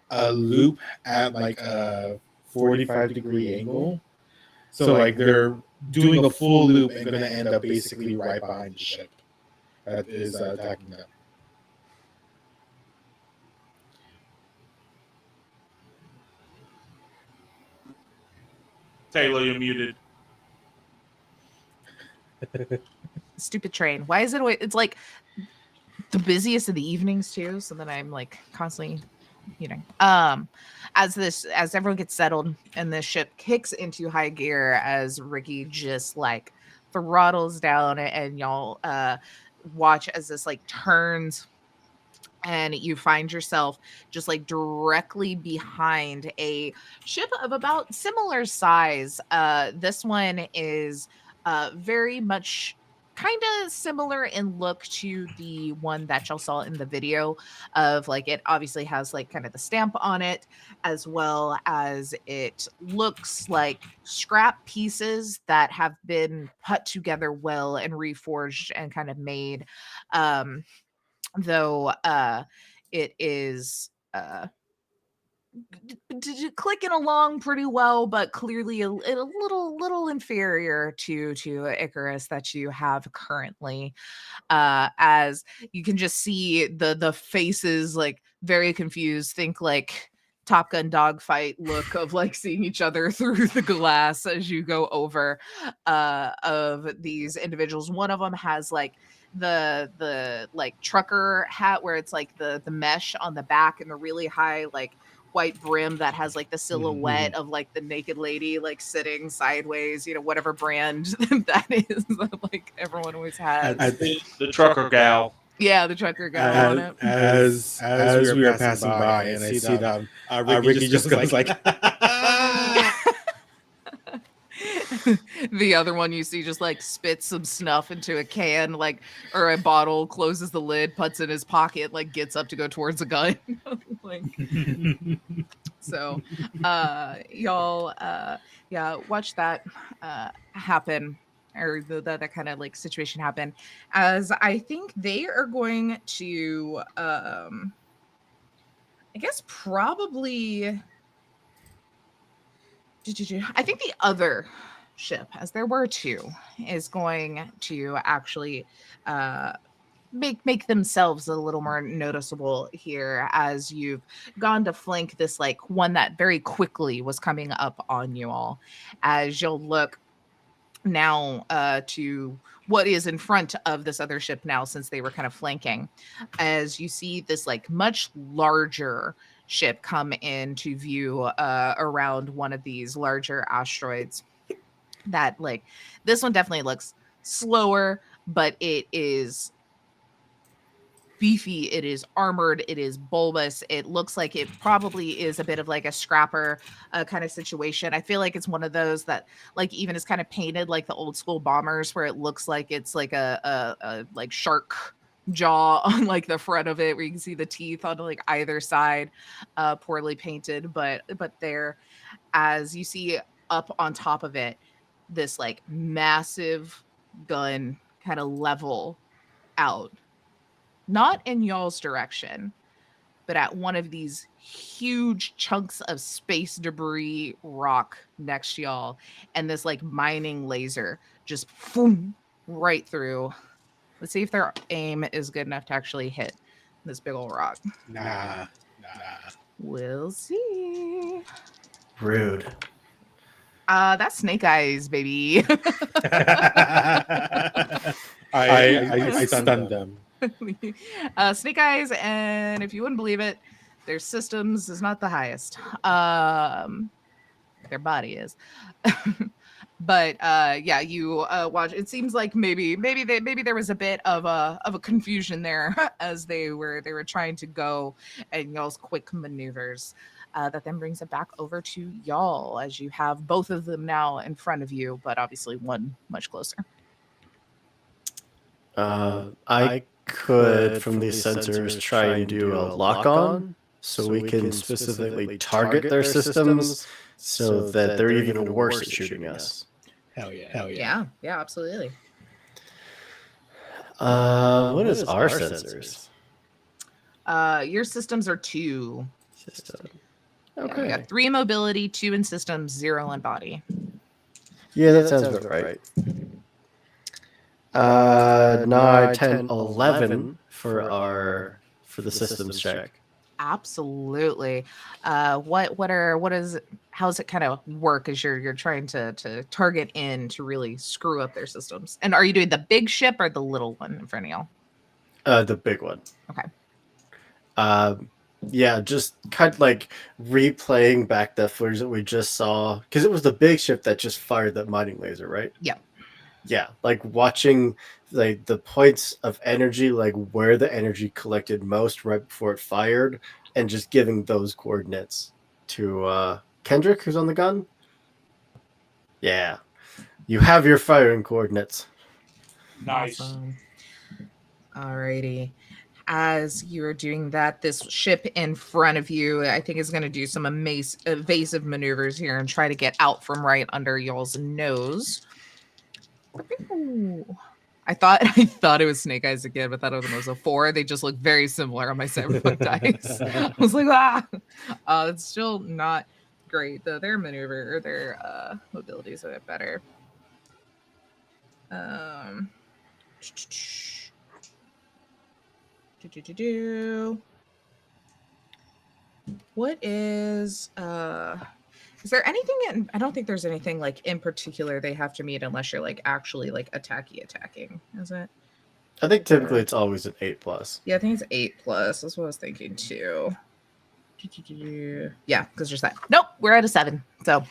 a loop at like a 45-degree angle. So like they're doing a full loop and going to end up basically right behind the ship that is attacking them. Taylor, you're muted. Stupid train. Why is it always, it's like the busiest of the evenings too, so then I'm like constantly as everyone gets settled and the ship kicks into high gear as Ricky just like throttles down, and y'all watch as this like turns, and you find yourself just like directly behind a ship of about similar size. This one is very much kind of similar in look to the one that y'all saw in the video, of like it obviously has like kind of the stamp on it, as well as it looks like scrap pieces that have been put together well and reforged and kind of made, though it is clicking along pretty well, but clearly a little inferior to Icarus that you have currently. As you can just see the faces like very confused, think like Top Gun dogfight look of like seeing each other through the glass as you go over of these individuals. One of them has like the like trucker hat where it's like the mesh on the back and the really high like white brim that has like the silhouette of like the naked lady like sitting sideways, whatever brand that is that like everyone always has. The trucker gal. Yeah, the trucker gal on it. As we are passing by and I see them, Ricky just goes like The other one you see just like spits some snuff into a can, like, or a bottle, closes the lid, puts it in his pocket, like gets up to go towards a gun. Like, so y'all yeah, watch that happen, or that kind of like situation happen, as I think they are going to I guess probably I think the other ship, as there were two, is going to actually make themselves a little more noticeable here, as you've gone to flank this like one that very quickly was coming up on you all. As you'll look now to what is in front of this other ship now, since they were kind of flanking, as you see this like much larger ship come into view around one of these larger asteroids. That like this one definitely looks slower, but it is beefy, it is armored, it is bulbous. It looks like it probably is a bit of like a scrapper kind of situation. I feel like it's one of those that like even is kind of painted like the old school bombers, where it looks like it's like a like shark jaw on like the front of it, where you can see the teeth on like either side, poorly painted, but there, as you see up on top of it, this like massive gun kind of level out, not in y'all's direction, but at one of these huge chunks of space debris rock next to y'all, and this like mining laser just boom, right through. Let's see if their aim is good enough to actually hit this big old rock. Nah. We'll see. Rude. That's Snake Eyes, baby. I stunned them. Snake Eyes, and if you wouldn't believe it, their systems is not the highest. Their body is. But yeah, you watch. It seems like maybe there was a bit of a confusion there as they were trying to go, and y'all's quick maneuvers. That then brings it back over to y'all, as you have both of them now in front of you, but obviously one much closer. I could, from these sensors, try and do a lock-on so we can specifically target their systems so that they're even worse at shooting us. Hell yeah. Yeah, absolutely. What is our sensors? Your systems are 2. System. Yeah, we Okay. got 3 mobility, 2 in systems, 0 in body. Yeah, that sounds about right. 9, 10, 11 for the systems check. Absolutely. How's it kind of work as you're trying to target in to really screw up their systems? And are you doing the big ship or the little one in front of y'all? The big one. Okay. Yeah, just kind of like replaying back the footage that we just saw, because it was the big ship that just fired that mining laser, right? Yeah. Yeah, like watching like the points of energy, like where the energy collected most right before it fired, and just giving those coordinates to Kendrick, who's on the gun. Yeah, you have your firing coordinates. Nice. Awesome. Alrighty. As you're doing that, this ship in front of you, I think, is going to do some evasive maneuvers here and try to get out from right under y'all's nose. Ooh. I thought it was Snake Eyes again, but that was a 4. They just look very similar on my cyberpunk dice. I was like, it's still not great though. Their maneuver or their mobility is a bit better. What is there anything I don't think there's anything like in particular they have to meet unless you're like actually like attacking, is it? I think typically it's always an 8+. Yeah, I think it's 8+. That's what I was thinking too. Yeah, because just that. Nope, we're at a 7. So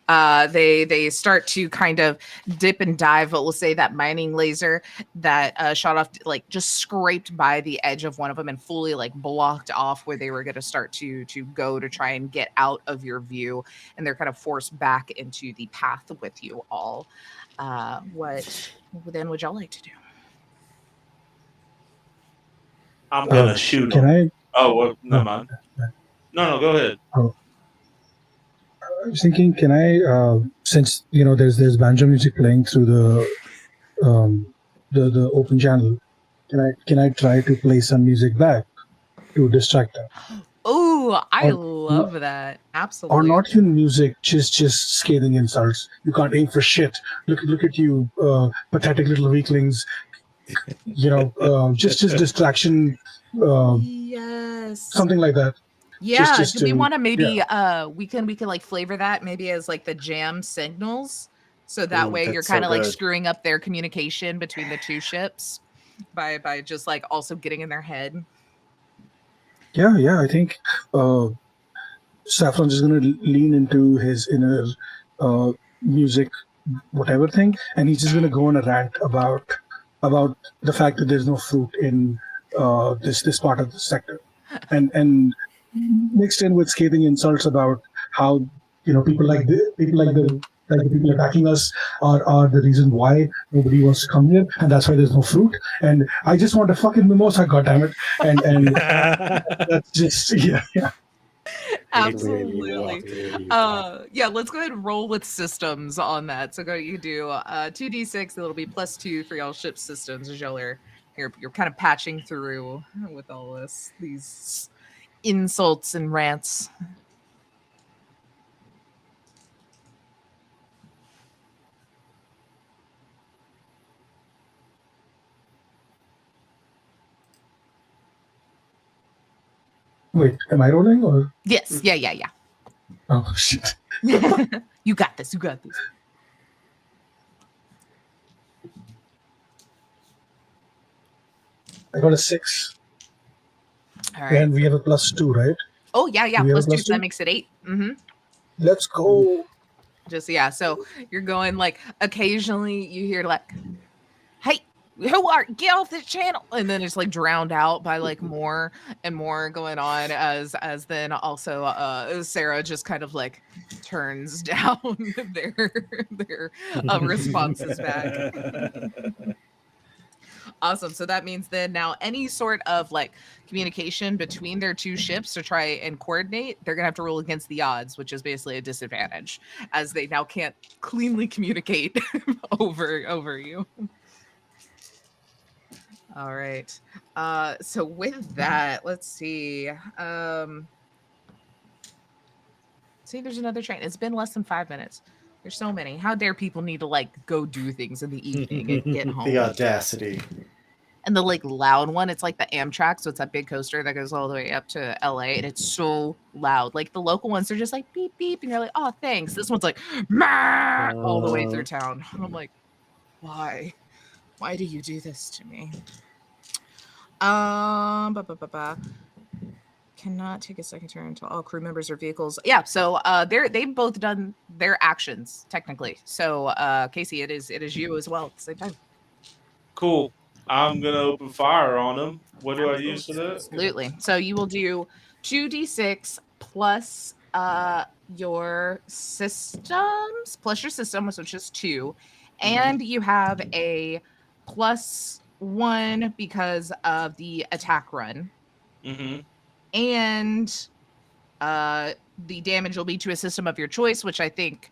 they start to kind of dip and dive, but we'll say that mining laser that shot off, like just scraped by the edge of one of them and fully like blocked off where they were going to start to go to try and get out of your view, and they're kind of forced back into the path with you all. What then would y'all like to do? I'm gonna shoot Can him. I? Oh, well, no, man. No, go ahead. I was thinking, can I? Since there's banjo music playing through the open channel, can I try to play some music back to distract them? Oh, I Or- love that. Or Absolutely. not even music, just scathing insults. You can't aim for shit. Look at you, pathetic little weaklings. Just distraction, Yes. something like that. Yeah, just do we to- want to maybe we can like flavor that maybe as like the jam signals, so that Ooh, way that's you're so kind of like good. screwing up their communication between the two ships by just like also getting in their head. Yeah. I think Saffron's is going to lean into his inner music, whatever thing, and he's just going to go on a rant about the fact that there's no fruit in this part of the sector, and mixed in with scathing insults about how people like the people attacking us are the reason why nobody wants to come here, and that's why there's no fruit. And I just want a fucking mimosa, goddammit. And that's just yeah. Absolutely. Yeah, let's go ahead and roll with systems on that. So you do 2d6. It'll be +2 for y'all ship systems as y'all are you're kind of patching through with all these insults and rants. Wait, am I rolling or? Yes, yeah. Oh shit! You got this. I got a 6, All right. and we have a +2, right? Oh yeah, Do we have a +2, so that +2? makes it 8. Mm-hmm. Let's go. Just so you're going like occasionally you hear like, "Hey, who are get off this channel," and then it's like drowned out by like more and more going on as then also Sarah just kind of like turns down their responses back. Awesome. So that means then now any sort of like communication between their two ships to try and coordinate, they're gonna have to roll against the odds, which is basically a disadvantage, as they now can't cleanly communicate over you. All right. So with that, let's see. See, there's another train. It's been less than 5 minutes. There's so many. How dare people need to like go do things in the evening and get home? The audacity. And the like loud one, it's like the Amtrak, so it's that big coaster that goes all the way up to LA, and it's so loud. Like the local ones are just like beep beep, and you're like, oh thanks. This one's like all the way through town. And I'm like, why? Why do you do this to me? Cannot take a second turn until all crew members or vehicles. Yeah, so they've both done their actions technically. So Casey, it is you as well at the same time. Cool. I'm gonna open fire on them. What do I use for that? Absolutely. So you will do 2d6 plus your systems, plus your system, which is 2, and you have a +1 because of the attack run. Mm-hmm. And the damage will be to a system of your choice, which I think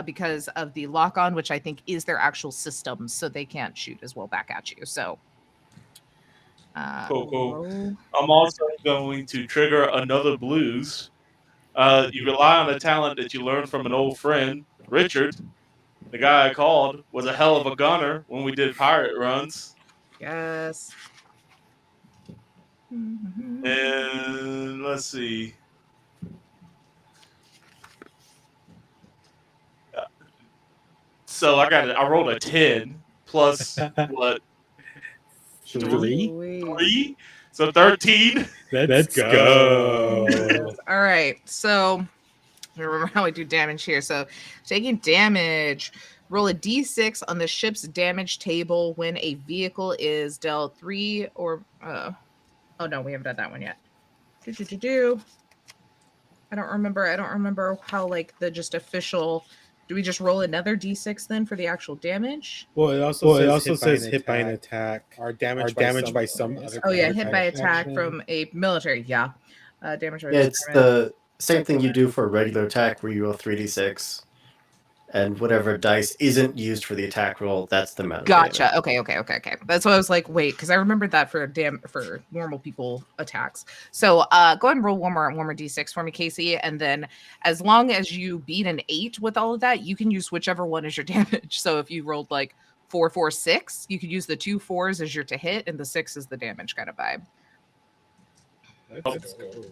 because of the lock on, which I think is their actual system, so they can't shoot as well back at you. So Cool. roll. I'm also going to trigger another blues. You rely on a talent that you learned from an old friend, Richard. The guy I called was a hell of a gunner when we did pirate runs. Yes. And let's see. So I rolled a 10 plus what? 3? So 13. Let's go. All right. So remember how we do damage here. So taking damage, roll a d6 on the ship's damage table when a vehicle is dealt 3 or oh no, we haven't done that one yet. I don't remember how like the just official. Do we just roll another d6 then for the actual damage? Well, it also says hit by an attack or damaged by some other. Oh yeah, hit by attack from a military. Yeah, damage. Yeah, it's the same thing you do for a regular attack where you roll 3d6. And whatever dice isn't used for the attack roll, that's the amount. Gotcha. Okay. That's why I was like, wait, because I remembered that for normal people attacks. So go ahead and roll one more d6 for me, Casey, and then as long as you beat an 8 with all of that, you can use whichever one is your damage. So if you rolled like 4, 4, 6, you could use the 2 4s as your to hit, and the 6 is the damage kind of vibe. Let's go.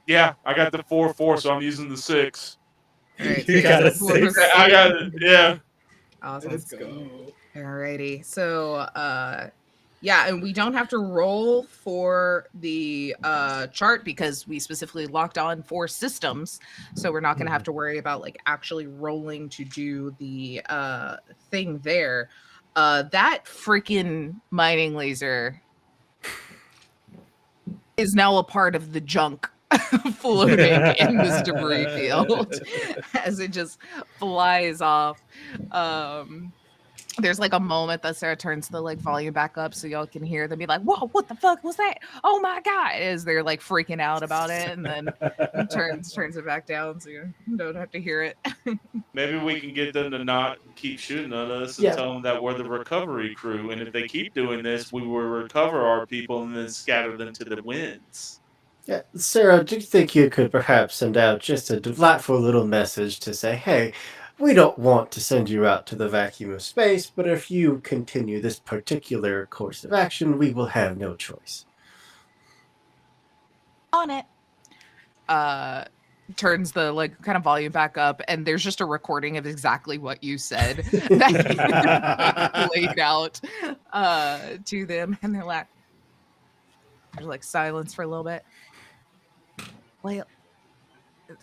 Yeah, I got the 4, so I'm using the 6. All right, You got a 6. I got it. Yeah. Awesome. Let's go. Alrighty. So yeah, and we don't have to roll for the chart because we specifically locked on 4 systems. So we're not gonna have to worry about like actually rolling to do the thing there. That freaking mining laser is now a part of the junk floating in this debris field as it just flies off. There's like a moment that Sarah turns the like volume back up so y'all can hear them be like, whoa, what the fuck was that? Oh my god, as they're like freaking out about it, and then turns it back down so you don't have to hear it. Maybe we can get them to not keep shooting at us and tell them that we're the recovery crew, and if they keep doing this, we will recover our people and then scatter them to the winds. Yeah, Sarah, do you think you could perhaps send out just a delightful little message to say, hey, we don't want to send you out to the vacuum of space, but if you continue this particular course of action, we will have no choice. On it. Turns the like kind of volume back up, and there's just a recording of exactly what you said that laid out to them, and they're like, there's like silence for a little bit. Well,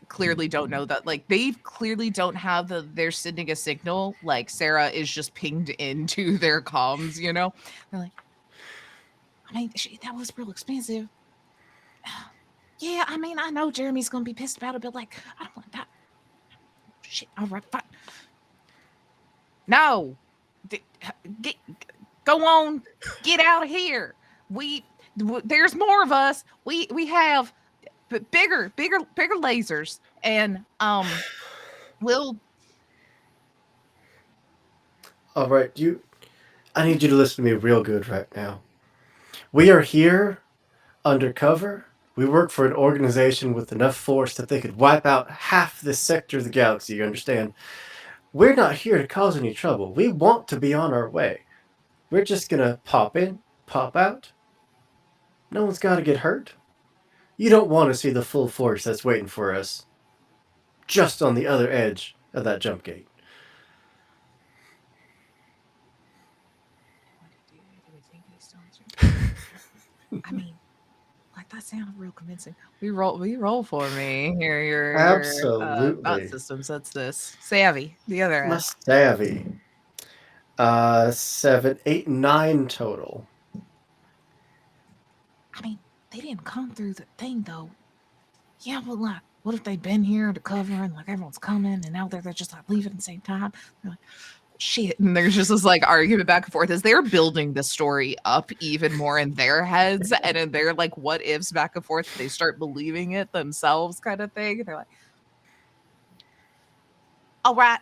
clearly don't know that, like they clearly don't have they're sending a signal, like Sarah is just pinged into their comms, you know. They're like, I mean, that was real expensive. Yeah, I mean, I know Jeremy's gonna be pissed about it, but like, I don't want that. shit. All right, fine. No, get, go on, get out of here. There's more of us. We have bigger lasers, and we'll. All right, I need you to listen to me real good right now. We are here undercover. We work for an organization with enough force that they could wipe out half this sector of the galaxy, you understand? We're not here to cause any trouble. We want to be on our way. We're just gonna pop in, pop out. No one's gotta get hurt. You don't want to see the full force that's waiting for us just on the other edge of that jump gate. I mean, like that sounded real convincing. We roll for me. Here, your thought Absolutely. systems. That's this savvy. The other My end. savvy. 7, 8, 9 total. I mean, they didn't come through the thing though. Yeah, but like, what if they'd been here to cover and like everyone's coming and now they're just like leaving at the same time? They're like, shit. And there's just this like argument back and forth as they're building the story up even more in their heads and in their like what ifs back and forth. They start believing it themselves, kind of thing. They're like, all right,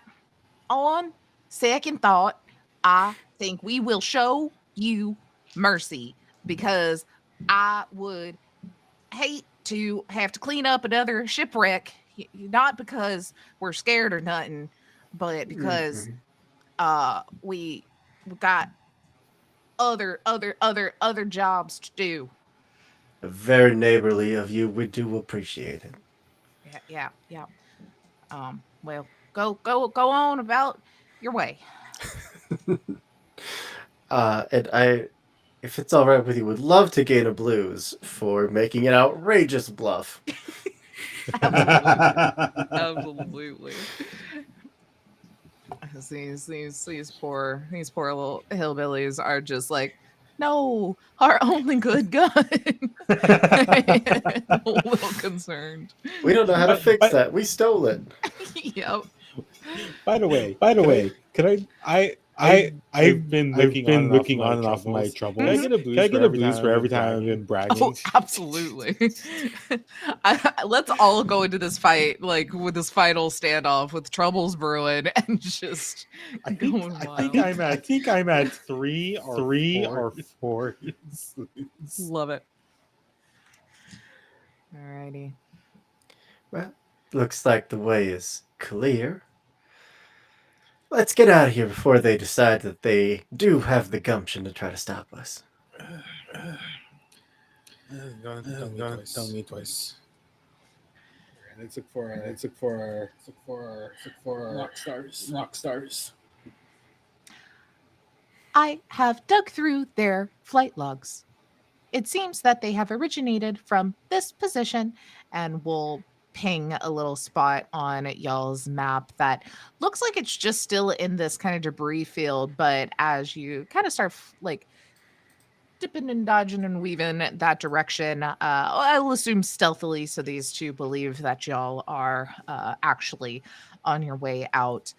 on second thought, I think we will show you mercy because I would hate to have to clean up another shipwreck, not because we're scared or nothing, but because we got other jobs to do. Very neighborly of you. We do appreciate it. Yeah. Well, go on about your way. And if it's all right with you, would love to gain a blues for making an outrageous bluff. Absolutely. These poor little hillbillies are just like, no, our only good gun. A little concerned. We don't know how to fix that. We stole it. Yep. By the way, could I've been looking on and off my troubles. Can I get a Mhm. boost for every time I've been bragging? Oh, absolutely. Let's all go into this fight like with this final standoff with troubles brewing and just going wild. I think I'm at three or four. Love it. Alrighty. Well, looks like the way is clear. Let's get out of here before they decide that they do have the gumption to try to stop us. Don't tell me twice. Let's look for our rock stars. I have dug through their flight logs. It seems that they have originated from this position and will ping a little spot on y'all's map that looks like it's just still in this kind of debris field. But as you kind of start like dipping and dodging and weaving that direction, I'll assume stealthily. So these two believe that y'all are actually on your way out.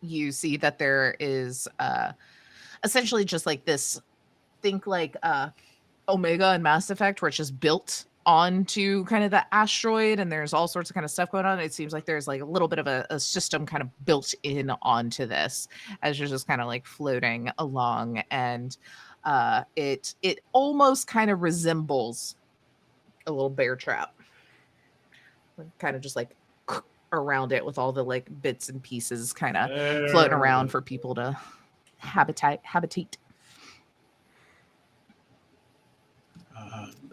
You see that there is essentially just like this, think like Omega and Mass Effect, where it's just built onto kind of the asteroid and there's all sorts of kind of stuff going on. It seems like there's like a little bit of a system kind of built in onto this as you're just kind of like floating along. And it almost kind of resembles a little bear trap. Kind of just like around it with all the like bits and pieces kind of floating around for people to habitate.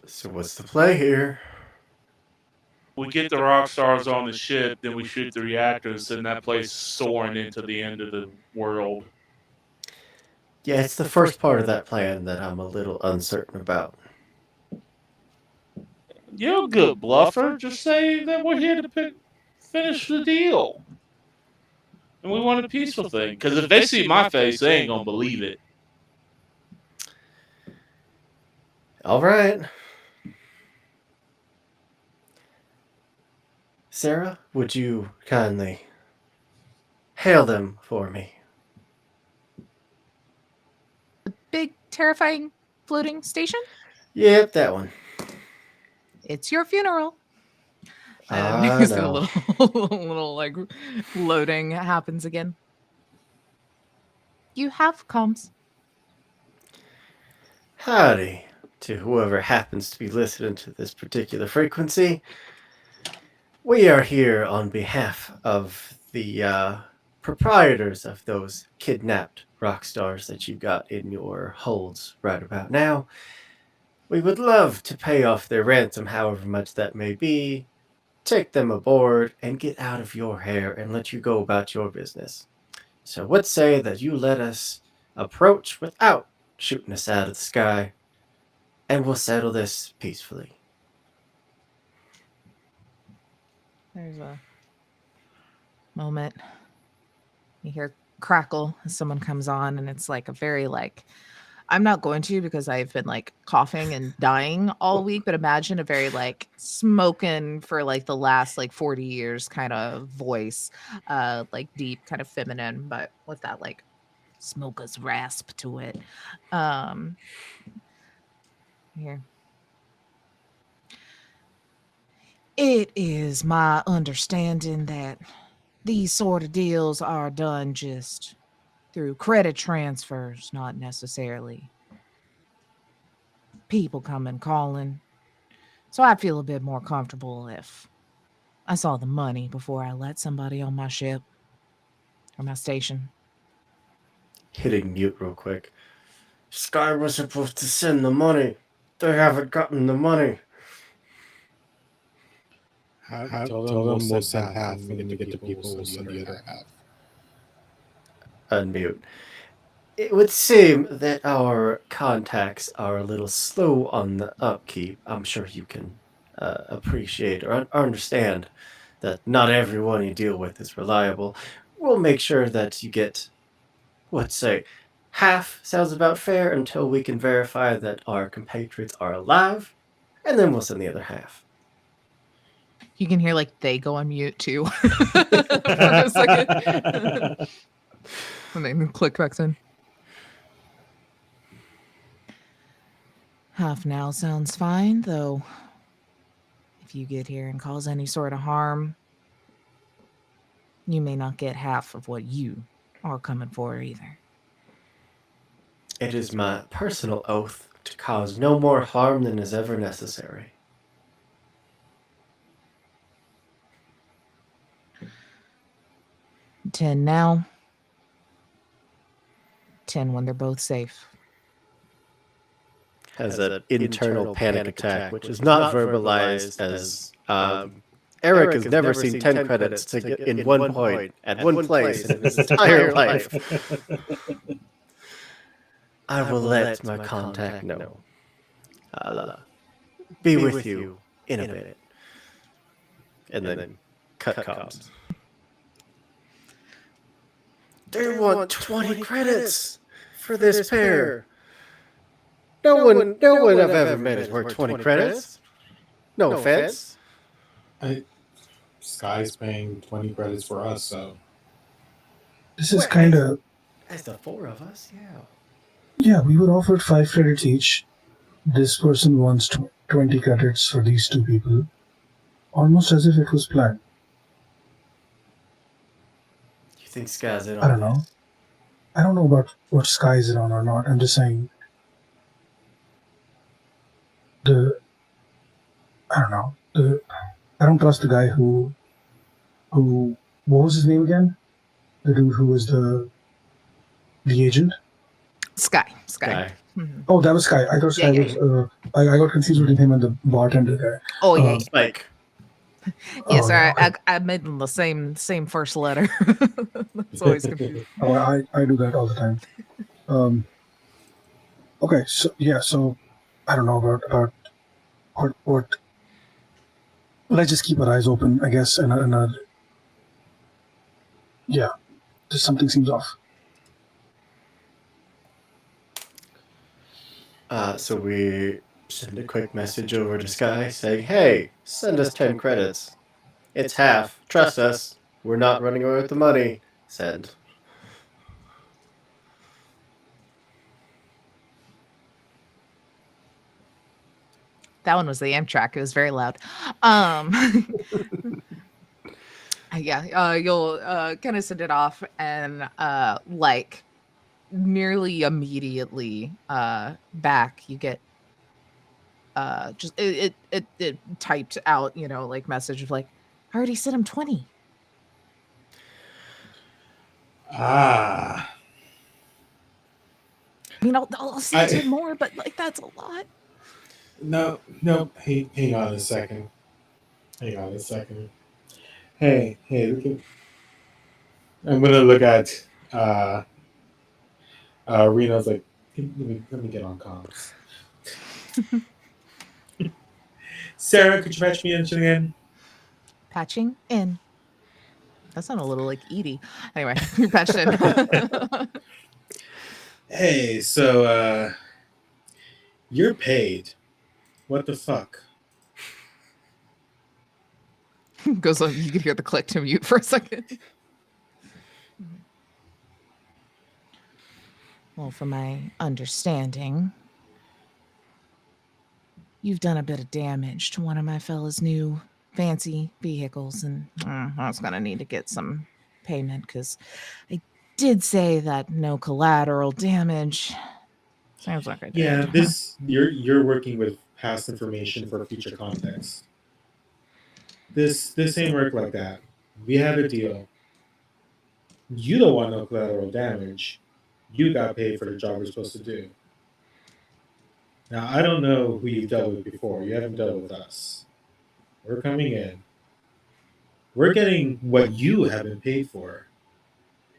So what's the play here? We get the rock stars on the ship, then we shoot the reactors, and that place soaring into the end of the world. Yeah, it's the first part of that plan that I'm a little uncertain about. You're a good bluffer. Just say that we're here to finish the deal. And we want a peaceful thing. Because if they see my face, they ain't going to believe it. All right. Sarah, would you kindly hail them for me? Big, terrifying floating station? Yep, that one. It's your funeral. And I you see the know. little like loading happens again. You have comms. Howdy to whoever happens to be listening to this particular frequency. We are here on behalf of the proprietors of those kidnapped rock stars that you got in your holds right about now. We would love to pay off their ransom, however much that may be, take them aboard, and get out of your hair and let you go about your business. So what say that you let us approach without shooting us out of the sky, and we'll settle this peacefully. There's a moment. You hear crackle as someone comes on, and it's like a very like I'm not going to because I've been like coughing and dying all week, but imagine a very like smoking for like the last like 40 years kind of voice, like deep, kind of feminine, but with that like smoker's rasp to it. Um here. It is my understanding that these sort of deals are done just through credit transfers, not necessarily people coming calling. So I'd feel a bit more comfortable if I saw the money before I let somebody on my ship or my station. Hitting mute real quick. Sky was supposed to send the money. They haven't gotten the money. Tell them we'll send half, and when we get to people, we'll send the other half. Unmute. It would seem that our contacts are a little slow on the upkeep. I'm sure you can appreciate or understand that not everyone you deal with is reliable. We'll make sure that you get, let's say, half sounds about fair until we can verify that our compatriots are alive, and then we'll send the other half. You can hear like they go on mute too for a second. And then click back in. Half now sounds fine, though. If you get here and cause any sort of harm, you may not get half of what you are coming for either. It is my personal oath to cause no more harm than is ever necessary. $10 now. 10 when they're both safe. Has an internal panic attack, which is not verbalized as Eric has never seen 10 credits to get in one point at one place in his entire life. I will let my contact know. I'll be with you in a bit. And then cut comms. They want 20 credits for this pair. No one I've ever met is worth 20 credits. No offense. Sky's paying 20 credits for us, so This is kind of... As the four of us, yeah. Yeah, we were offered 5 credits each. This person wants 20 credits for these two people. Almost as if it was planned. You think Sky's in on I don't know. this? I don't know about what Sky is in on or not. I'm just saying... I don't know. I don't trust the guy who... What was his name again? The dude who was the agent? Sky. Mm-hmm. Oh, that was Sky. I thought Sky was... I got confused between him and the bartender guy. Oh, yeah. Spike. Yes, sir. I made them the same first letter. That's always confusing. I do that all the time. Okay, so I don't know about what. Let's just keep our eyes open, I guess, and yeah, just something seems off. So we send a quick message over to Sky saying, hey, send us 10 credits. It's half. Trust us. We're not running away with the money. Said. That one was the Amtrak. It was very loud. Yeah, you'll kind of send it off, and like nearly immediately back you get just it typed out, like message of like, I already sent him 20. Ah. I mean, I'll send 10 more, but like that's a lot. No. Hang on a second. Hey, look at. I'm gonna look at Reno's like, let me get on comms. Sarah, could you patch me into again? Patching in. That sounded a little like Edie. Anyway, you're patched in. Hey, so you're paid. What the fuck? Goes on. You could hear the click to mute for a second. Well, from my understanding, you've done a bit of damage to one of my fella's new fancy vehicles, and I was gonna need to get some payment because I did say that no collateral damage. Sounds like I did. Yeah, this you're working with past information for future context. This ain't work like that. We have a deal. You don't want no collateral damage. You got paid for the job you're supposed to do. Now I don't know who you've dealt with before. You haven't dealt with us. We're coming in. We're getting what you have been paid for.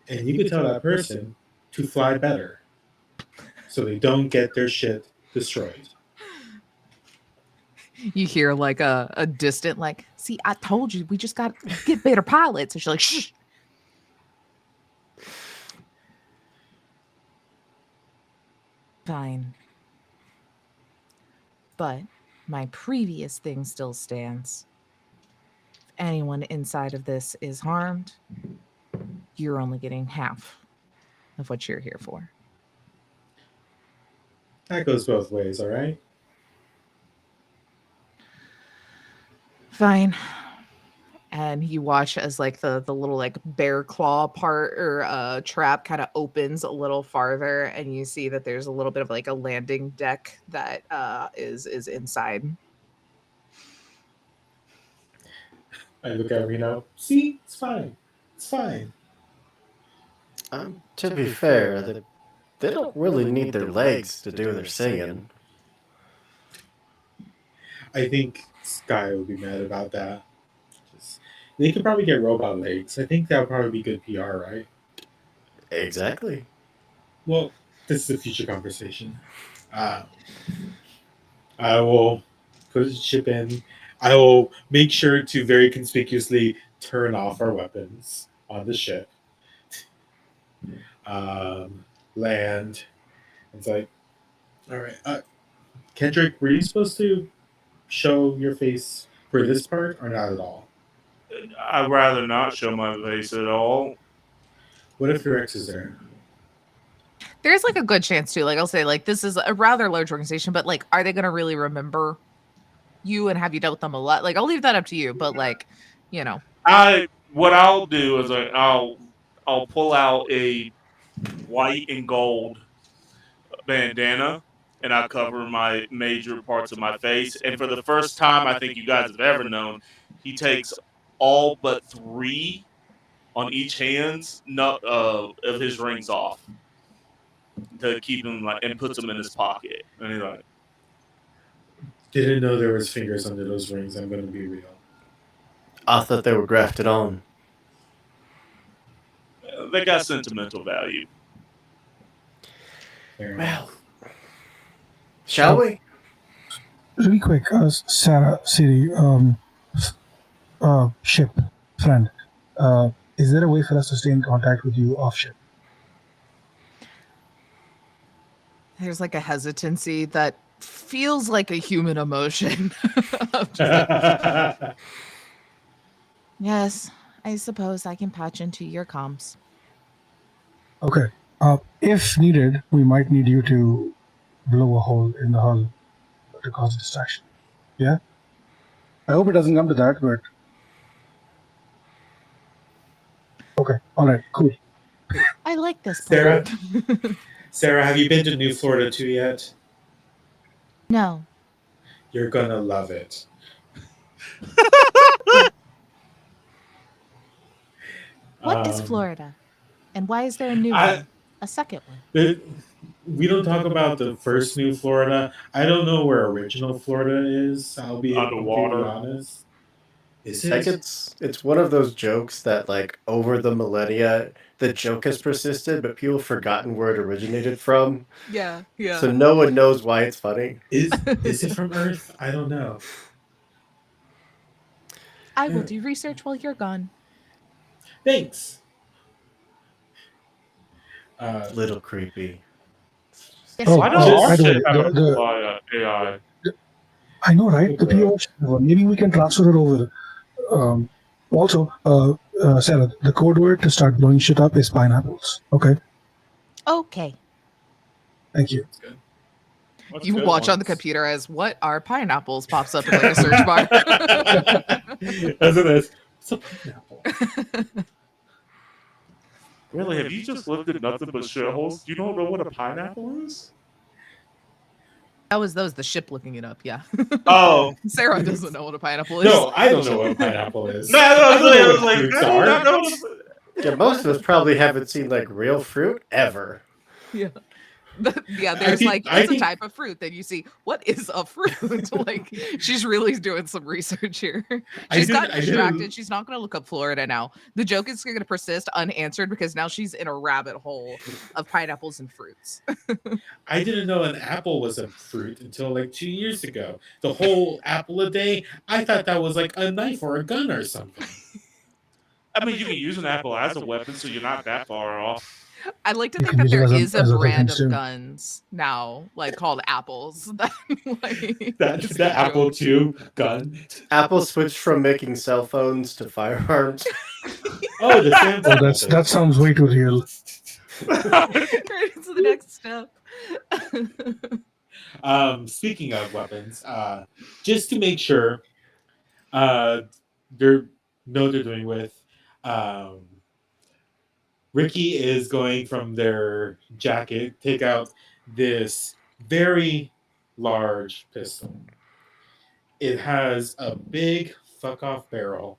And you can tell that person to fly better so they don't get their shit destroyed. You hear like a distant like, see, I told you we just got to get better pilots. And she's like, shh. Fine. But my previous thing still stands. If anyone inside of this is harmed, you're only getting half of what you're here for. That goes both ways, all right? Fine. And you watch as like the little like bear claw part or trap kind of opens a little farther, and you see that there's a little bit of like a landing deck that is inside. I look at Reno. See, it's fine. It's fine. To be fair, they don't really need their legs to do their singing. I think Sky would be mad about that. They could probably get robot legs. I think that would probably be good PR, right? Exactly. Well, this is a future conversation. I will put a chip in. I will make sure to very conspicuously turn off our weapons on the ship. Land. It's like, all right. Kendrick, were you supposed to show your face for this part or not at all? I'd rather not show my face at all. What if your ex is there? There's like a good chance too. Like I'll say, like this is a rather large organization, but like, are they going to really remember you and have you dealt with them a lot? Like I'll leave that up to you. But like, What I'll do is I'll pull out a white and gold bandana, and I cover my major parts of my face. And for the first time I think you guys have ever known, he takes all but 3 on each hands of his rings off to keep him like, and puts them in his pocket. And he's like, Didn't know there was fingers under those rings. I'm going to be real. I thought they were grafted on. They got sentimental value. Well, shall we? Really quick, Sarah, Siri, ship friend, is there a way for us to stay in contact with you off ship? there's like a hesitancy that feels like a human emotion. Just like, Yes, I suppose I can patch into your comms. Okay. If needed, we might need you to blow a hole in the hull to cause a distraction. Yeah? I hope it doesn't come to that, but okay. All right, cool. I like this plan. Sarah, have you been to New Florida too yet? No. You're gonna love it. What is Um, Florida? And why is there a new I one? A second one? the, we don't talk about the first New Florida. I don't know where original Florida is. I'll be completely Underwater. honest. Is It's like it? it's one of those jokes that like over the millennia the joke has persisted, but people have forgotten where it originated from. Yeah, So no one knows why it's funny. Is it from Earth? I don't know. I will do research while you're gone. Thanks. Uh, Little creepy. Yes, Oh, sir. Why don't all by the way, shit have a AI? I know, right? The well, POH, maybe we can transfer it over. Um, Also, Sarah, the code word to start blowing shit up is pineapples. Okay, Okay. thank you. that's good. What's You good watch on the ones? computer as what are pineapples pops up in like a search bar. As it is. It's a pineapple. Really? Have you just lived in nothing but shitholes? You don't know what a pineapple is? That was the ship looking it up, yeah. Oh. Sarah doesn't know what a pineapple is. No, I don't know what a pineapple is. No, I I don't know was what like, fruits I do not are. know what Yeah, most of us probably haven't seen like real fruit ever. Yeah. Yeah, I there's think like I it's a think type of fruit that you see. What is a fruit? Like she's really doing some research here. She's gotten I distracted. didn't She's not going to look up Florida now. The joke is going to persist unanswered because now she's in a rabbit hole of pineapples and fruits. I didn't know an apple was a fruit until like 2 years ago. The whole apple a day, I thought that was like a knife or a gun or something. I mean, you can use an apple as a weapon, so you're not that far off. I like to You think can that use it there as is a a brand weapon of too. guns now, like called apples. That like That is a that Apple joke. II gun. Apple switched from making cell phones to firearms. Oh, the Samsung Oh, that method. sounds way too real. Right into the next step. Speaking of weapons, just to make sure, uh, they're know what they're doing with. Um, Ricky is going from their jacket, take out this very large pistol. It has a big fuck off barrel.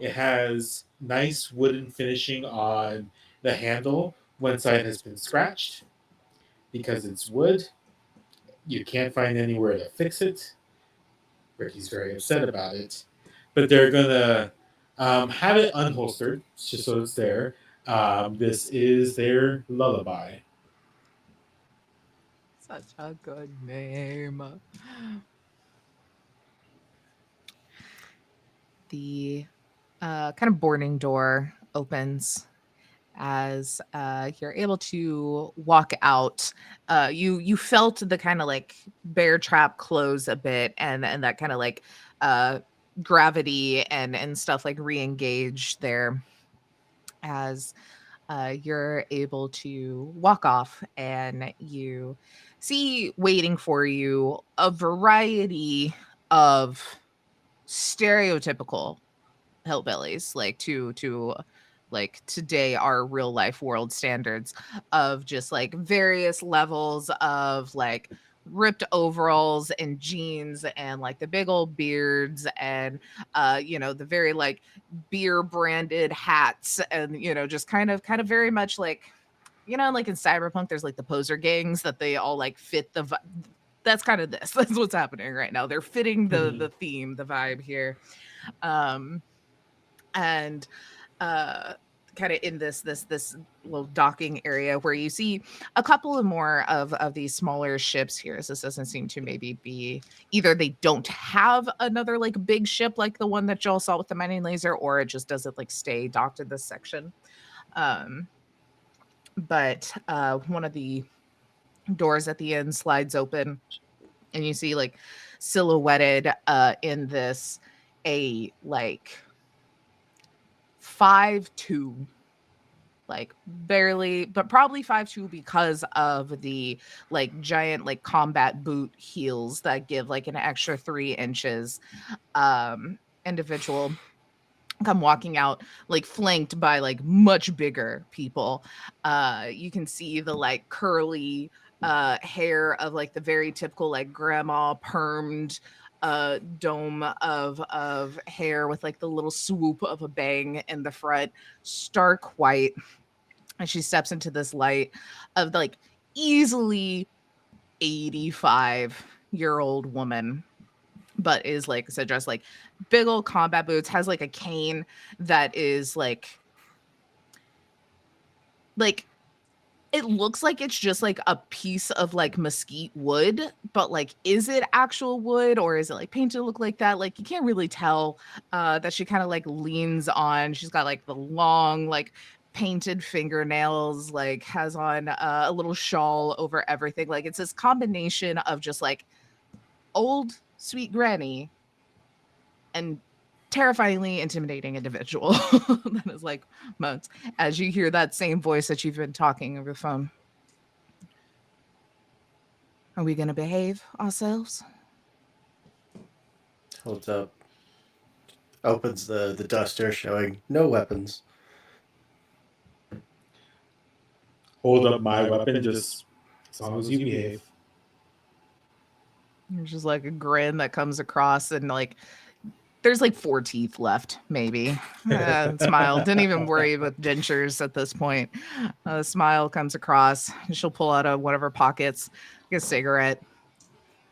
It has nice wooden finishing on the handle. One side has been scratched because it's wood. You can't find anywhere to fix it. Ricky's very upset about it. But they're gonna have it unholstered just so it's there. This is their lullaby. Such a good name. The kind of boarding door opens as you're able to walk out. You felt the kind of like bear trap close a bit, and that kind of like uh, gravity and stuff like re-engage there as you're able to walk off, and you see waiting for you a variety of stereotypical hillbillies, like to like today our real life world standards of just like various levels of like ripped overalls and jeans and like the big old beards and the very like beer branded hats and just kind of very much like like in cyberpunk there's like the poser gangs that they all like fit that's kind of this that's what's happening right now. They're fitting the Mhm. theme, the vibe here. um and uh kind of in this little docking area where you see a couple of more of these smaller ships here, as this doesn't seem to maybe be either they don't have another like big ship like the one that y'all saw with the mining laser, or it just doesn't like stay docked in this section. Um but one of the doors at the end slides open, and you see like silhouetted in this a like 5'2", like barely, but probably 5'2" because of the like giant like combat boot heels that give like an extra 3 inches. Individual come walking out like flanked by like much bigger people. You can see the like curly hair of like the very typical like grandma permed dome of hair with like the little swoop of a bang in the front, stark white. And she steps into this light of like easily 85-year-old woman, but is like I said, dressed like big old combat boots, has like a cane that is like it looks like it's just like a piece of like mesquite wood, but like is it actual wood or is it like painted to look like that? Like you can't really tell. That she kind of like leans on. She's got like the long like painted fingernails, like has on a little shawl over everything. Like it's this combination of just like old sweet granny and terrifyingly intimidating individual that is like moans as you hear that same voice that you've been talking over the phone. Are we going to behave ourselves? Holds up. Opens the duster, showing no weapons. Hold up my weapon, just as long as you behave. There's just like a grin that comes across, and like there's like 4 teeth left, maybe. Smile. Didn't even worry with dentures at this point. Smile comes across. She'll pull out of one of her pockets, get a cigarette,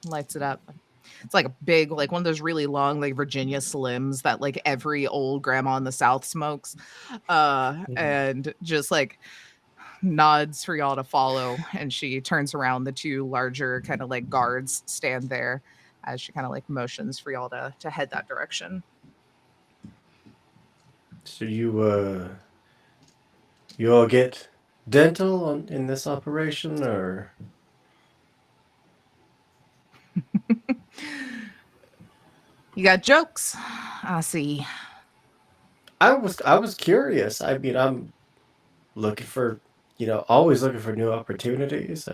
lights it up. It's like a big, like one of those really long, like Virginia Slims that like every old grandma in the South smokes. And just like nods for y'all to follow. And she turns around. The 2 larger kind of like guards stand there as she kind of like motions for y'all to head that direction. So you all get dental in this operation, or? You got jokes? I see. I was curious. I mean, I'm looking for, always looking for new opportunities.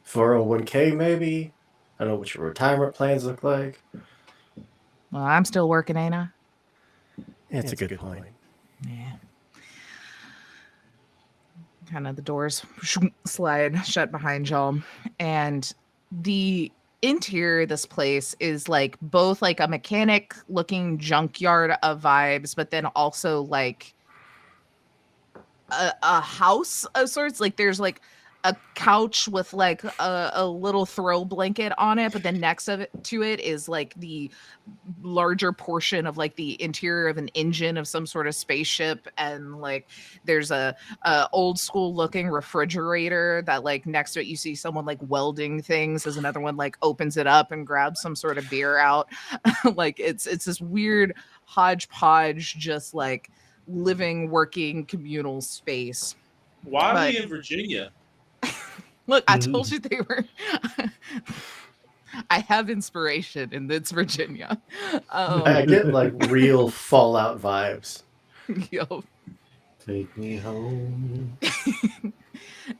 401k maybe. I don't know what your retirement plans look like. Well, I'm still working, ain't I? Yeah, it's a good point. Yeah. Kind of the doors slide shut behind y'all. And the interior of this place is like both like a mechanic looking junkyard of vibes, but then also like a house of sorts. Like there's like a couch with like a little throw blanket on it, but then next to it is like the larger portion of like the interior of an engine of some sort of spaceship, and like there's a old school looking refrigerator that like next to it you see someone like welding things as another one like opens it up and grabs some sort of beer out. Like it's this weird hodgepodge, just like living, working, communal space. Why are But we in Virginia? look, I told you they were. I have inspiration, and it's Virginia. I get like real Fallout vibes. Yo, Take me home.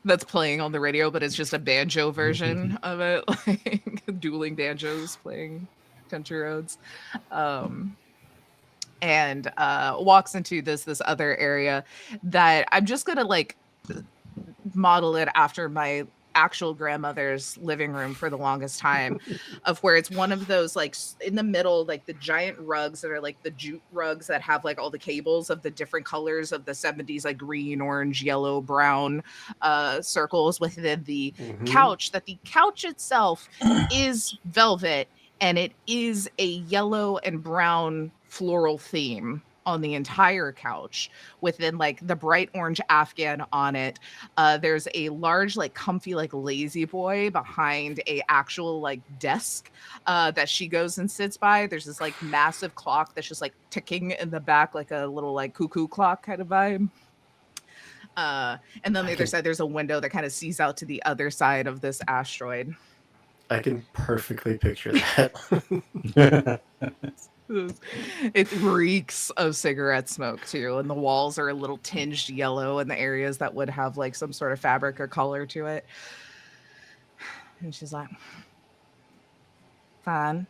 that's playing on the radio, but it's just a banjo version of it, like dueling banjos playing country roads. And walks into this other area that I'm just gonna like model it after my actual grandmother's living room for the longest time, of where it's one of those like in the middle, like the giant rugs that are like the jute rugs that have like all the cables of the different colors of the 70s, like green, orange, yellow, brown circles within the couch. That the couch itself is velvet, and it is a yellow and brown floral theme on the entire couch, within like the bright orange Afghan on it. There's a large, like comfy, like lazy boy behind a actual like desk that she goes and sits by. There's this like massive clock that's just like ticking in the back, like a little like cuckoo clock kind of vibe. And then on the other side, there's a window that kind of sees out to the other side of this asteroid. I can perfectly picture that. It reeks of cigarette smoke too, and the walls are a little tinged yellow in the areas that would have like some sort of fabric or color to it. And she's like, fine.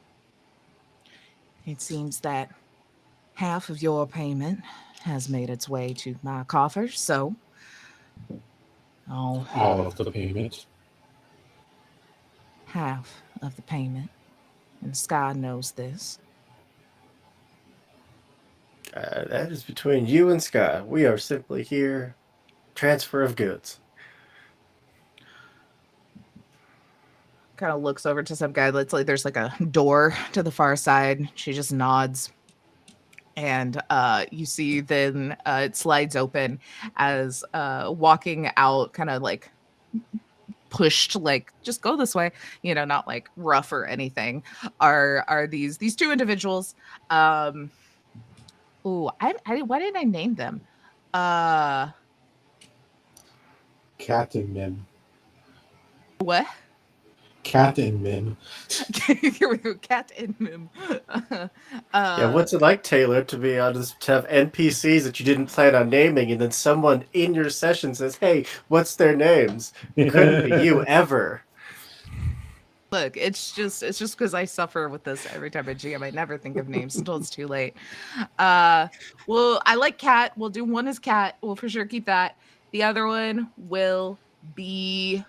It seems that half of your payment has made its way to my coffers, so oh, All of the payment. half of the payment. And Sky knows this. That is between you and Scott. We are simply here. Transfer of goods. Kind of looks over to some guy that's like there's like a door to the far side. She just nods. And you see then it slides open as walking out, kind of like pushed, like just go this way, not like rough or anything, are these two individuals. Oh, I why didn't I name them? Uh, Cat and Mim. what? Cat and Mim. Here we go, Cat and Mim. Yeah, what's it like, Taylor, to be honest, to have NPCs that you didn't plan on naming, and then someone in your session says, "Hey, what's their names?" Couldn't be you ever. Look, it's just because I suffer with this every time I GM. I never think of names until it's too late. Well, I like Cat. We'll do one as Cat. We'll for sure keep that. The other one will be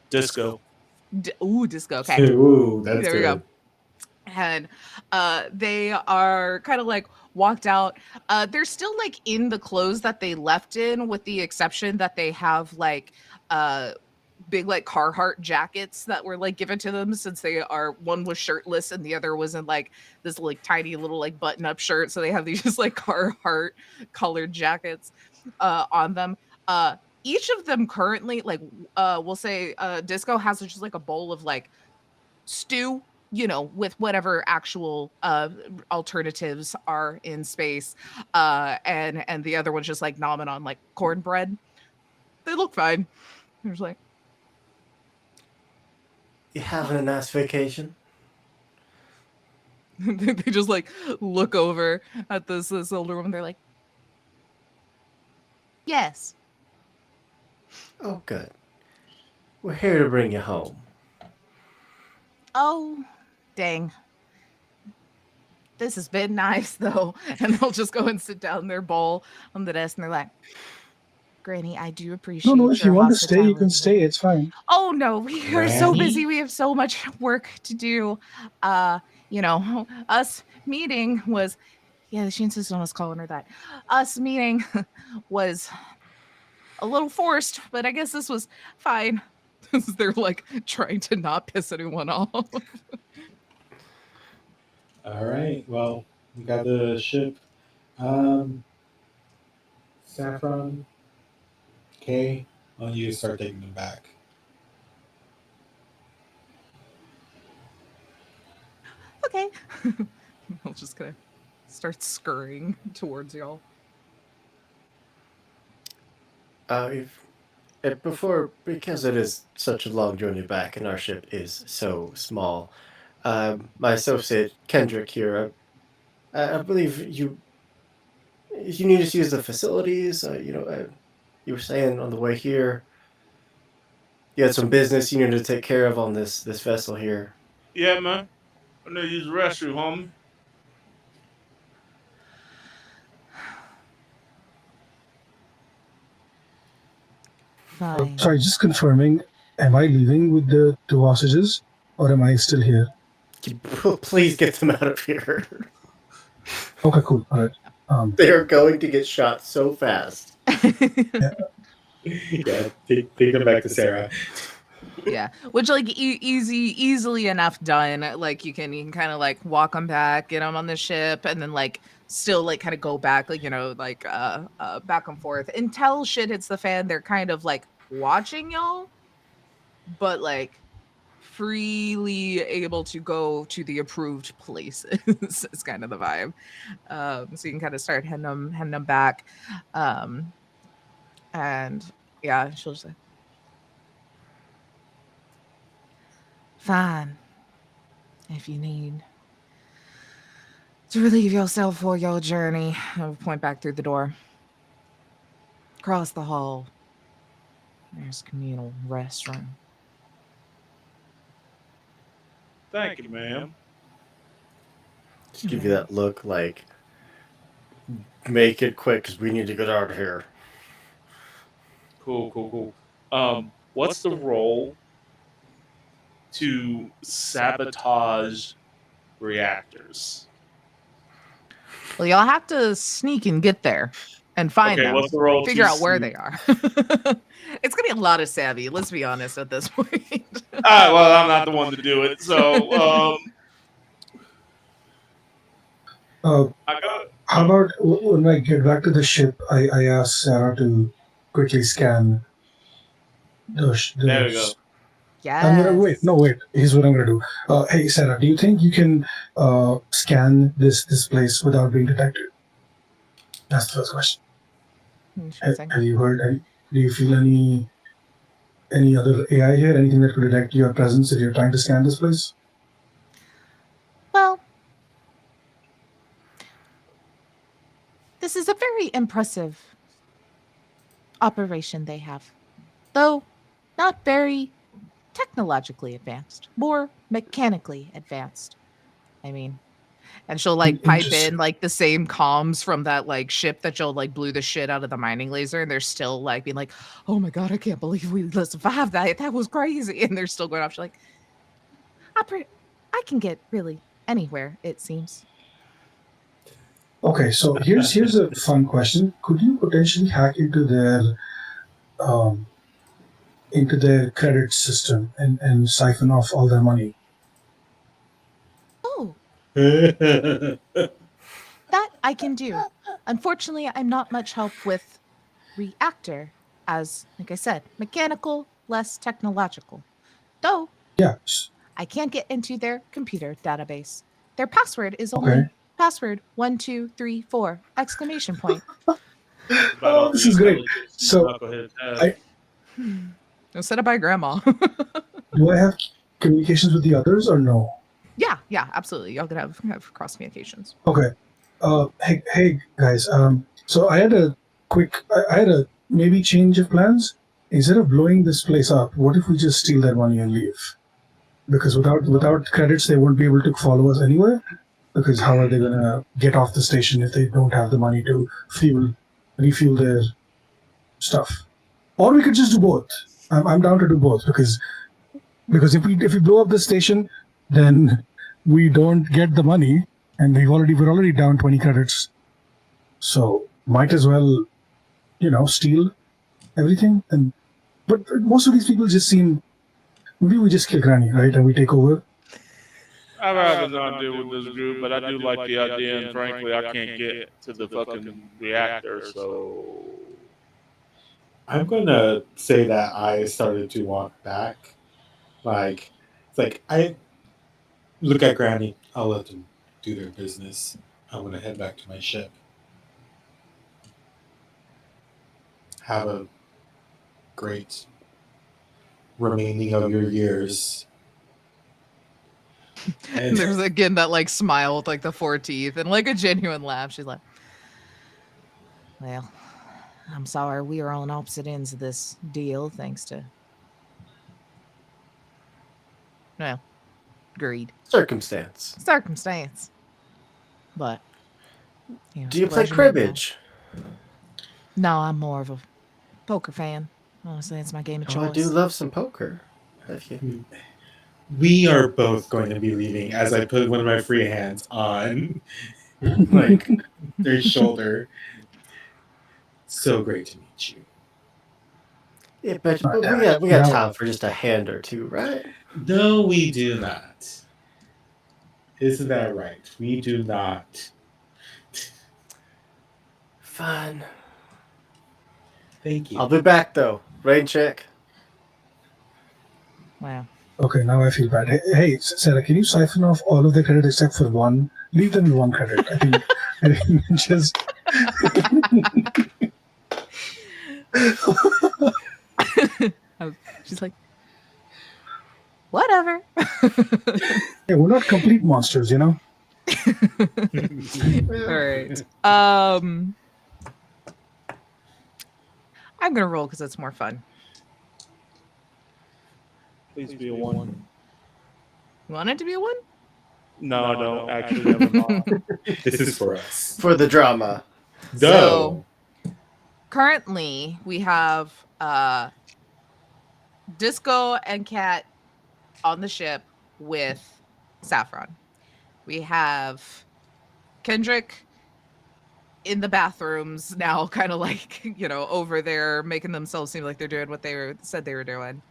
Disco. Disco. Okay. Ooh, that's There we good. go. And they are kind of like walked out. They're still like in the clothes that they left in, with the exception that they have like big like Carhartt jackets that were like given to them, since one was shirtless and the other was in like this like tiny little like button up shirt. So they have these just like Carhartt colored jackets on them. Each of them currently, like we'll say Disco has just like a bowl of like stew, with whatever actual alternatives are in space. And the other one's just like nomming on like cornbread. They look fine. There's like, You having a nice vacation? they just like look over at this older woman. They're like, yes. Oh, good. We're here to bring you home. Oh, dang. This has been nice though. And they'll just go and sit down their bowl on the desk, and they're like, Granny, I do No, appreciate if your you want to stay, you hospitality. can stay. It's fine. Oh no, we are so Granny? busy. We have so much work to do. Us meeting was, yeah, she insisted on us calling her that. Us meeting was a little forced, but I guess this was fine. They're like trying to not piss anyone off. All right. Well, we got the ship. Um, Saffron. Okay. Why don't you start taking them back? Okay. I'll just kind of start scurrying towards y'all. Because it is such a long journey back, and our ship is so small. My associate Kendrick here, I believe you need to use the facilities. You were saying on the way here, you had some business you needed to take care of on this vessel here. Yeah, man. I know you use the restroom, homie. Fine. Sorry, just confirming. Am I leaving with the two hostages, or am I still here? Please get them out of here. Okay, cool. All right. They are going to get shot so fast. Yeah, take them back to Sarah. Yeah, which like easily enough done. Like you can kind of like walk them back, get them on the ship, and then like still like kind of go back, like back and forth until shit hits the fan. They're kind of like watching y'all, but like freely able to go to the approved places is kind of the vibe. So you can kind of start heading them back. And yeah, she'll just say, fine, if you need To relieve yourself for your journey, I'll point back through the door. Across the hall, there's communal restroom. Thank you, ma'am. Just give you that look like, make it quick because we need to get out of here. Cool. What's the role to sabotage reactors? Well, y'all have to sneak and get there and find Okay, them. what's the role Figure to out where sneak? they are. It's gonna be a lot of savvy. Let's be honest at this point. Well, I'm not the one to do it, so Uh, I got. how about when I get back to the ship, I ask Sarah to quickly scan There we go. I'm gonna Yes. wait. Here's what I'm gonna do. Hey, Sarah, do you think you can scan this place without being detected? That's the first question. Interesting. Have you heard? Do you feel any other AI here? Anything that could detect your presence if you're trying to scan this place? Well, this is a very impressive operation they have, though not very technologically advanced, more mechanically advanced. I mean, and she'll like pipe Interesting. in like the same comms from that like ship that Joe like blew the shit out of the mining laser, and they're still like being like, "Oh my god, I can't believe we survived that. That was crazy," and they're still going off. She's like, I can get really anywhere, it seems. Okay, so here's a fun question. Could you potentially hack um, into their credit system and siphon off all their money? Oh, That's that I can do. Unfortunately, I'm not much help with reactor, as like I said, mechanical, less technological. Though Yeah. I can't get into their computer database. Their password is Okay. only password 1234 exclamation point. About all This the is great. intelligence these So knuckleheads have. I It was set up by grandma. do I have communications with the others or no? yeah, absolutely. Y'all could have cross communications. Okay. Hey guys. So I had a I had a maybe change of plans. Instead of blowing this place up, what if we just steal their money and leave? Because without credits, they won't be able to follow us anywhere. Because how are they gonna get off the station if they don't have the money to refuel their stuff? Or we could just do both. I'm down to do both because if we blow up the station, then we don't get the money, and we're already down 20 credits. So might as well, steal everything. But most of these people just seem, maybe we just kill Granny, right, and we take over. I'd rather not deal with this group, but I do like the idea, and frankly, I can't get to the fucking reactor, so. I'm gonna say that I started to walk back. Like, it's like I look at Granny. I'll let them do their business. I'm gonna head back to my ship. Have a great remaining of your years. And there's again that like smile with like the 4 teeth and like a genuine laugh. She's like, well, I'm sorry we are on opposite ends of this deal thanks to, well, greed. Circumstance. Circumstance. But, Do you play cribbage? No, I'm more of a poker fan. Honestly, it's my game of choice. Oh, I do love some poker. We are both going to be leaving as I put one of my free hands on like their shoulder. So great to meet you. Yeah, but we got time for just a hand or two, right? No, we do not. Isn't that right? We do not. Fine. Thank you. I'll be back though. Rain check. Wow. Okay, now I feel bad. Hey, Sarah, can you siphon off all of the credit except for one? Leave them with one credit. I think just. She's like, whatever. Yeah, we're not complete monsters, All right. I'm gonna roll because it's more fun. Please be a 1. You want it to be a 1? No, I don't. Actually, never mind. This is for us. For the drama. So currently we have Disco and Cat on the ship with Saffron. We have Kendrick in the bathrooms now, kind of like, over there making themselves seem like they're doing what said they were doing.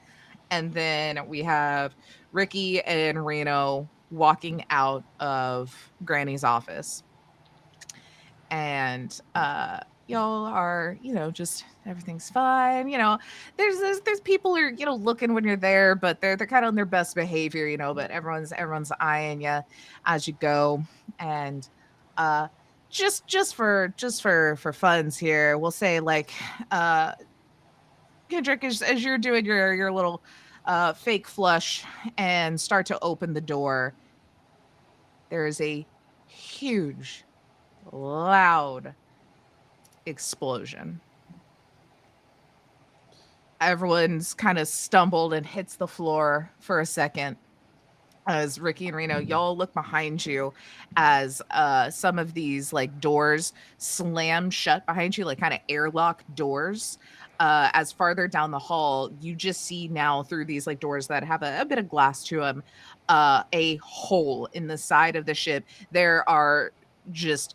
And then we have Ricky and Reno walking out of Granny's office. And y'all are, just everything's fine. There's people who are, looking when you're there, but they're kind of on their best behavior, but everyone's eyeing you as you go. And just for funds here, we'll say like Kendrick, as you're doing your little fake flush and start to open the door, there is a huge, loud explosion. Everyone's kind of stumbled and hits the floor for a second. As Ricky and Reno, y'all look behind you as some of these like doors slam shut behind you, like kind of airlock doors. As farther down the hall, you just see now through these like doors that have a bit of glass to them, a hole in the side of the ship. There are just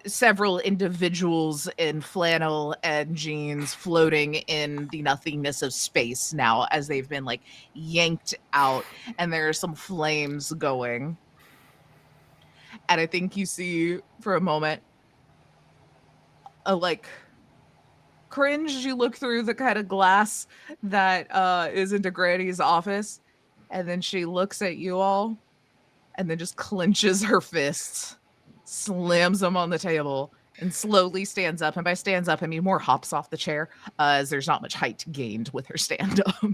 several individuals in flannel and jeans floating in the nothingness of space now as they've been like yanked out, and there are some flames going. And I think you see for a moment a like cringe as you look through the kind of glass that is into Granny's office, and then she looks at you all and then just clenches her fists, slams them on the table, and slowly stands up. And by stands up, I mean more hops off the chair, as there's not much height gained with her stand up.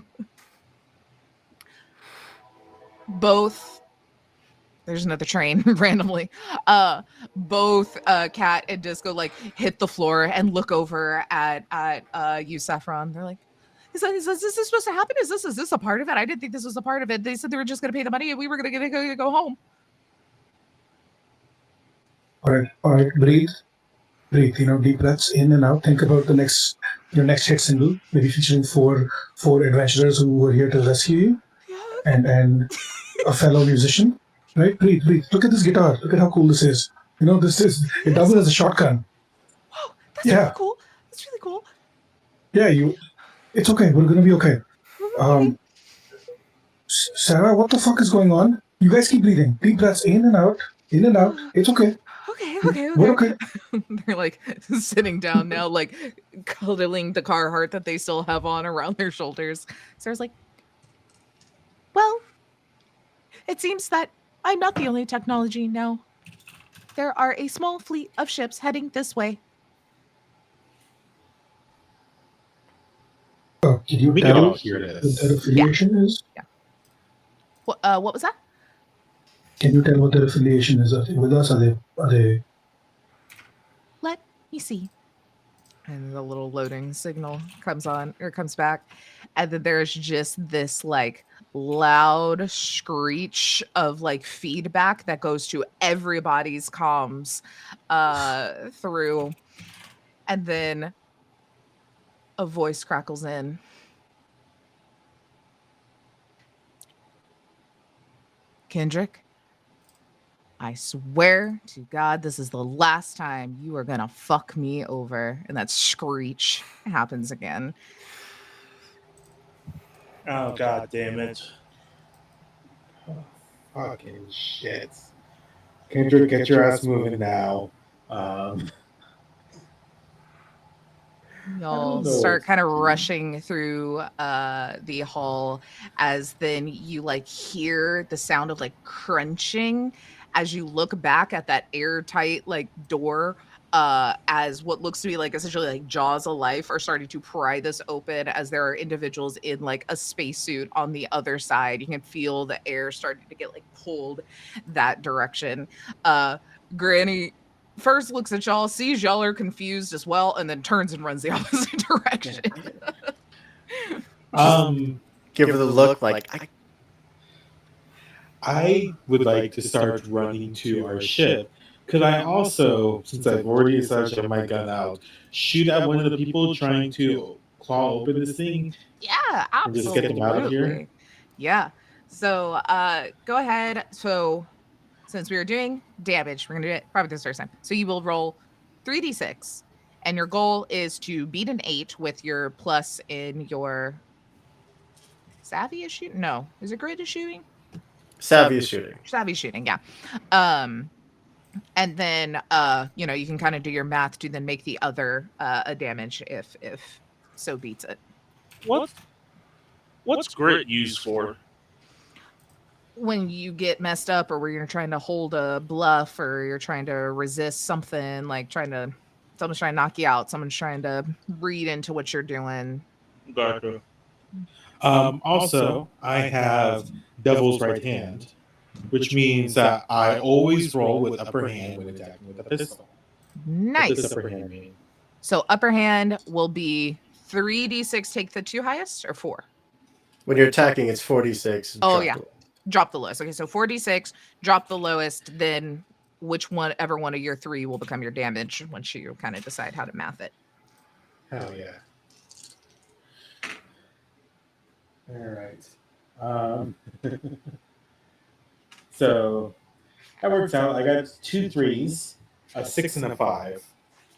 Both, there's another train randomly. Both Kat and Disco like hit the floor and look over at you, Saffron. They're like, is this supposed to happen? Is this a part of it? I didn't think this was a part of it. They said they were just going to pay the money and we were going to go home. All right, breathe, deep breaths in and out. Think about your next hit single, maybe featuring four adventurers who were here to rescue you, and a fellow musician. Right, breathe. Look at this guitar. Look at how cool this is. It doubles as a shotgun. Wow, that's really cool. That's really cool. Yeah, it's okay. We're gonna be okay. Sarah, what the fuck is going on? You guys keep breathing. Deep breaths in and out. It's okay. Okay. We're okay. They're like sitting down now, like cuddling the Carhartt that they still have on around their shoulders. Sarah's like, well, it seems that I'm not the only technology now. There are a small fleet of ships heading this way. Can you We tell can all hear this. what their affiliation is? Yeah. What was that? Can you tell what their affiliation is? Are they with us? Are they? Let me see. And the little loading signal comes back. And then there's just this like loud screech of like feedback that goes to everybody's comms through. And then a voice crackles in. Kendrick, I swear to God, this is the last time you are gonna fuck me over. And that screech happens again. Oh, God damn it. Fucking shit. Kendrick, get your ass moving now. Y'all start kind of rushing through the hall, as then you like hear the sound of like crunching as you look back at that airtight like door as what looks to be like essentially like jaws of life are starting to pry this open as there are individuals in like a spacesuit on the other side. You can feel the air starting to get like pulled that direction. Granny first looks at y'all, sees y'all are confused as well, and then turns and runs the opposite direction. Give her the look like I would like to start running to our ship. Could I also, since I've already decided to have my gun out, shoot at one of the people trying to claw open this thing? Yeah, And just get them out of here? absolutely. Yeah. So go ahead. So since we were doing damage, we're gonna do it probably this first time. So you will roll 3d6, and your goal is to beat an 8 with your plus in your savvy is shooting. No, is it grit is shooting? savvy shooting. Savvy shooting, yeah. And then you know, you can kind of do your math to then make the other a damage if so beats it. What's grit used for? When you get messed up or where you're trying to hold a bluff or you're trying to resist something, like someone's trying to knock you out, someone's trying to read into what you're doing. Gotcha. Also, I have Devil's Right Hand, which means that I always roll with upper hand when attacking with a pistol. What Nice. does upper hand mean? So upper hand will be 3d6, take the 2 highest, or 4? When you're attacking, it's 46. Oh, yeah. Drop the lowest. Okay, so 4d6, drop the lowest, then whichever one of your 3 will become your damage once you kind of decide how to math it. Hell yeah. All right. So that works out. I got 2 3s, a 6 and a 5.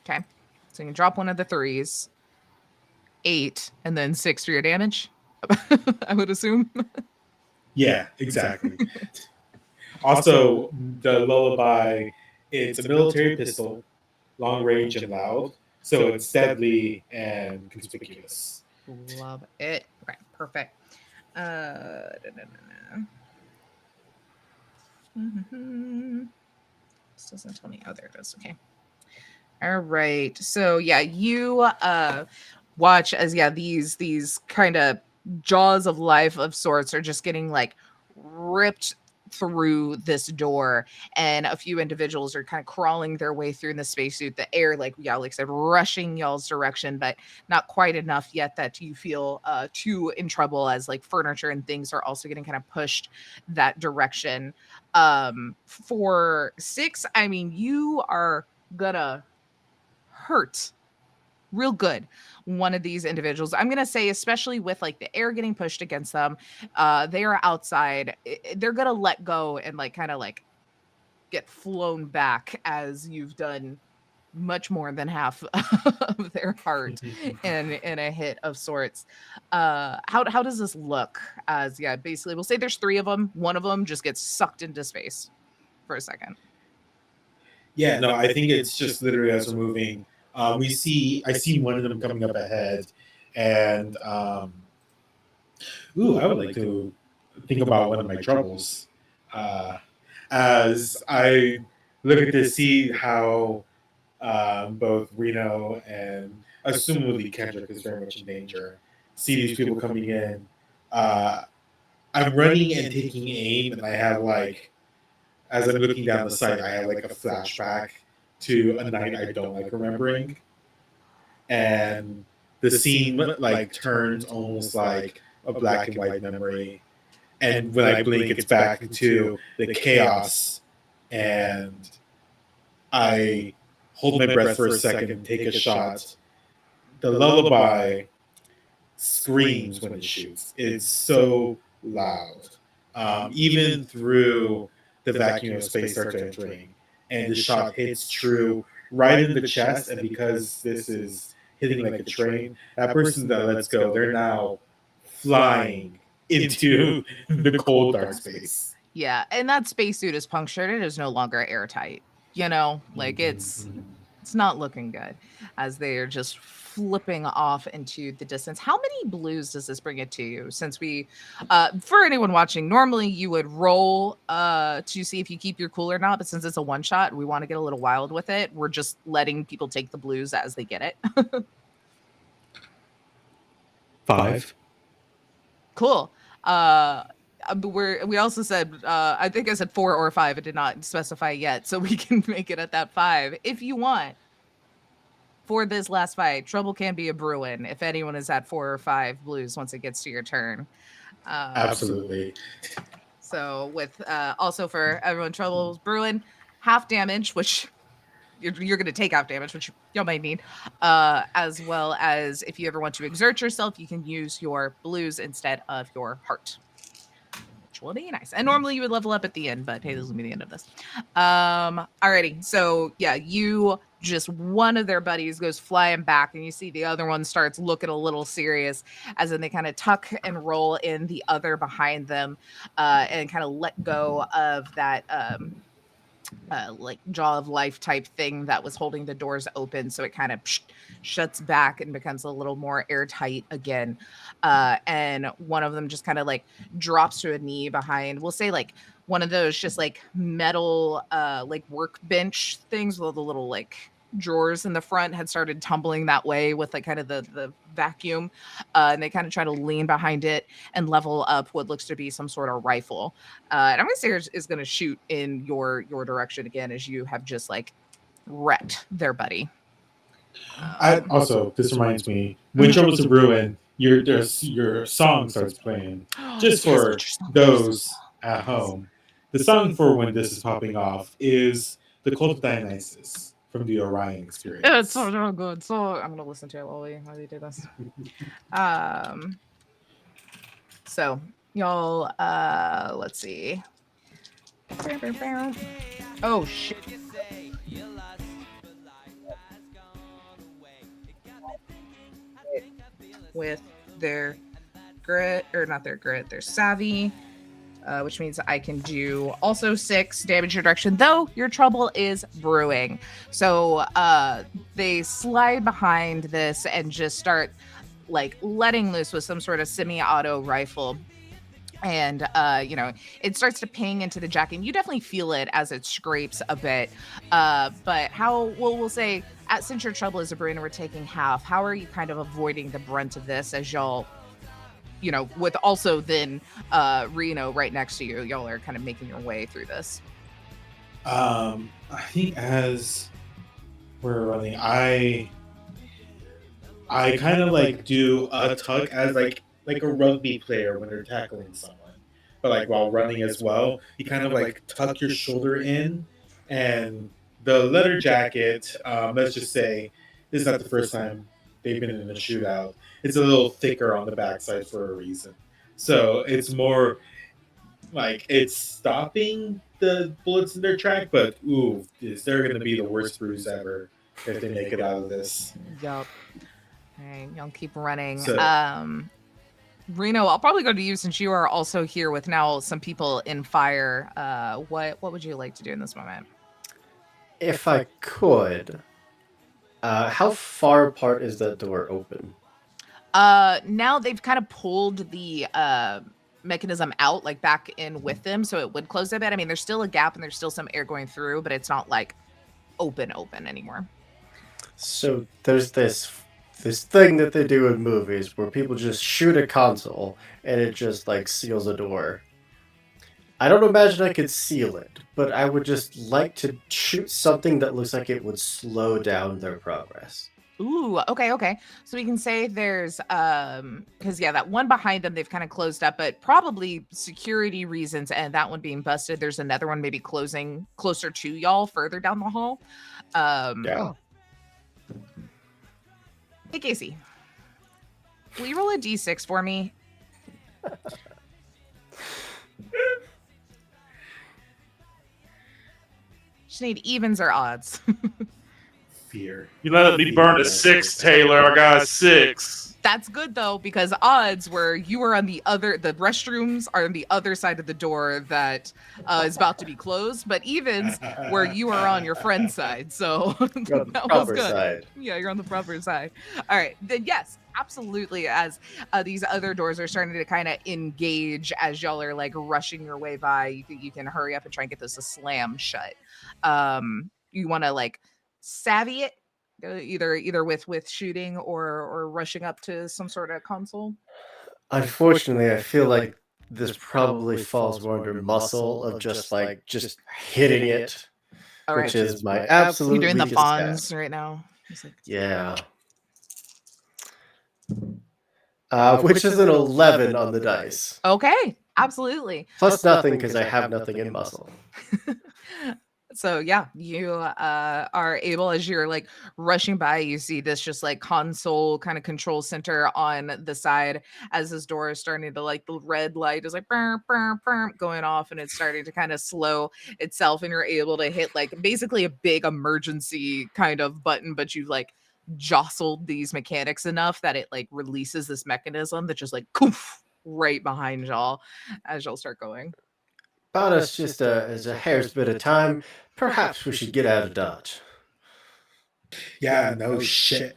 Okay. So you can drop one of the 3s, 8, and then 6 for your damage, I would assume. Yeah, exactly. Also, the lullaby, it's a military pistol, long range and loud, so it's deadly and conspicuous. Love it. Okay, perfect. This doesn't tell me. Oh, there it is. Okay. All right. So yeah, you watch as these kind of jaws of life of sorts are just getting like ripped through this door, and a few individuals are kind of crawling their way through in the spacesuit, the air like I said, rushing y'all's direction, but not quite enough yet that you feel too in trouble, as like furniture and things are also getting kind of pushed that direction. For 6, I mean, you are gonna hurt real good one of these individuals. I'm gonna say, especially with like the air getting pushed against them, they are outside. They're gonna let go and like kind of like get flown back, as you've done much more than half of their heart in a hit of sorts. How does this look? As basically we'll say there's 3 of them. One of them just gets sucked into space for a second. Yeah, no, I think it's just literally as we're moving. I see one of them coming up ahead, and I would like to think about one of my troubles. As I look at this, see how both Reno and assumably Kendrick is very much in danger. See these people coming in. I'm running and taking aim, and I have like, as I'm looking down the sight, I have like a flashback to a night I don't like remembering, and the scene like turns almost like a black and white memory, and when I blink, it's back to the chaos, and I hold my breath for a second, take a shot. The lullaby screams when it shoots. It's so loud, even through the vacuum of space starts entering, and the shot hits true right in the chest. And because this is hitting like a train, that person that lets go, they're now flying into the cold dark space. Yeah, and that spacesuit is punctured. It is no longer airtight. You know, like it's It's not looking good as they are just flipping off into the distance. How many blues does this bring it to you? Since we, for anyone watching, normally you would roll to see if you keep your cool or not, but since it's a one shot, we want to get a little wild with it. We're just letting people take the blues as they get it. 5. Cool. But we also said I think I said 4 or 5. It did not specify yet, so we can make it at that 5 if you want. For this last fight, trouble can be a brewing if anyone is at 4 or 5 blues once it gets to your turn. Absolutely. So with also for everyone, trouble's brewing, half damage, which you're going to take half damage, which y'all might need, as well as if you ever want to exert yourself, you can use your blues instead of your heart. Which will be nice. And normally you would level up at the end, but hey, this will be the end of this. Alrighty. So yeah, one of their buddies goes flying back, and you see the other one starts looking a little serious, as in they kind of tuck and roll in the other behind them, and kind of let go of that like jaw of life type thing that was holding the doors open, so it kind of shuts back and becomes a little more airtight again. And one of them just kind of like drops to a knee behind, we'll say like one of those just like metal like workbench things with the little like drawers in the front had started tumbling that way with like kind of the vacuum, and they kind of try to lean behind it and level up what looks to be some sort of rifle. And I'm gonna say is gonna shoot in your direction again, as you have just like wrecked their buddy. Also, this reminds me, when Trouble's a Ruin, your song starts playing. Just for those at home, the song for when this is popping off is The Cult of Dionysus from the Orion Experience. It's so good. So I'm gonna listen to it while we do this. So y'all, let's see. Oh shit. With their grit, or not their grit, their savvy, which means I can do also 6 damage reduction, though your trouble is brewing. So they slide behind this and just start like letting loose with some sort of semi-auto rifle. And it starts to ping into the jacket, and you definitely feel it as it scrapes a bit. But we'll say, since your trouble is a brewing and we're taking half, how are you kind of avoiding the brunt of this, as y'all, with also then Reno right next to you, y'all are kind of making your way through this? I think as we're running, I kind of like do a tug as like a rugby player when they're tackling someone, but like while running as well, you kind of like tuck your shoulder in, and the leather jacket. Let's just say this is not the first time they've been in a shootout. It's a little thicker on the backside for a reason, so it's more like it's stopping the bullets in their track. But ooh, they're going to be the worst bruise ever if they make it out of this. Yup. All right, y'all keep running. So, Reno, I'll probably go to you since you are also here with now some people in fire. What would you like to do in this moment? If I could, how far apart is that door open? Now they've kind of pulled the mechanism out, like back in with them, so it would close a bit. I mean, there's still a gap and there's still some air going through, but it's not like open anymore. So there's this thing that they do in movies where people just shoot a console and it just like seals a door. I don't imagine I could seal it, but I would just like to shoot something that looks like it would slow down their progress. Ooh, okay. So we can say there's because that one behind them they've kind of closed up, but probably security reasons, and that one being busted. There's another one maybe closing closer to y'all further down the hall. Yeah. Hey Casey, will you roll a d6 for me? Just need evens or odds. fear. You let me burn to 6, Taylor. I got 6. That's good though, because odds were you were on the restrooms are on the other side of the door that is about to be closed, but evens where you are on your friend's side. So You're on the that was proper good. side. Yeah, you're on the proper side. All right. Then yes, absolutely. As these other doors are starting to kind of engage as y'all are like rushing your way by, you think you can hurry up and try and get this to slam shut. You want to like savvy it either with shooting or rushing up to some sort of console. Unfortunately, I feel like this probably falls more under muscle of just hitting it, All right. which is my You're absolute doing the weakest stat. bonds right now. It's like, Yeah. Which is an 11 on the dice. okay, absolutely. Plus nothing because I have nothing in muscle. So yeah, you are able, as you're like rushing by, you see this just like console kind of control center on the side as this door is starting to like the red light is like burr, burr, burr, going off, and it's starting to kind of slow itself, and you're able to hit like basically a big emergency kind of button, but you like jostled these mechanics enough that it like releases this mechanism that just like poof right behind y'all as y'all start going. About us just as a hair's bit of time, perhaps we should get out of Dodge. Yeah, no shit.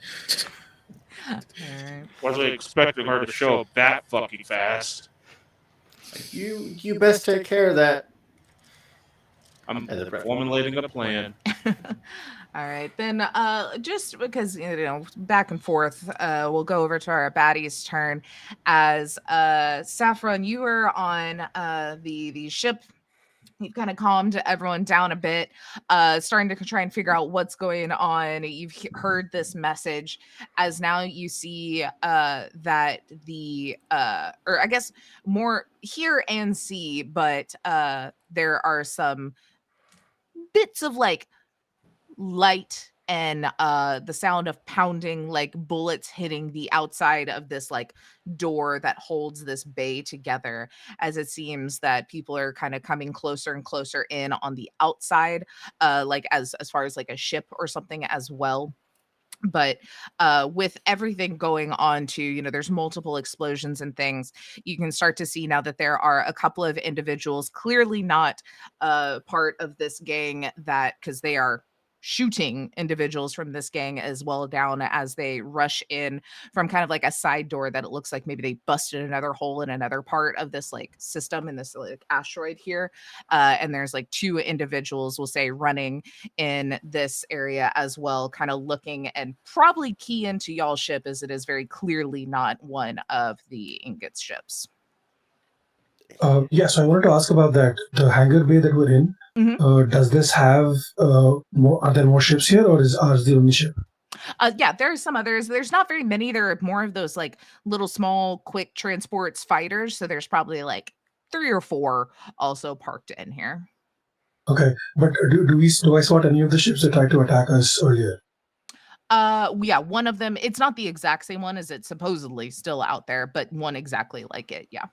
All right. Wasn't expecting her to show up that fucking fast. You best take care of that. I'm formulating a plan. All right, then just because back and forth, we'll go over to our baddie's turn as Saffron, you are on the ship. You've kind of calmed everyone down a bit, starting to try and figure out what's going on. You've heard this message as now you see that the or I guess more hear and see, but there are some bits of like light and the sound of pounding like bullets hitting the outside of this like door that holds this bay together, as it seems that people are kind of coming closer and closer in on the outside, like as far as like a ship or something as well. But with everything going on too, there's multiple explosions and things, you can start to see now that there are a couple of individuals clearly not part of this gang, that because they are shooting individuals from this gang as well down as they rush in from kind of like a side door that it looks like maybe they busted another hole in another part of this like system in this like asteroid here, and there's like two individuals, we'll say, running in this area as well, kind of looking and probably key into y'all ship, as it is very clearly not one of the Ingot's ships. Yeah, so I wanted to ask about that. The hangar bay that we're in, does this have more? Are there more ships here, or is ours the only ship? Yeah, there are some others. There's not very many. There are more of those like little small quick transports fighters. So there's probably like 3 or 4 also parked in here. Okay, but do I spot any of the ships that tried to attack us earlier? Yeah, one of them, it's not the exact same one as it's supposedly still out there, but one exactly like it. Yeah.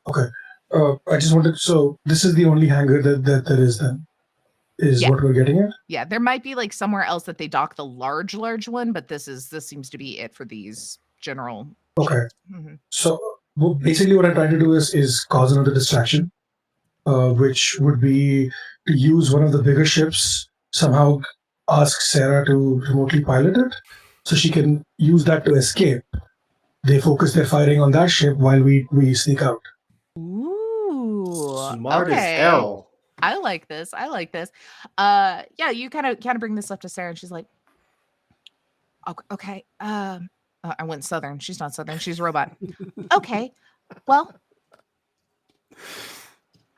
Okay. I just wanted, so this is the only hangar that there is then, is Yeah. what we're getting at? Yeah, there might be like somewhere else that they dock the large one, but this seems to be it for these general. Okay. Mhm. So basically what I'm trying to do is cause another distraction, which would be to use one of the bigger ships, somehow ask Sarah to remotely pilot it so she can use that to escape. They focus their firing on that ship while we sneak out. Ooh, Smart okay. as hell. I like this. Yeah, you kind of bring this up to Sarah, and she's like, okay. I went Southern. She's not Southern. She's a robot. Okay. Well,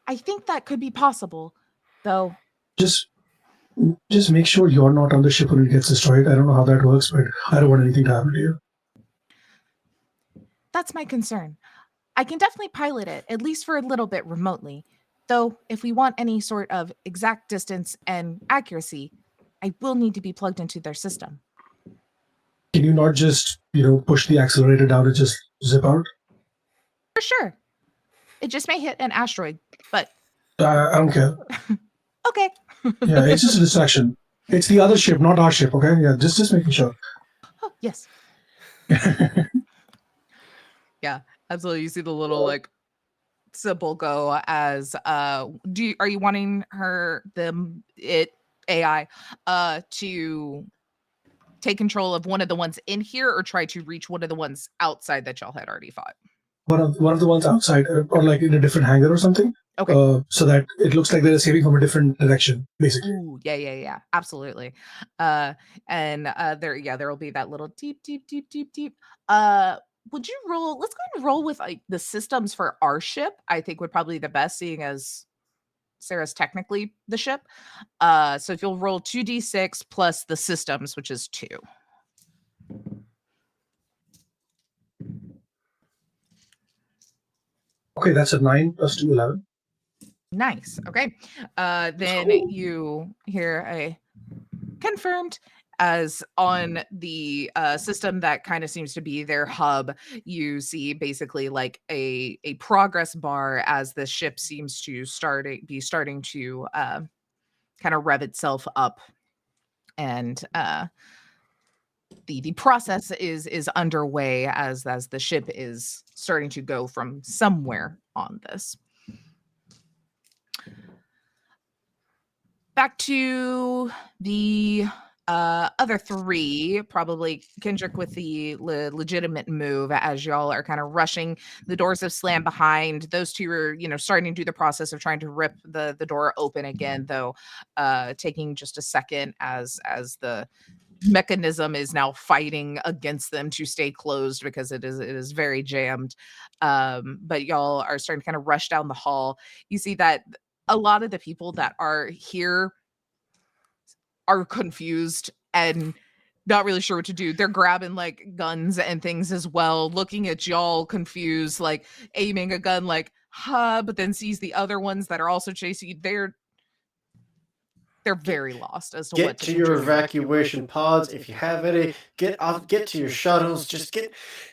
I think that could be possible, though. Just make sure you're not on the ship when it gets destroyed. I don't know how that works, but I don't want anything to happen to you. That's my concern. I can definitely pilot it, at least for a little bit remotely. Though, if we want any sort of exact distance and accuracy, I will need to be plugged into their system. Can you not just, push the accelerator down and just zip out? For sure. It just may hit an asteroid, but... I don't care. Okay. Yeah, it's just a distraction. It's the other ship, not our ship. Okay, yeah, just making sure. Oh, yes. Yeah, absolutely. You see the little like symbol go as are you wanting it AI to take control of one of the ones in here or try to reach one of the ones outside that y'all had already fought? One of the ones outside, or like in a different hangar or something. Okay. So that it looks like they're escaping from a different direction, basically. Ooh, yeah, absolutely. And there will be that little deep. Would you roll? Let's go ahead and roll with like the systems for our ship. I think would probably be the best, seeing as Sarah's technically the ship. So if you'll roll 2d6 plus the systems, which is 2. Okay, that's a 9 plus 2, 11. Nice. Okay. Then you hear a confirmed as on the system that kind of seems to be their hub. You see basically like a progress bar as the ship seems to starting to kind of rev itself up, and the process is underway as the ship is starting to go from somewhere on this. Back to the other 3, probably Kendrick with the legitimate move as y'all are kind of rushing. The doors have slammed behind. Those 2 are, starting to do the process of trying to rip the door open again, though taking just a second as the mechanism is now fighting against them to stay closed because it is very jammed. But y'all are starting to kind of rush down the hall. You see that a lot of the people that are here are confused and not really sure what to do. They're grabbing like guns and things as well, looking at y'all confused, like aiming a gun like, but then sees the other ones that are also chasing you. They're very lost as to Get what to your evacuation pods if you have any. Get off. Get to your shuttles. Just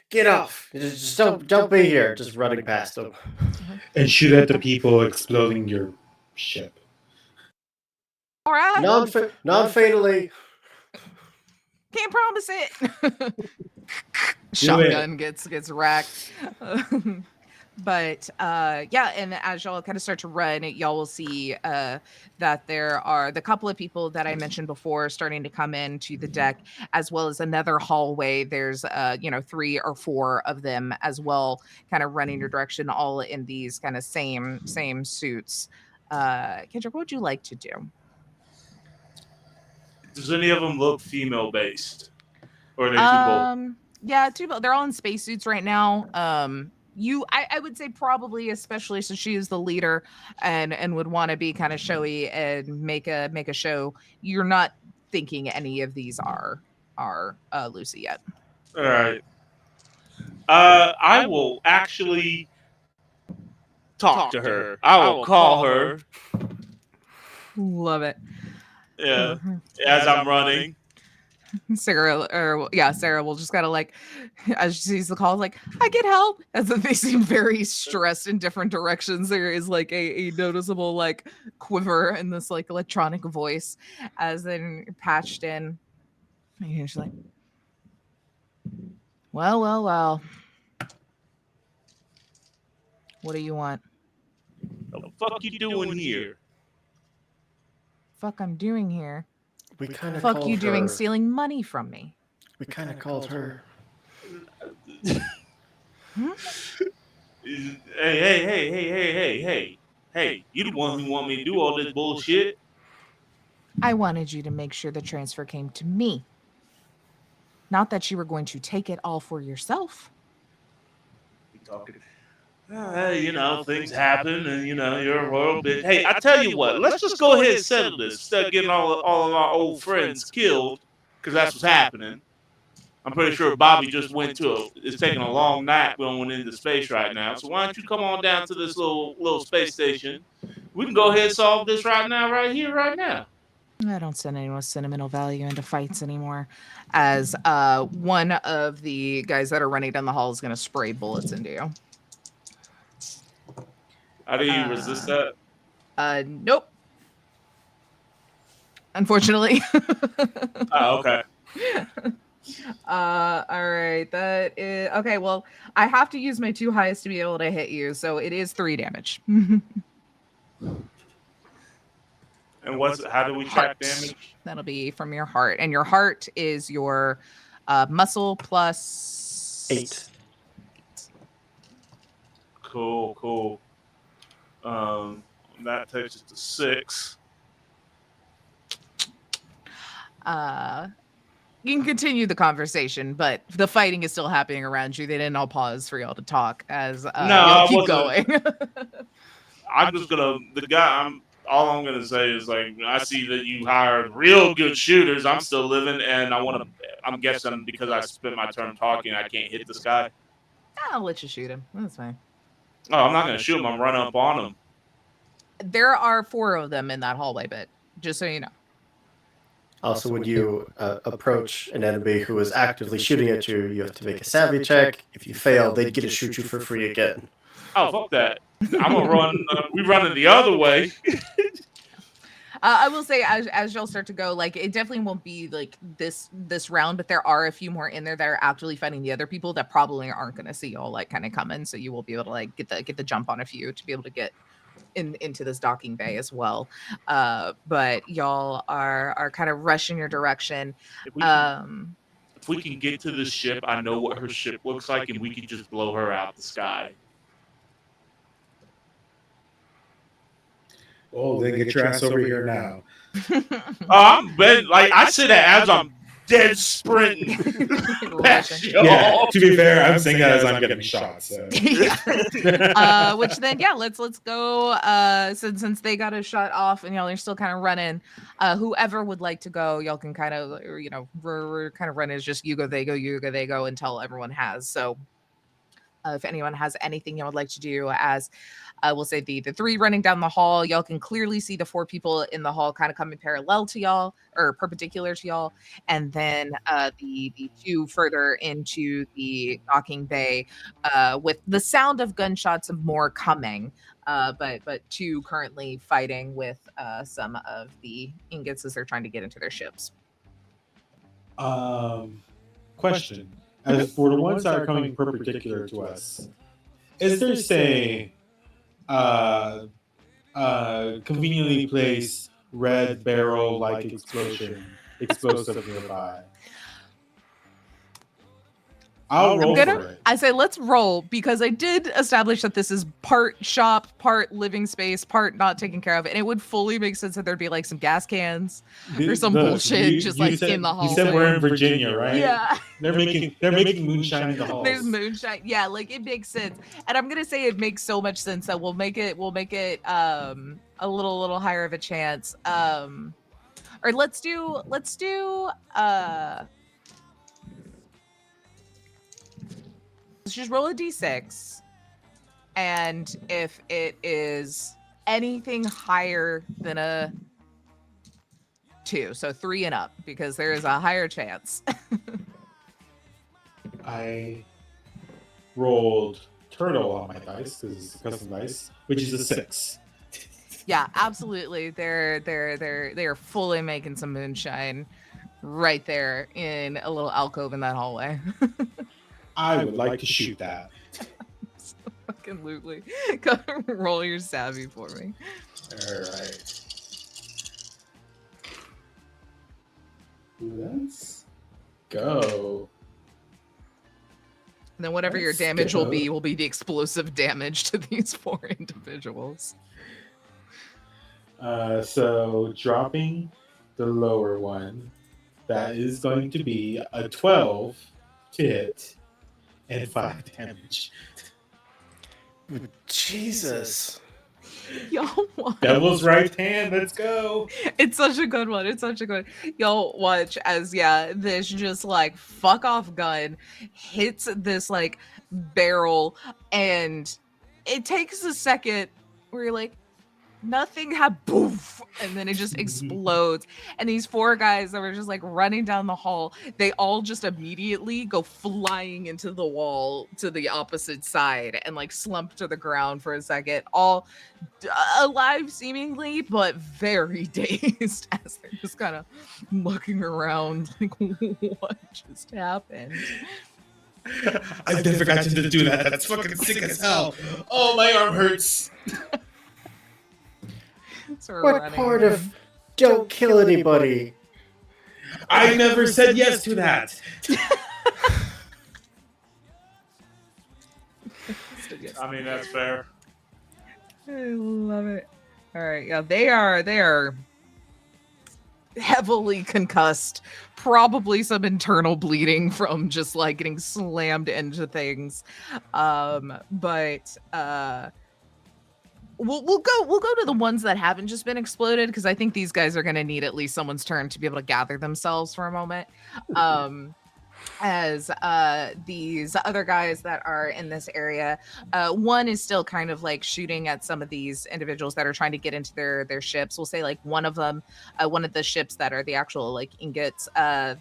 get off. Just don't be here. Just running past them. And shoot at the people exploding your ship. All right. Non-fatally. Can't promise it. Shotgun gets racked. But yeah, and as y'all kind of start to run, y'all will see that there are the couple of people that I mentioned before starting to come into the deck, as well as another hallway. There's 3 or 4 of them as well, kind of running your direction, all in these kind of same suits. Kendrick, what would you like to do? Does any of them look female based, or are they too bold? Yeah, they're all in spacesuits right now. I would say probably, especially since she is the leader and would want to be kind of showy and make a show. You're not thinking any of these are Lucy yet. All right. I will actually talk to her. I will call her. Love it. Yeah. As I'm running. Sarah will just kind of like, as she sees the call, like, I get help. As if they seem very stressed in different directions. There is like a noticeable like quiver in this like electronic voice as then patched in. And she's like, well. What do you want? What the fuck you doing here? Fuck I'm doing here. We kind of Fuck you doing stealing money from me. We kind of called her. Hey, you the one who want me to do all this bullshit. I wanted you to make sure the transfer came to me. Not that you were going to take it all for yourself. Talking. Things happen, and you're a royal bitch. Hey, I tell you what, let's just go ahead and settle this instead of getting all of our old friends killed, because that's what's happening. I'm pretty sure Bobby just is taking a long nap going into space right now. So why don't you come on down to this little space station? We can go ahead and solve this right now, right here, right now. I don't send anyone with sentimental value into fights anymore. As one of the guys that are running down the hall is going to spray bullets into you. How do you resist that? Nope. unfortunately. Oh, okay. All right, that is okay. Well, I have to use my 2 highest to be able to hit you, so it is 3 damage. And how do we track Heart. damage? That'll be from your heart, and your heart is your muscle plus 8. Cool. Um, that takes it to 6. You can continue the conversation, but the fighting is still happening around you. They didn't all pause for y'all to talk as No, y'all I keep wasn't. going. I'm just gonna the guy. All I'm gonna say is like I see that you hired real good shooters. I'm still living, and I want to. I'm guessing because I spent my turn talking, I can't hit this guy. I'll let you shoot him. That's fine. Oh, I'm not gonna shoot him. I'm running up on him. There are 4 of them in that hallway, but just so you know. Also, when you approach an enemy who is actively shooting at you, you have to make a savvy check. If you fail, they get to shoot you for free again. Oh, fuck that. I'm gonna run. We running the other way. I will say as y'all start to go, like it definitely won't be like this round, but there are a few more in there that are actually fighting the other people that probably aren't going to see y'all like kind of coming. So you will be able to like get the jump on a few to be able to get into this docking bay as well. But y'all are kind of rushing your direction. If we can get to the ship, I know what her ship looks like, and we can just blow her out the sky. Oh, then get your ass over here now. I'm been like I say that as I'm dead sprinting past y'all. Yeah, to be fair, I'm saying that as I'm getting shot. So. Which then let's go since they got a shot off and y'all are still kind of running. Whoever would like to go, y'all can kind of we're kind of running is just you go they go until everyone has. So if anyone has anything you would like to do, as we'll say the 3 running down the hall, y'all can clearly see the 4 people in the hall kind of coming parallel to y'all or perpendicular to y'all, and then the 2 further into the docking bay with the sound of gunshots and more coming. But 2 currently fighting with some of the ingots as they're trying to get into their ships. Question. As for the ones that are coming perpendicular to us, is there, say, conveniently placed red barrel-like explosive nearby? I'll roll for it. I say let's roll because I did establish that this is part shop, part living space, part not taken care of, and it would fully make sense that there'd be like some gas cans or some bullshit in the hall. You said we're in Virginia, right? Yeah. They're making moonshine in the halls. There's moonshine. Yeah, like it makes sense. And I'm gonna say it makes so much sense that we'll make it a little higher of a chance. Or let's do let's just roll a d6, and if it is anything higher than a 2, so 3 and up, because there is a higher chance. I rolled turtle on my dice because it's a custom dice, which is a 6. Yeah, absolutely. They are fully making some moonshine right there in a little alcove in that hallway. I would like to shoot that. Fucking lootly. Go roll your savvy for me. All right. Let's go. And then whatever your damage will be the explosive damage to these 4 individuals. So dropping the lower one, that is going to be a 12 to hit and 5 damage. Jesus. Yo, watch. Devil's right hand, let's go. It's such a good one. It's such a good one. Yo, watch as this just like fuck off gun hits this like barrel, and it takes a second where you're like, nothing had poof, and then it just explodes. And these 4 guys that were just like running down the hall, they all just immediately go flying into the wall to the opposite side and like slump to the ground for a second, all alive seemingly, but very dazed as they're just kind of looking around like, what just happened? I never got to do that. That's fucking sick as hell. Oh, my arm hurts. So What part of don't kill anybody? I never said yes to that. I mean, that's fair. I love it. All right, yeah, they are heavily concussed, probably some internal bleeding from just like getting slammed into things. But we'll go to the ones that haven't just been exploded, because I think these guys are going to need at least someone's turn to be able to gather themselves for a moment. As these other guys that are in this area, one is still kind of like shooting at some of these individuals that are trying to get into their ships. We'll say like one of them, one of the ships that are the actual like ingots,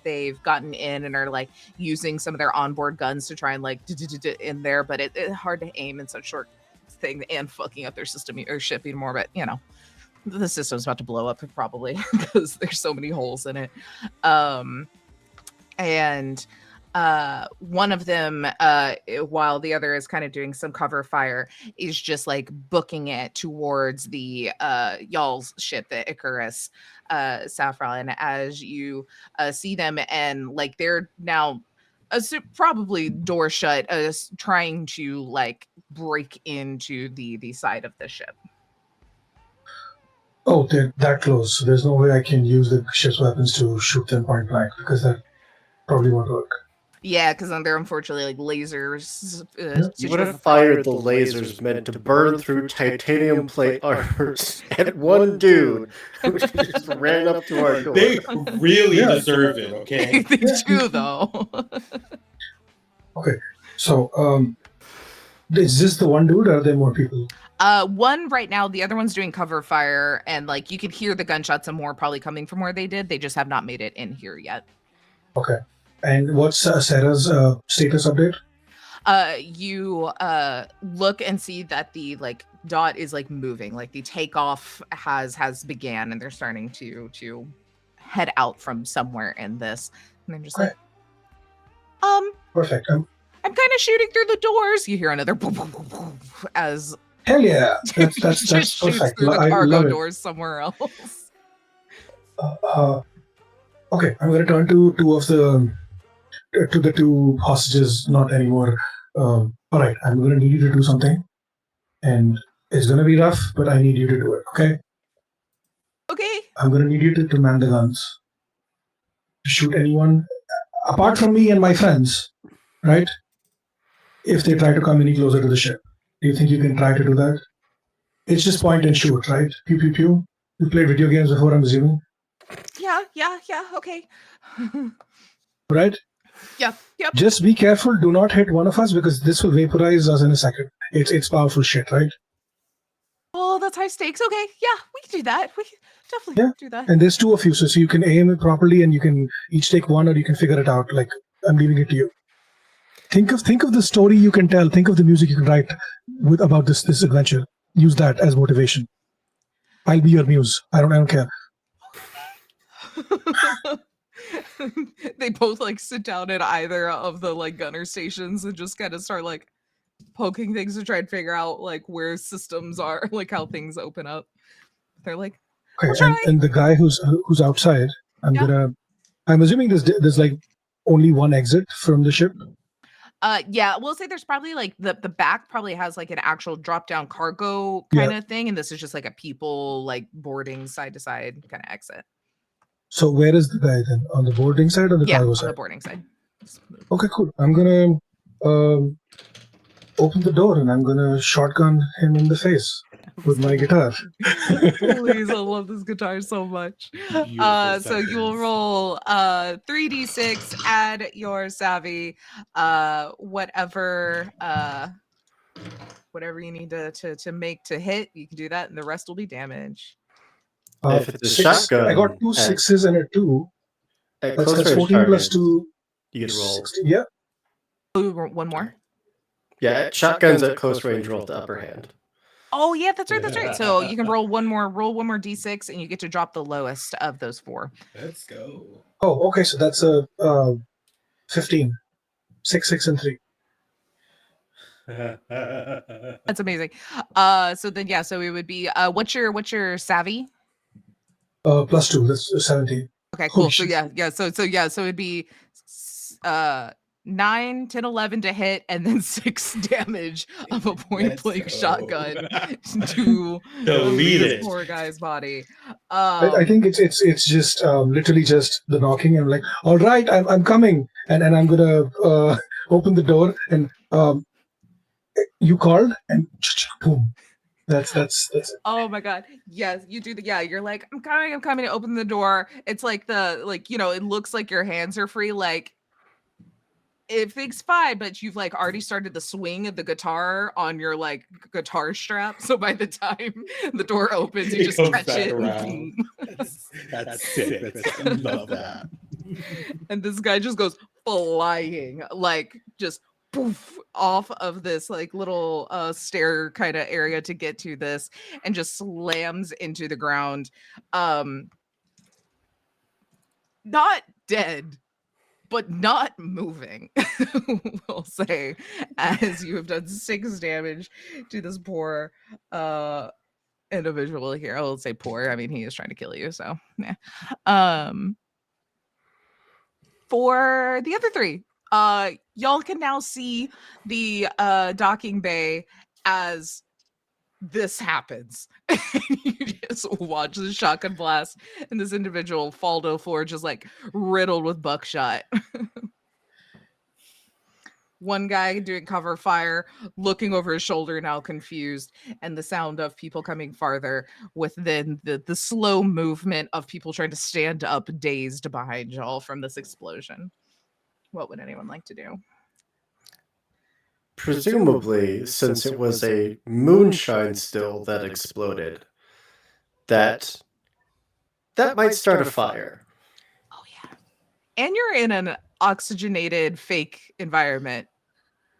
they've gotten in and are like using some of their onboard guns to try and like in there, but it's hard to aim in such short thing and fucking up their system or ship even more. But you know, the system's about to blow up probably because there's so many holes in it. And one of them, while the other is kind of doing some cover fire, is just like booking it towards the y'all's ship, the Icarus, Saffron, as you see them, and like they're now probably door shut, trying to like break into the side of the ship. Oh, they're that close. So there's no way I can use the ship's weapons to shoot them point blank, because that probably won't work. Yeah, because they're unfortunately like lasers. You would have fired the lasers meant to burn through titanium plate armor at one dude who just ran up to our door. They really deserve it, okay? They do, though. Okay, so is this the one dude, or are there more people? One right now, the other one's doing cover fire, and like you could hear the gunshots and more probably coming from where they did. They just have not made it in here yet. Okay. And what's Sarah's status update? You look and see that the like dot is like moving, like the takeoff has began, and they're starting to head out from somewhere in this. And they're just like, Perfect. I'm kind of shooting through the doors. You hear another boom, boom, boom, boom, as hell yeah, that's just shoots perfect. through the I cargo love it. doors somewhere else. Okay, I'm going to turn to the two hostages, not anymore. All right, I'm going to need you to do something, and it's going to be rough, but I need you to do it. Okay. Okay. I'm going to need you to man the guns, to shoot anyone apart from me and my friends, right? If they try to come any closer to the ship. Do you think you can try to do that? It's just point and shoot, right? Pew, pew, pew. You played video games before, I'm assuming? Yeah, okay. Right? Yep. Just be careful. Do not hit one of us, because this will vaporize us in a second. It's powerful shit, right? Oh, that's high stakes. Okay, yeah, we can do that. We can definitely do that. And there's two of you, so you can aim it properly, and you can each take one, or you can figure it out. Like, I'm leaving it to you. Think of the story you can tell. Think of the music you can write about this adventure. Use that as motivation. I'll be your muse. I don't care. They both like sit down at either of the like gunner stations and just kind of start like poking things to try and figure out like where systems are, like how things open up. They're like, okay, and the guy who's outside, I'm assuming there's like only one exit from the ship. Yeah, we'll say there's probably like the back probably has like an actual drop down cargo kind of thing, and this is just like a people like boarding side to side kind of exit. So where is the guy then? On the boarding side or the cargo side? On the boarding side. Okay, cool. I'm gonna open the door and I'm gonna shotgun him in the face with my guitar. Please, I love this guitar so much. So you will roll 3d6, add your savvy, whatever Whatever you need to make to hit, you can do that, and the rest will be damage. If it's a 6. shotgun, I got 2 6s and a 2. At That's close range 14 plus targets, 2. you get to roll. 16. Yeah. Ooh, one more. Yeah, shotguns at close range roll the upper hand. Oh yeah, that's right. That's right. So you can roll one more d6, and you get to drop the lowest of those 4. Let's go. Oh, okay. So that's a 15. 6, 6, and 3. That's amazing. So then yeah, so it would be what's your savvy? Plus 2. That's 17. Okay, Holy cool. So shit. so it'd be 9, 10, 11 to hit, and then 6 damage of a point blank shotgun to Delete this it. poor guy's body. I think it's just literally just the knocking. I'm like, all right, I'm coming, and I'm gonna open the door, and you called, and boom. That's it. Oh my god. Yes, you do you're like, I'm coming to open the door. It's like it looks like your hands are free, like everything's fine, but you've like already started the swing of the guitar on your like guitar strap. So by the time the door opens, you It just comes catch back it. around. That's sick. I love that. And this guy just goes flying, like just poof off of this like little stair kind of area to get to this, and just slams into the ground. Not dead, but not moving. We'll say, as you have done 6 damage to this poor individual here. I will say poor. I mean, he is trying to kill you, so yeah. For the other 3, y'all can now see the docking bay as this happens. You just watch the shotgun blast and this individual fall to the floor, just like riddled with buckshot. One guy doing cover fire, looking over his shoulder, now confused, and the sound of people coming farther, with then the slow movement of people trying to stand up dazed behind y'all from this explosion. What would anyone like to do? Presumably, since it was a moonshine still that exploded, that might start a fire. Oh yeah. And you're in an oxygenated fake environment.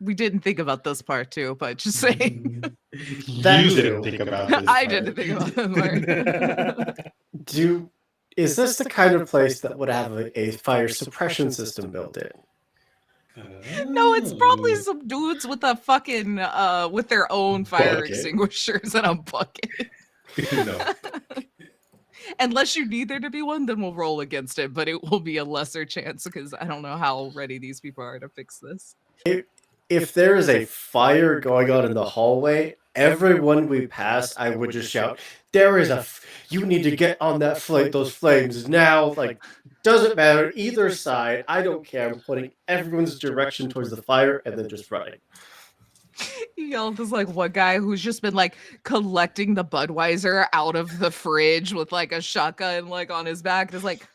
We didn't think about this part too, but just saying. You That didn't too. think about this. I didn't think about that part. Is this the kind of place that would have a fire suppression system built in? No, it's probably some dudes with a fucking with their own fire Bucket. extinguishers and a bucket. No. Unless you need there to be one, then we'll roll against it, but it will be a lesser chance because I don't know how ready these people are to fix this. If there is a fire going on in the hallway, everyone we pass, I would just shout, "There is you need to get on that those flames now!" Like, doesn't matter either side. I don't care. I'm pointing everyone's direction towards the fire and then just running. You yelled this like one guy who's just been like collecting the Budweiser out of the fridge with like a shotgun like on his back. It's like,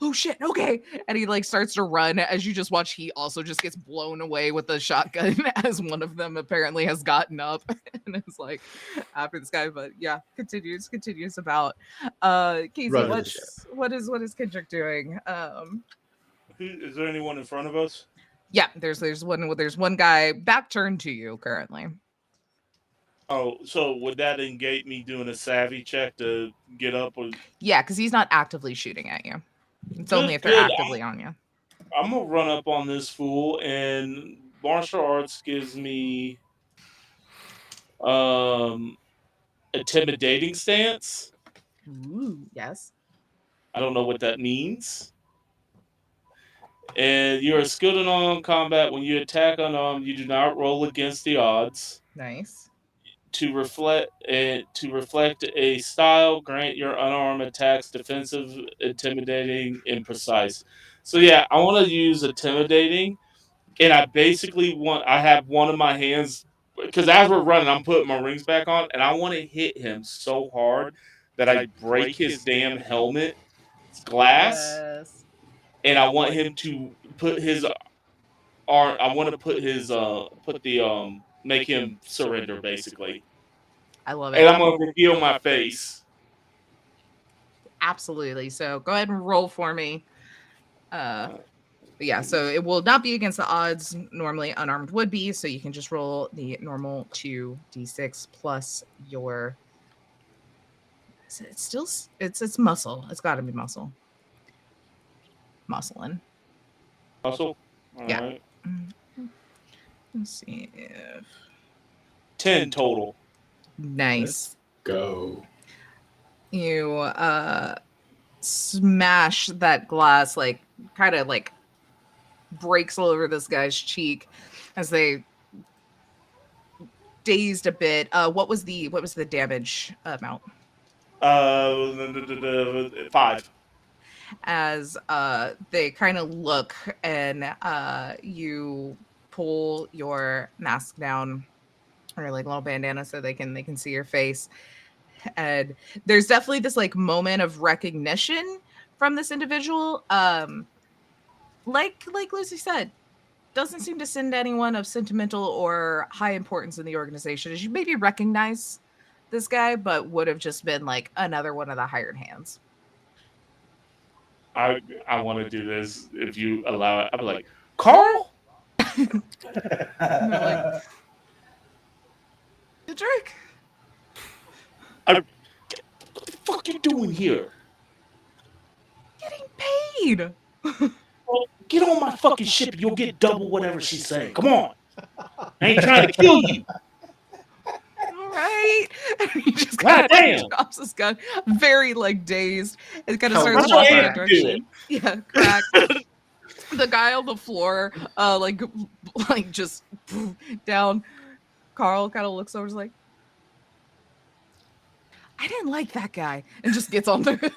oh shit, okay. And he like starts to run as you just watch. He also just gets blown away with the shotgun as one of them apparently has gotten up and is like after this guy. But yeah, continues about. Casey, what is Kendrick doing? Is there anyone in front of us? Yeah, there's one guy back turned to you currently. Oh, so would that negate me doing a savvy check to get up? Or... Yeah, because he's not actively shooting at you. It's only if they're actively on you. I'm gonna run up on this fool, and martial arts gives me intimidating stance. Ooh, yes. I don't know what that means. And you're skilled in unarmed combat. When you attack unarmed, you do not roll against the odds. Nice. To reflect a style, grant your unarmed attacks defensive, intimidating, and precise. So yeah, I want to use intimidating, and I have one of my hands, because as we're running, I'm putting my rings back on, and I want to hit him so hard that I break his damn helmet glass, Yes. and I want him to put his arm. I want to put his put the make him surrender, basically. I love And it. I'm gonna reveal my face. Absolutely. So go ahead and roll for me. But yeah, so it will not be against the odds. Normally, unarmed would be. So you can just roll the normal 2d6 plus your. It's still it's muscle. It's got to be muscle. Muscling. Also, Yeah. alright. Let's see if 10 total. nice. Go. You smash that glass, like kind of like breaks all over this guy's cheek as they dazed a bit. What was the damage amount? 5. As they kind of look and you pull your mask down or like little bandana so they can see your face, and there's definitely this like moment of recognition from this individual. Like Lucy said, doesn't seem to send anyone of sentimental or high importance in the organization, as you maybe recognize this guy, but would have just been like another one of the hired hands. I want to do this if you allow it. I'll be like, Carl? And they're like, the Drake. What the fuck you doing here? Getting paid. Well, get on my fucking ship and you'll get double whatever she's saying. Come on. I ain't trying to kill you. All right. And he just God kind damn. of drops his gun, very like dazed, and kind of How starts much walking in crack? that direction. Yeah, crack. The guy on the floor, like just down. Carl kind of looks over, is like, I didn't like that guy, and just gets on the Good.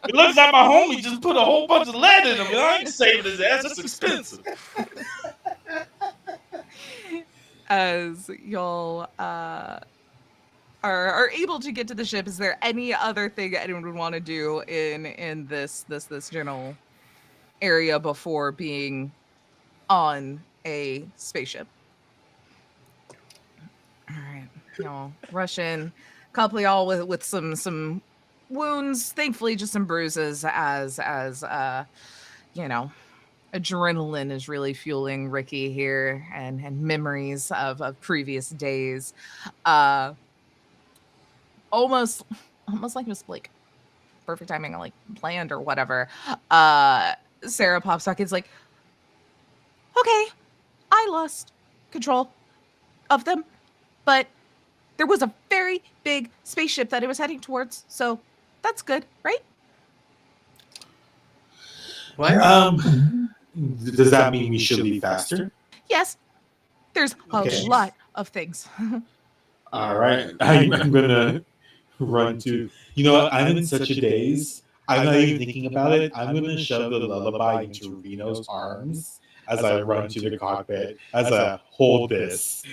It looks like my homie just put a whole bunch of lead in him. And I ain't saving his ass. That's expensive. As y'all are able to get to the ship, is there any other thing anyone would want to do in this general area before being on a spaceship? All right, y'all rush in, couple y'all with some wounds, thankfully just some bruises, as you know, adrenaline is really fueling Ricky here, and memories of previous days. Almost like it was like perfect timing, like planned or whatever. Sarah pops back. It's like, okay, I lost control of them, but there was a very big spaceship that it was heading towards, so that's good, right? What? Does that mean we should leave faster? Yes, there's Okay. a lot of things. All right. I'm gonna run to. You know what? I'm in such a daze. I'm not even thinking about it. I'm gonna shove the lullaby into Reno's arms as I run to the cockpit. As I hold this.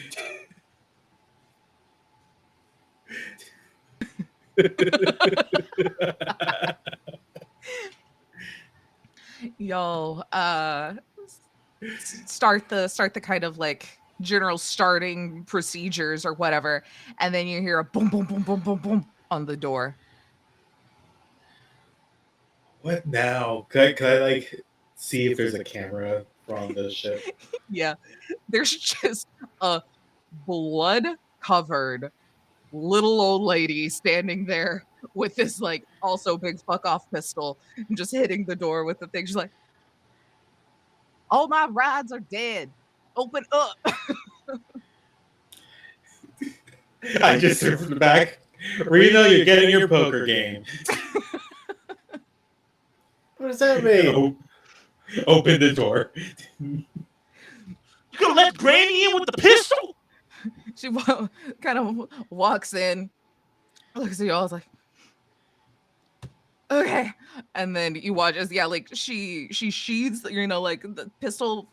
Y'all start the kind of like general starting procedures or whatever, and then you hear a boom boom boom boom boom boom on the door. What now? Could I like see if there's a camera from the ship? Yeah, there's just a blood covered little old lady standing there with this like also big fuck off pistol and just hitting the door with the thing. She's like, all my rides are dead, open up. I just threw from the back. Reno, you're getting your poker game. What does that mean? Open the door. You gonna let Granny in with the pistol? She kind of walks in, looks at you all, is like, okay, and then you watch as like she sheathes, like the pistol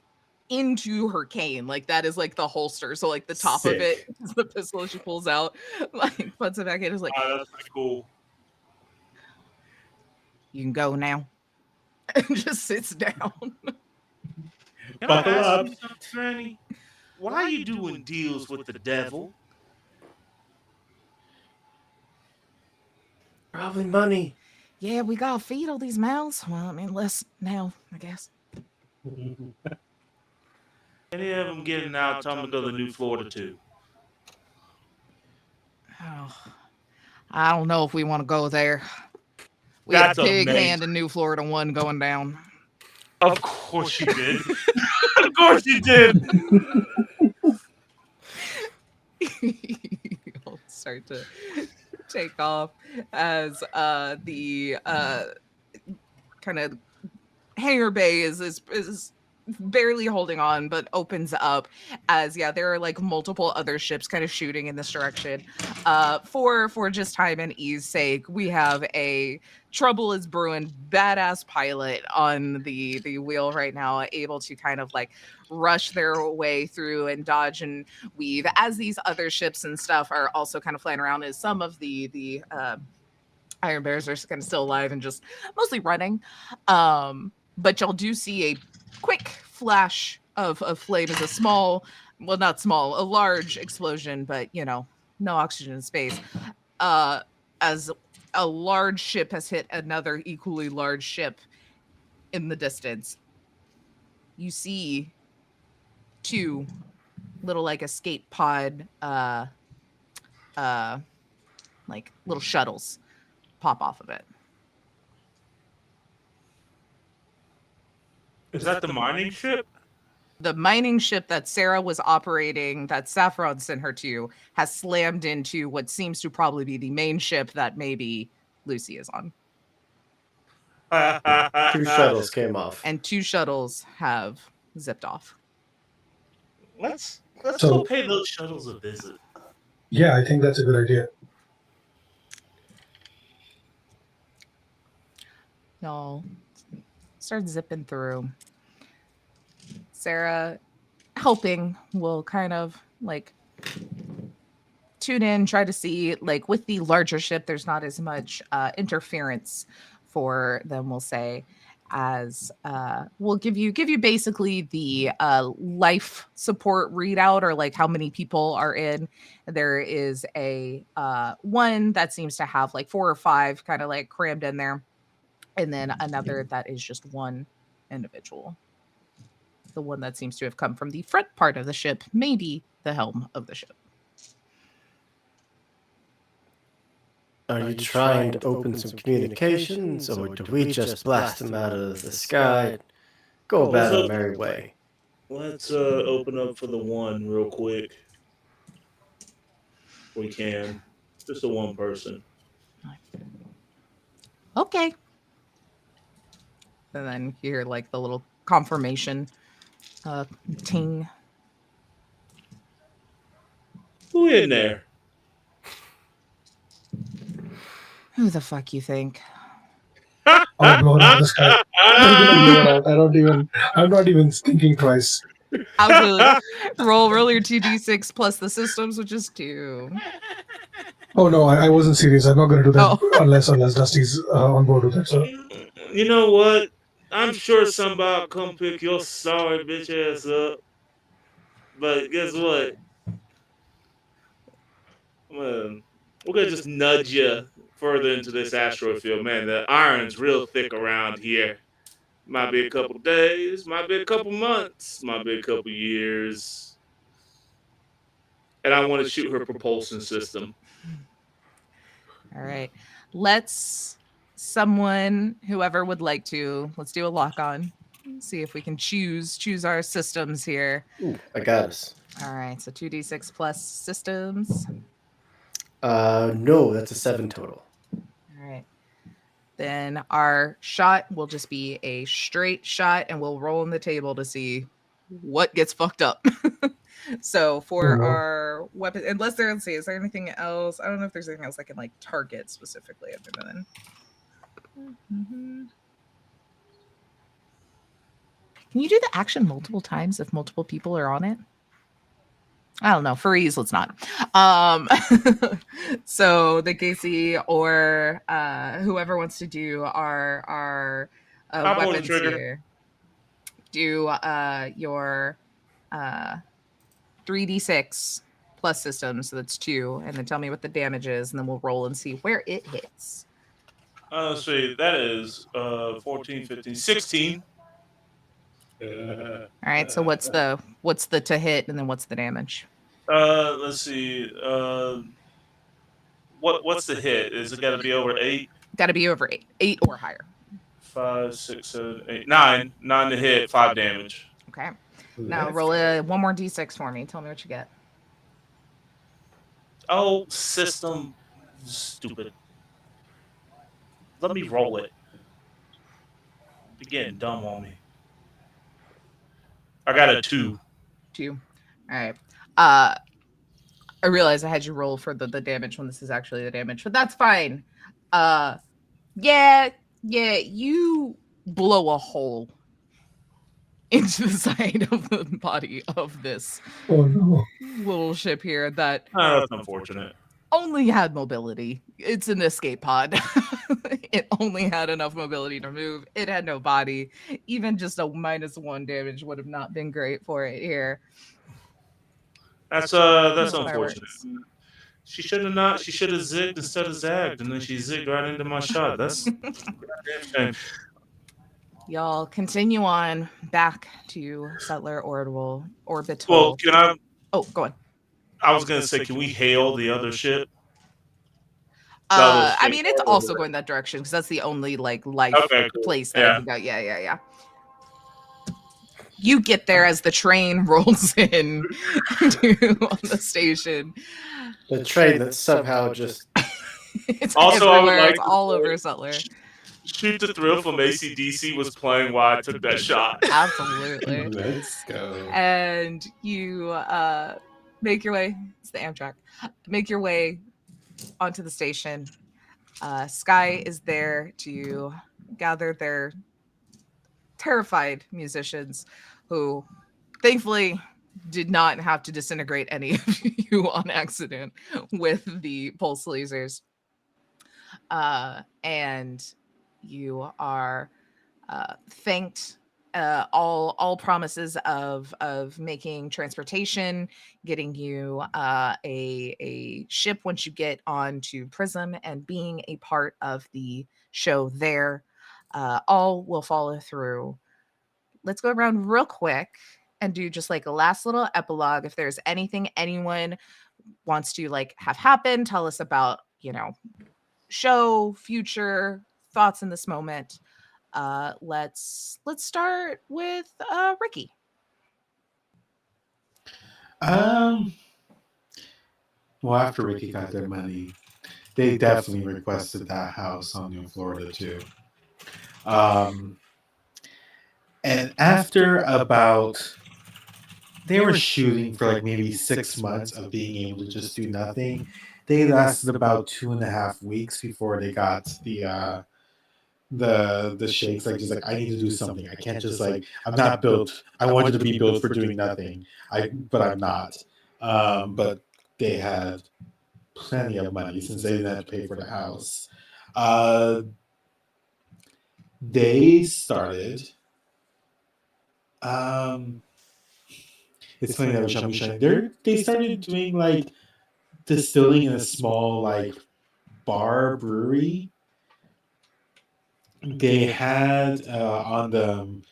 into her cane, like that is like the holster, so like the top of it Sick. is the pistol she pulls out, like puts it back in, is like, That's pretty cool. you can go now. And just sits down. Can Buckle I ask up. you something, Granny? why you doing deals with the devil? Probably money. Yeah, we gotta feed all these mouths. Well, I mean, less now, I guess. Any of them getting out, tell them to go to New Florida too. Oh, I don't know if we want to go there. We had a That's pig amazing. hand in New Florida one going down. Of course you did. Of course you did. I'll start to take off as the kind of hangar bay is barely holding on but opens up as there are like multiple other ships kind of shooting in this direction. For just time and ease sake, we have a trouble is brewing badass pilot on the wheel right now, able to kind of like rush their way through and dodge and weave as these other ships and stuff are also kind of flying around. As some of the Iron Bears are kind of still alive and just mostly running. But y'all do see a quick flash of flame as a small, well, not small, a large explosion, but no oxygen in space. As a large ship has hit another equally large ship in the distance. You see two little like escape pod like little shuttles pop off of it. Is that the mining ship? The mining ship that Sarah was operating, that Saffron sent her to, has slammed into what seems to probably be the main ship that maybe Lucy is on. 2 shuttles came off. And 2 shuttles have zipped off. Let's So- go pay those shuttles a visit. Yeah, I think that's a good idea. Y'all start zipping through. Sarah, helping, will kind of like tune in, try to see, like with the larger ship, there's not as much interference for them, we'll say, as we'll give you basically the life support readout, or like how many people are in. There is a one that seems to have like 4 or 5 kind of like crammed in there, and then another that is just one individual. The one that seems to have come from the front part of the ship, maybe the helm of the ship. Are you trying to open some communications, or do we just blast them out of the sky? Go about our merry way. Let's open up for the one real quick. We can. Just the one person. Okay. And then you hear like the little confirmation ting. Who in there? Who the fuck you think? I'll blow it out of the sky. I'm gonna blow it out. I'm not even thinking twice. Absolutely. roll your 2d6 plus the systems, which is 2. Oh no, I wasn't serious. I'm not gonna do that Oh. unless Dusty's on board with it. So You know what? I'm sure somebody will come pick your sorry bitch ass up. But guess what? We're gonna just nudge you further into this asteroid field. Man, the iron's real thick around here. Might be a couple days, might be a couple months, might be a couple years. And I want to shoot her propulsion system. All right. Let's whoever would like to, let's do a lock on. See if we can choose our systems here. Ooh, I got us. All right. So 2d6 plus systems. No, that's a 7 total. All right. Then our shot will just be a straight shot, and we'll roll on the table to see what gets fucked up. So for our weapon, unless let's see, is there anything else? I don't know if there's anything else I can like target specifically other than. Can you do the action multiple times if multiple people are on it? I don't know. For ease, let's not. So the Casey or whoever wants to do our weapons here. Do your 3d6 plus systems, so that's 2, and then tell me what the damage is, and then we'll roll and see where it hits. Let's see. That is 14, 15, 16. All right, so what's the to hit, and then what's the damage? Let's see. What's the hit? Is it got to be over 8? Got to be over 8 or higher. 5, 6, 7, 8, 9. 9 to hit, 5 damage. Okay. Now Let's roll one more d6 for me. Tell me what you get. Oh, system, stupid. Let me roll it. You're getting dumb on me. I got a 2. 2. All right. I realized I had you roll for the damage when this is actually the damage, but that's fine. Yeah, you blow a hole into the side of the body of this Oh no. little ship here that That's unfortunate. only had mobility. It's an escape pod. It only had enough mobility to move. It had no body. Even just a -1 damage would have not been great for it here. That's No unfortunate. fireworks. She should have not. She should have zigged instead of zagged, and then she zigged right into my shot. That's a goddamn shame. Y'all continue on back to Settler Orbital. Well, can I? Oh, go on. I was gonna say, can we hail the other ship? The other I ship mean, it's over also there. going that direction because that's the only like life Okay, cool. place that Yeah. you got. Yeah. You get there as the train rolls in on the station. The train that somehow just It's Also, I would everywhere. like It's to all say- over Settler. Shoot the Thrill from AC/DC was playing while I took that shot. Absolutely. Let's go. And you make your way. It's the Amtrak. Make your way onto the station. Sky is there to gather their terrified musicians who thankfully did not have to disintegrate any of you on accident with the pulse lasers. And you are thanked. All promises of making transportation, getting you a ship once you get on to Prism, and being a part of the show there, all will follow through. Let's go around real quick and do just like a last little epilogue. If there's anything anyone wants to like have happen, tell us about, show, future thoughts in this moment. Let's start with Ricky. Well, after Ricky got their money, they definitely requested that house on New Florida too. And after about, they were shooting for like maybe 6 months of being able to just do nothing. They lasted about 2.5 weeks before they got the shakes. Like, just like, I need to do something. I can't just like, I'm not built. I wanted to be built for doing nothing. But I'm not. But they had plenty of money since they didn't have to pay for the house. They started. It's funny that they started doing like distilling in a small like bar brewery. They had on them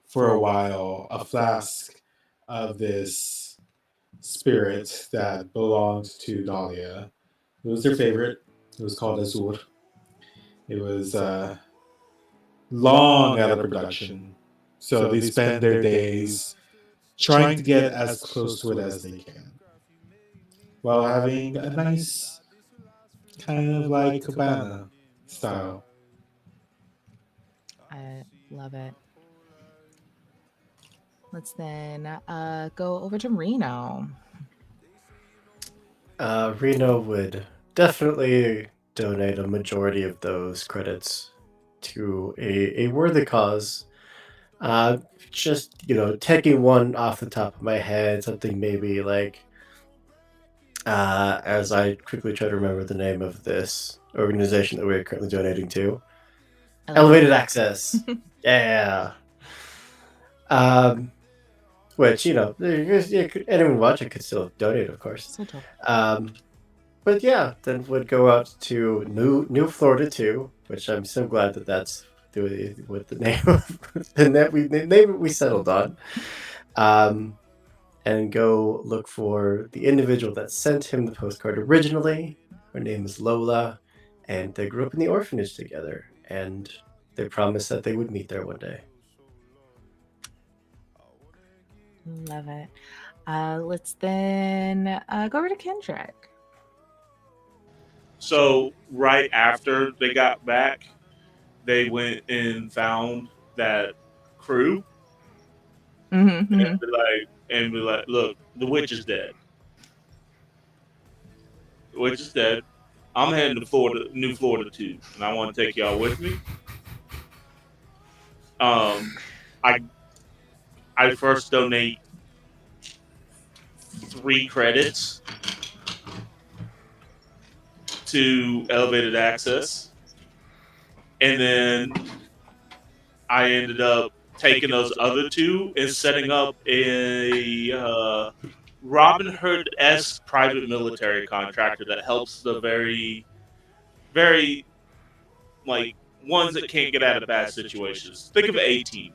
for a while a flask of this spirit that belonged to Dahlia. It was their favorite. It was called Azur. It was long out of production. So they spend their days trying to get as close to it as they can, while having a nice kind of like cabana style. I love it. Let's then go over to Reno. Reno would definitely donate a majority of those credits to a worthy cause. Just, taking one off the top of my head, something maybe like, as I quickly try to remember the name of this organization that we're currently donating to. Elevated Access. Yeah. which anyone watching could still donate, of course. So dope. But yeah, then would go out to New Florida 2, which I'm so glad that that's what the name of the name we settled on. And go look for the individual that sent him the postcard originally. Her name is Lola, and they grew up in the orphanage together, and they promised that they would meet there one day. Love it. Let's then go over to Kendrick. So right after they got back, they went and found that crew Mm-hmm, and be like, look, the witch is dead. The witch is dead. I'm heading to Florida, New Florida 2, and I want to take y'all with me. I first donate 3 credits to elevated access, and then I ended up taking those other 2 and setting up a Robin Hood-esque private military contractor that helps the very, very like ones that can't get out of bad situations. Think of A-Team.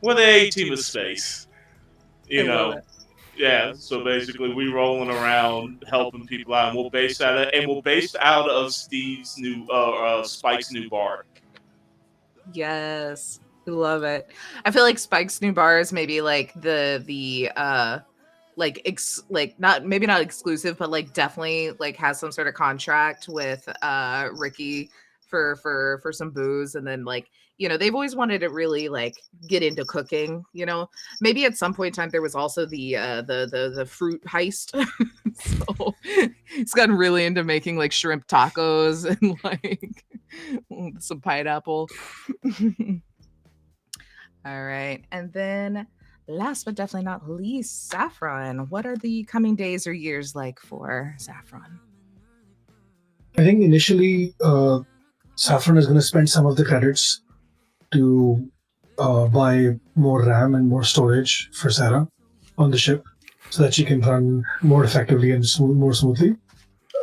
Well, the A-Team is space. You know, yeah. So basically, we rolling around helping people out, and we're based out of Steve's new, Spike's new bar. Yes, we love it. I feel like Spike's new bar is maybe like the like not maybe not exclusive, but like definitely like has some sort of contract with Ricky for some booze, and then like they've always wanted to really like get into cooking. Maybe at some point in time there was also the fruit heist. So he's gotten really into making like shrimp tacos and like some pineapple. All right, and then last but definitely not least, Saffron. What are the coming days or years like for Saffron? I think initially, Saffron is going to spend some of the credits to buy more RAM and more storage for Sarah on the ship, so that she can run more effectively and more smoothly.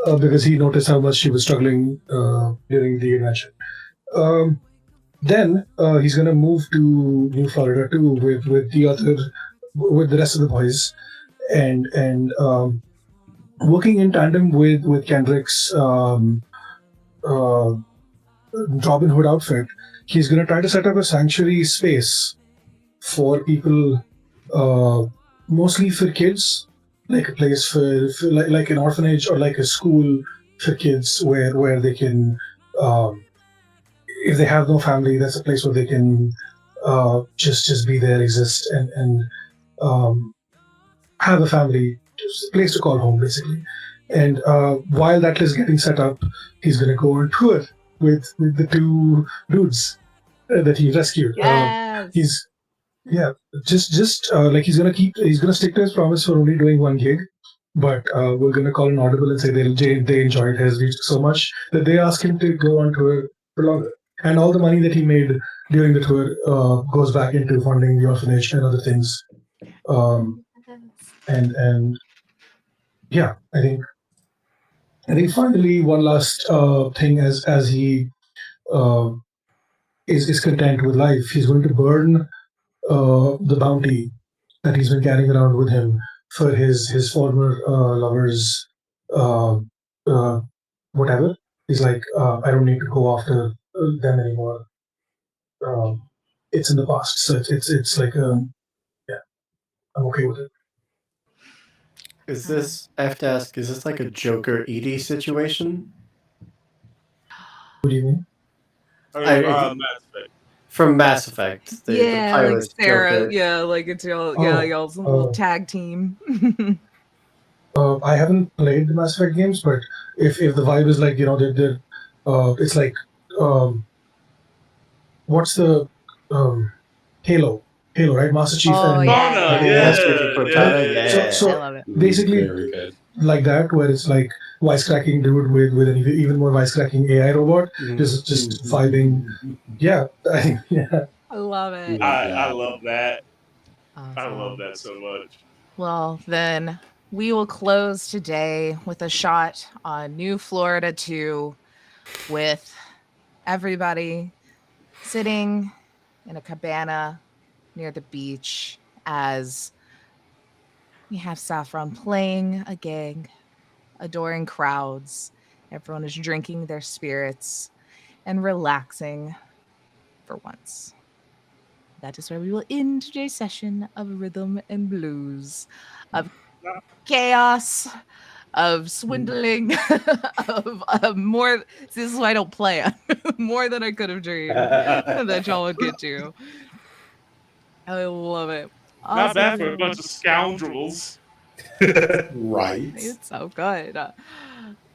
Because he noticed how much she was struggling during the invention. Then he's going to move to New Florida too with the rest of the boys, and working in tandem with Kendrick's Robin Hood outfit. He's going to try to set up a sanctuary space for people, mostly for kids, like a place for like an orphanage or like a school for kids where they can, if they have no family, that's a place where they can just be there, exist, and have a family, just a place to call home, basically. And while that is getting set up, he's going to go on tour with the 2 dudes that he rescued. Yes. He's he's gonna stick to his promise for only doing 1 gig, but we're gonna call an audible and say they enjoyed his music so much that they ask him to go on tour for longer. And all the money that he made during the tour goes back into funding the orphanage and other things. And yeah, I think finally one last thing as he is content with life, he's going to burn the bounty that he's been carrying around with him for his former lovers, whatever. He's like, I don't need to go after them anymore. It's in the past, so it's like, yeah, I'm okay with it. Is this, I have to ask, is this like a Joker Edie situation? What do you mean? Mass Effect. From Mass Effect. The pilot like Sarah. Joker. Yeah, like it's y'all. Oh, Y'all's little tag team. I haven't played the Mass Effect games, but if the vibe is like they're it's like what's the Halo, right? Master Chief Oh, and yeah. Master Chief Cortana, yeah. So I love it. basically Very good. like that, where it's like wisecracking dude with an even more wisecracking AI robot, just vibing. Yeah, I think, yeah. I love it. I love that. I love Awesome. that so much. Well, then we will close today with a shot on New Florida 2 with everybody sitting in a cabana near the beach as we have Saffron playing a gig, adoring crowds. Everyone is drinking their spirits and relaxing for once. That is where we will end today's session of Rhythm and Blues, of chaos, of swindling, of more. This is why I don't plan. More than I could have dreamed that y'all would get to. I love it. Not bad Awesome. for a bunch of scoundrels. Right. It's so good.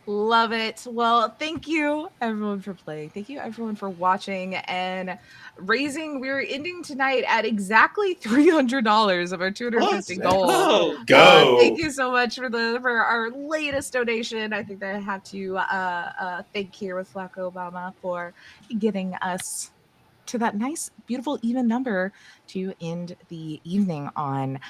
Love it. Well, thank you everyone for playing. Thank you everyone for watching and raising. We're ending tonight at exactly $300 of our 250 goal. Thank Go. you so much for our latest donation. I think that I have to thank here with Flacco Obama for getting us to that nice, beautiful, even number to end the evening on.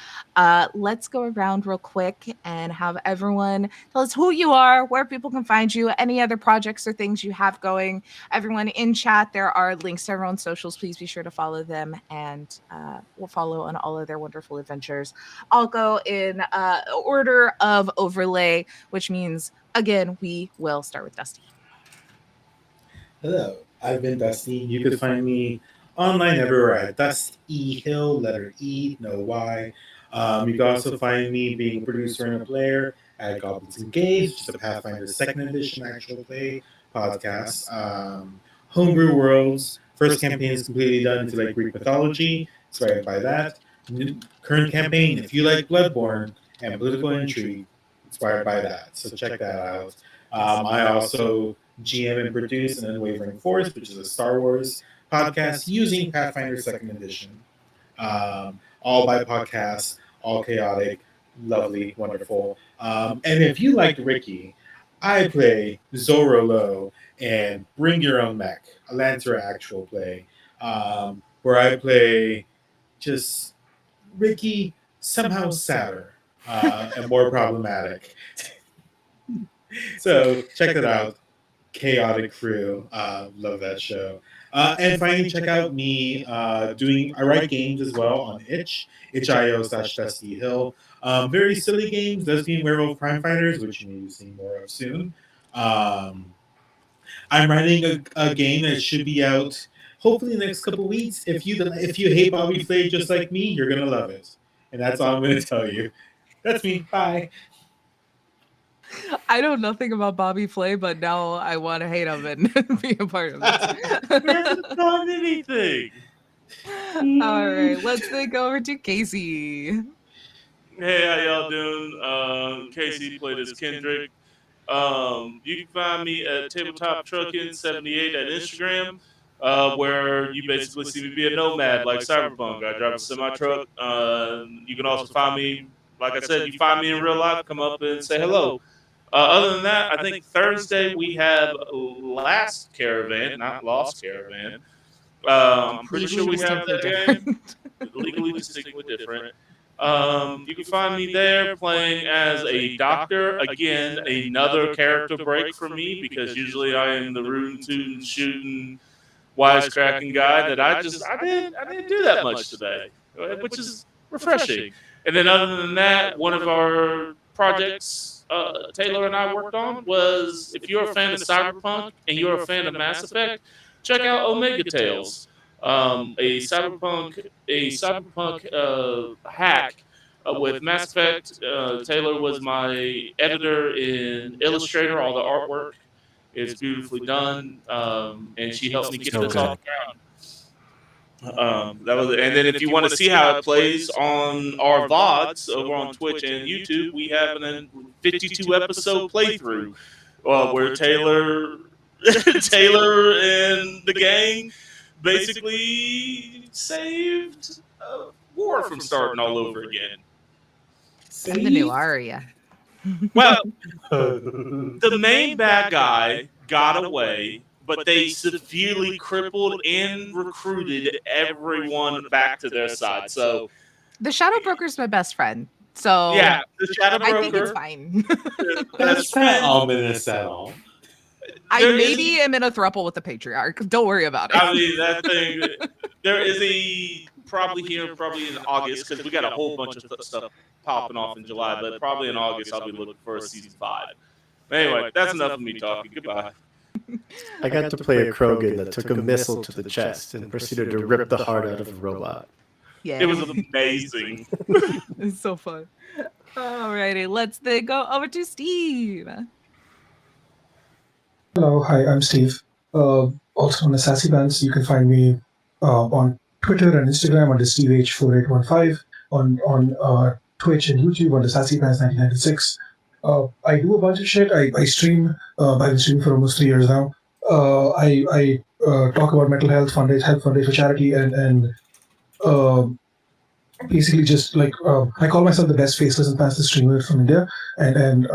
Let's go around real quick and have everyone tell us who you are, where people can find you, any other projects or things you have going. Everyone in chat, there are links to everyone's socials. Please be sure to follow them, and we'll follow on all of their wonderful adventures. I'll go in order of overlay, which means, again, we will start with Dusty. Hello, I've been Dusty. You could find me online everywhere at Dust E Hill, letter E, no Y. You can also find me being a producer and a player at Goblins Engage, just a Pathfinder Second Edition actual play podcast. Homebrew Worlds, first campaign is completely done into like Greek mythology, inspired by that. Current campaign, if you like Bloodborne and political intrigue, inspired by that. So check that out. I also GM and produce an Unwavering Force, which is a Star Wars podcast using Pathfinder Second Edition. All by podcasts, all chaotic, lovely, wonderful. And if you liked Ricky, I play Zoro Low and Bring Your Own Mech, a Lancer actual play, where I play just Ricky somehow sadder and more problematic. So check that out. Chaotic Crew. Love that show. And finally, check out me I write games as well on itch.io/Dusty Hill. Very silly games, Lesbian Werewolf Crime Fighters, which you may be seeing more of soon. I'm writing a game that should be out hopefully in the next couple weeks. If you hate Bobby Flay just like me, you're gonna love it. And that's all I'm gonna tell you. That's me. Bye. I know nothing about Bobby Flay, but now I want to hate him and be a part of this. He hasn't done anything. All right, let's then go over to Casey. Hey, how y'all doing? Casey played as Kendrick. You can find me at Tabletop Truckin 78 at Instagram, where you basically see me be a nomad like Cyberpunk. I drive a semi truck. You can also find me, like I said, you find me in real life, come up and say hello. Other than that, I think Thursday we have Last Caravan, not Lost Caravan. I'm pretty sure we have Distinctly that game. different. Legally distinctly different. You can find me there playing as a doctor. Again, another character break for me because usually I am the rootin' tootin' shooting wisecracking guy that I didn't do that much today, which is refreshing. And then other than that, one of our projects Taylor and I worked on was if you're a fan of Cyberpunk and you're a fan of Mass Effect, check out Omega Tales, a cyberpunk hack with Mass Effect. Taylor was my editor and illustrator. All the artwork is beautifully done, and she helped me get this off the ground. That was it. And then if you want to see how it plays on our VODs over on Twitch and YouTube, we have an 52 episode playthrough where Taylor and the gang basically saved war from starting all over again. I'm the new Aria. Well, the main bad guy got away, but they severely crippled and recruited everyone back to their side. So The Shadow Broker's my best friend. So Yeah, the Shadow I think it's Broker. fine. That's not ominous at all. I There maybe is- am in a throuple with the patriarch. Don't worry about it. I mean, that thing. There is a probably in August, because we got a whole bunch of stuff popping off in July, but probably in August I'll be looking for a season 5. But anyway, that's enough of me talking. Goodbye. I got to play a Krogan that took a missile to the chest and proceeded to rip the heart out of a robot. Yeah, It was amazing. it's so fun. Alrighty, let's then go over to Steve. Hello, hi, I'm Steve. Also on the Sassy Pants. You can find me on Twitter and Instagram under SteveH4815, on Twitch and YouTube under Sassy Pants 1996. I do a bunch of shit. I stream. I've been streaming for almost 3 years now. I talk about mental health, fundraise for charity, and uh, basically just like I call myself the best faceless and pantsless streamer from India, and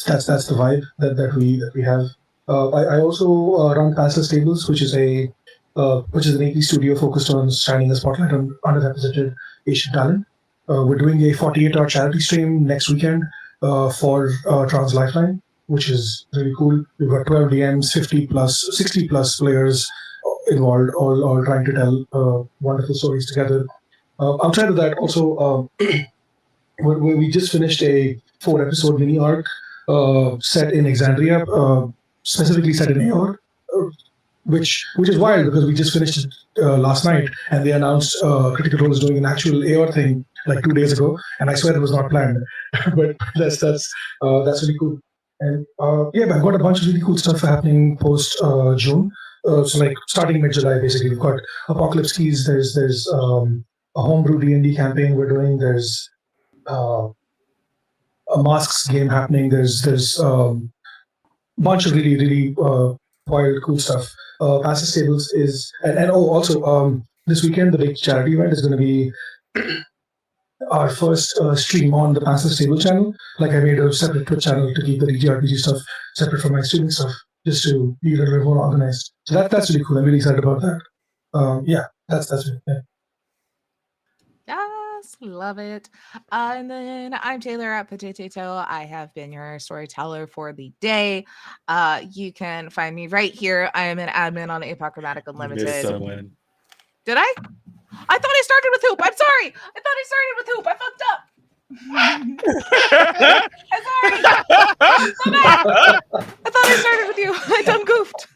that's the vibe that we have. I also run Pantsless Tables, which is an AP studio focused on shining a spotlight on underrepresented Asian talent. We're doing a 48-hour charity stream next weekend for Trans Lifeline, which is really cool. We've got 12 DMs, 50 plus, 60 plus players involved, all trying to tell wonderful stories together. Outside of that, also, we just finished a 4-episode mini arc set in Exandria, specifically set in AOR, which is wild because we just finished it last night, and they announced Critical Role is doing an actual AOR thing like 2 days ago, and I swear it was not planned, but that's really cool. And yeah, I've got a bunch of really cool stuff happening post June. So like starting mid-July, basically, we've got Apocalypse Keys. There's a homebrew D&D campaign we're doing. There's a masks game happening. There's a bunch of really wild, cool stuff. Passive Stables is and also this weekend the big charity event is going to be our first stream on the Passive Stable channel. Like I made a separate Twitch channel to keep the DTRPG stuff separate from my streaming stuff, just to be a little bit more organized. So that's really cool. I'm really excited about that. Yeah, that's it. Yeah. Yes, love it. And then I'm Taylor at Potato. I have been your storyteller for the day. You can find me right here. I am an admin on Apochromatic You missed Unlimited. someone. Did I? I thought I started with Hoop. I'm sorry. I thought I started with Hoop. I fucked up. I'm sorry. So bad. I thought I started with you. I done goofed.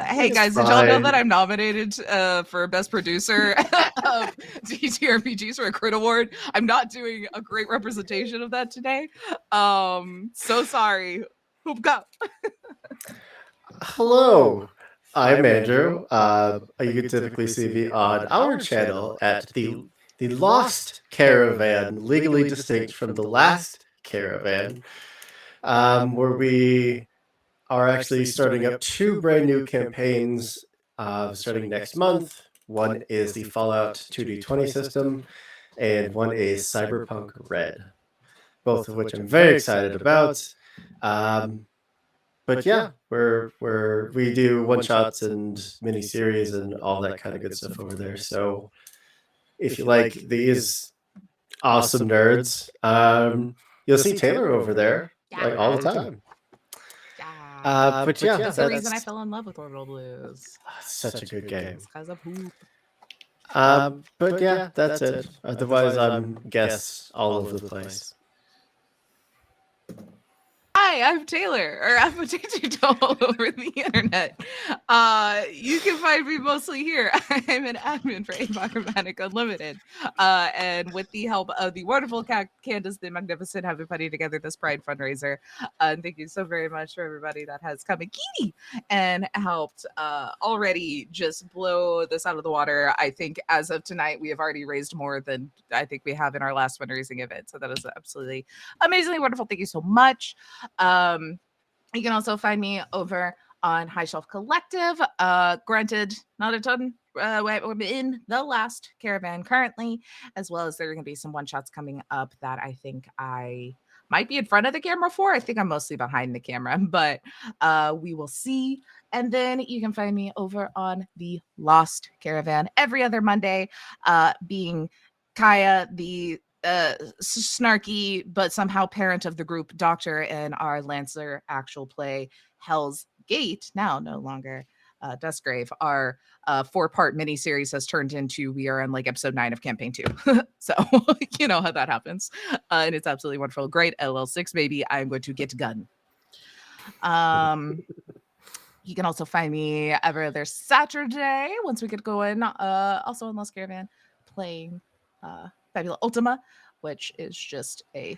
Hey guys, did y'all know that I'm nominated for Best Producer of DTRPGs for a Crit Award? I'm not doing a great representation of that today. So sorry. Hoop go. Hello, I'm Andrew. You can typically see me on our channel at the Lost Caravan, legally distinct from the Last Caravan, where we are actually starting up 2 brand new campaigns starting next month. One is the Fallout 2D20 system, and one is Cyberpunk Red, both of which I'm very excited about. But yeah, we do one-shots and mini-series and all that kind of good stuff over there. So if you like these awesome nerds, you'll see Taylor over there like all the time. But yeah, That's the reason I fell in love with Orbital Blues. Such a good game. It's because of Hoop. But yeah, that's it. Otherwise, I'm guess all over the place. Hi, I'm Taylor, or I'm Potato all over the internet. You can find me mostly here. I'm an admin for Apochromatic Unlimited. And with the help of the wonderful Candace the Magnificent, have been putting together this Pride fundraiser. And thank you so very much for everybody that has come and helped already just blow this out of the water. I think as of tonight, we have already raised more than I think we have in our last fundraising event. So that is absolutely amazingly wonderful. Thank you so much. You can also find me over on High Shelf Collective. Granted, not a ton. We're in the last caravan currently, as well as there are going to be some one shots coming up that I think I might be in front of the camera for. I think I'm mostly behind the camera, but we will see. And then you can find me over on the Lost Caravan every other Monday, being Kaya, the snarky but somehow parent of the group doctor in our Lancer actual play Hell's Gate, now no longer Dustgrave. Our 4-part miniseries has turned into, we are on like episode 9 of campaign 2. So you know how that happens. And it's absolutely wonderful. Great LL6 baby. I'm going to get gun. You can also find me every other Saturday once we get going. Also on Lost Caravan playing Fabula Ultima, which is just a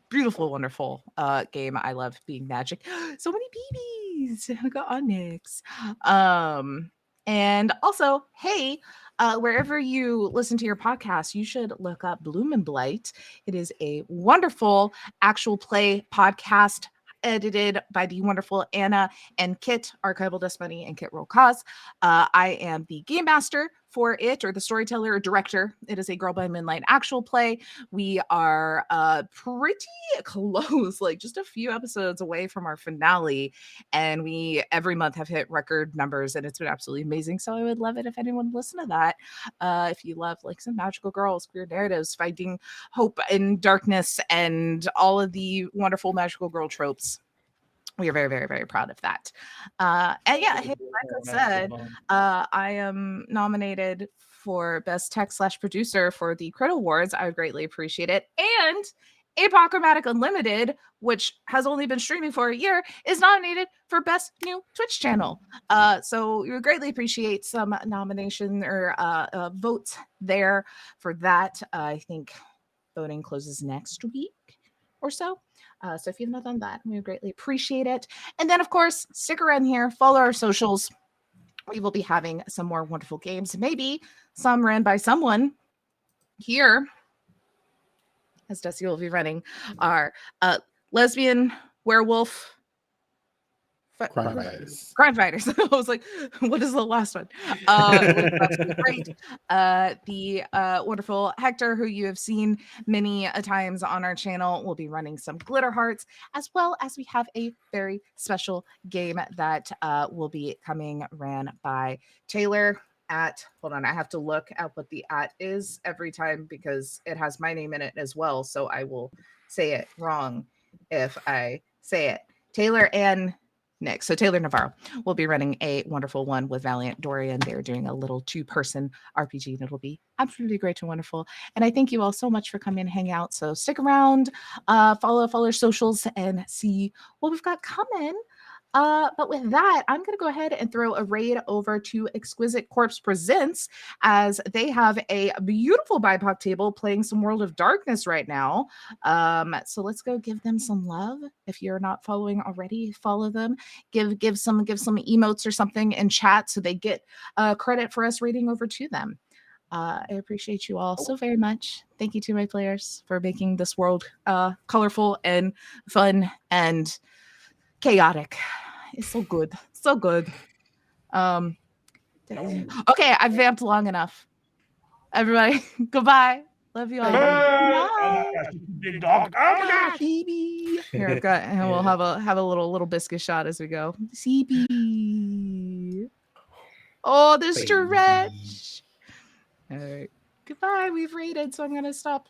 beautiful, wonderful game. I love being magic. So many babies. I got Onyx. And also, hey, wherever you listen to your podcast, you should look up Bloom and Blight. It is a wonderful actual play podcast edited by the wonderful Anna and Kit, Archival Dust Money and Kit Roll Cause. I am the game master for it, or the storyteller or director. It is a Girl by Moonlight actual play. We are pretty close, like just a few episodes away from our finale, and we every month have hit record numbers, and it's been absolutely amazing. So I would love it if anyone would listen to that. If you love like some magical girls, queer narratives, finding hope in darkness, and all of the wonderful magical girl tropes. We are very, very, very proud of that. And yeah, hey, like I said, I am nominated for Best Tech/Producer for the Crit Awards. I would greatly appreciate it. And Apochromatic Unlimited, which has only been streaming for a year, is nominated for Best New Twitch Channel. So we would greatly appreciate some nomination or votes there for that. I think voting closes next week or so. So if you have not done that, we would greatly appreciate it. And then, of course, stick around here, follow our socials. We will be having some more wonderful games, maybe some ran by someone here, as Dusty will be running our lesbian werewolf crime fighters. I was like, what is the last one? Great. The wonderful Hector, who you have seen many a times on our channel, will be running some glitter hearts, as well as we have a very special game that will be coming ran by Taylor at, hold on, I have to look at what the at is every time because it has my name in it as well. So I will say it wrong if I say it. Taylor and Nick. So Taylor Navarro will be running a wonderful one with Valiant Dorian. They're doing a little 2-person RPG, and it'll be absolutely great and wonderful. And I thank you all so much for coming and hang out. So stick around, follow our socials, and see what we've got coming. But with that, I'm going to go ahead and throw a raid over to Exquisite Corpse Presents, as they have a beautiful BIPOC table playing some World of Darkness right now. So let's go give them some love. If you're not following already, follow them. Give some emotes or something in chat so they get credit for us raiding over to them. I appreciate you all so very much. Thank you to my players for making this world colorful and fun and chaotic. It's so good. So good. Okay, I've vamped long enough. Everybody, goodbye. Love you all. Bye. Big dog. Oh my gosh. CB. Here I've got, and we'll have a little biscuit shot as we go. CB. Oh, there's stretch. All right. Goodbye. We've raided, so I'm gonna stop.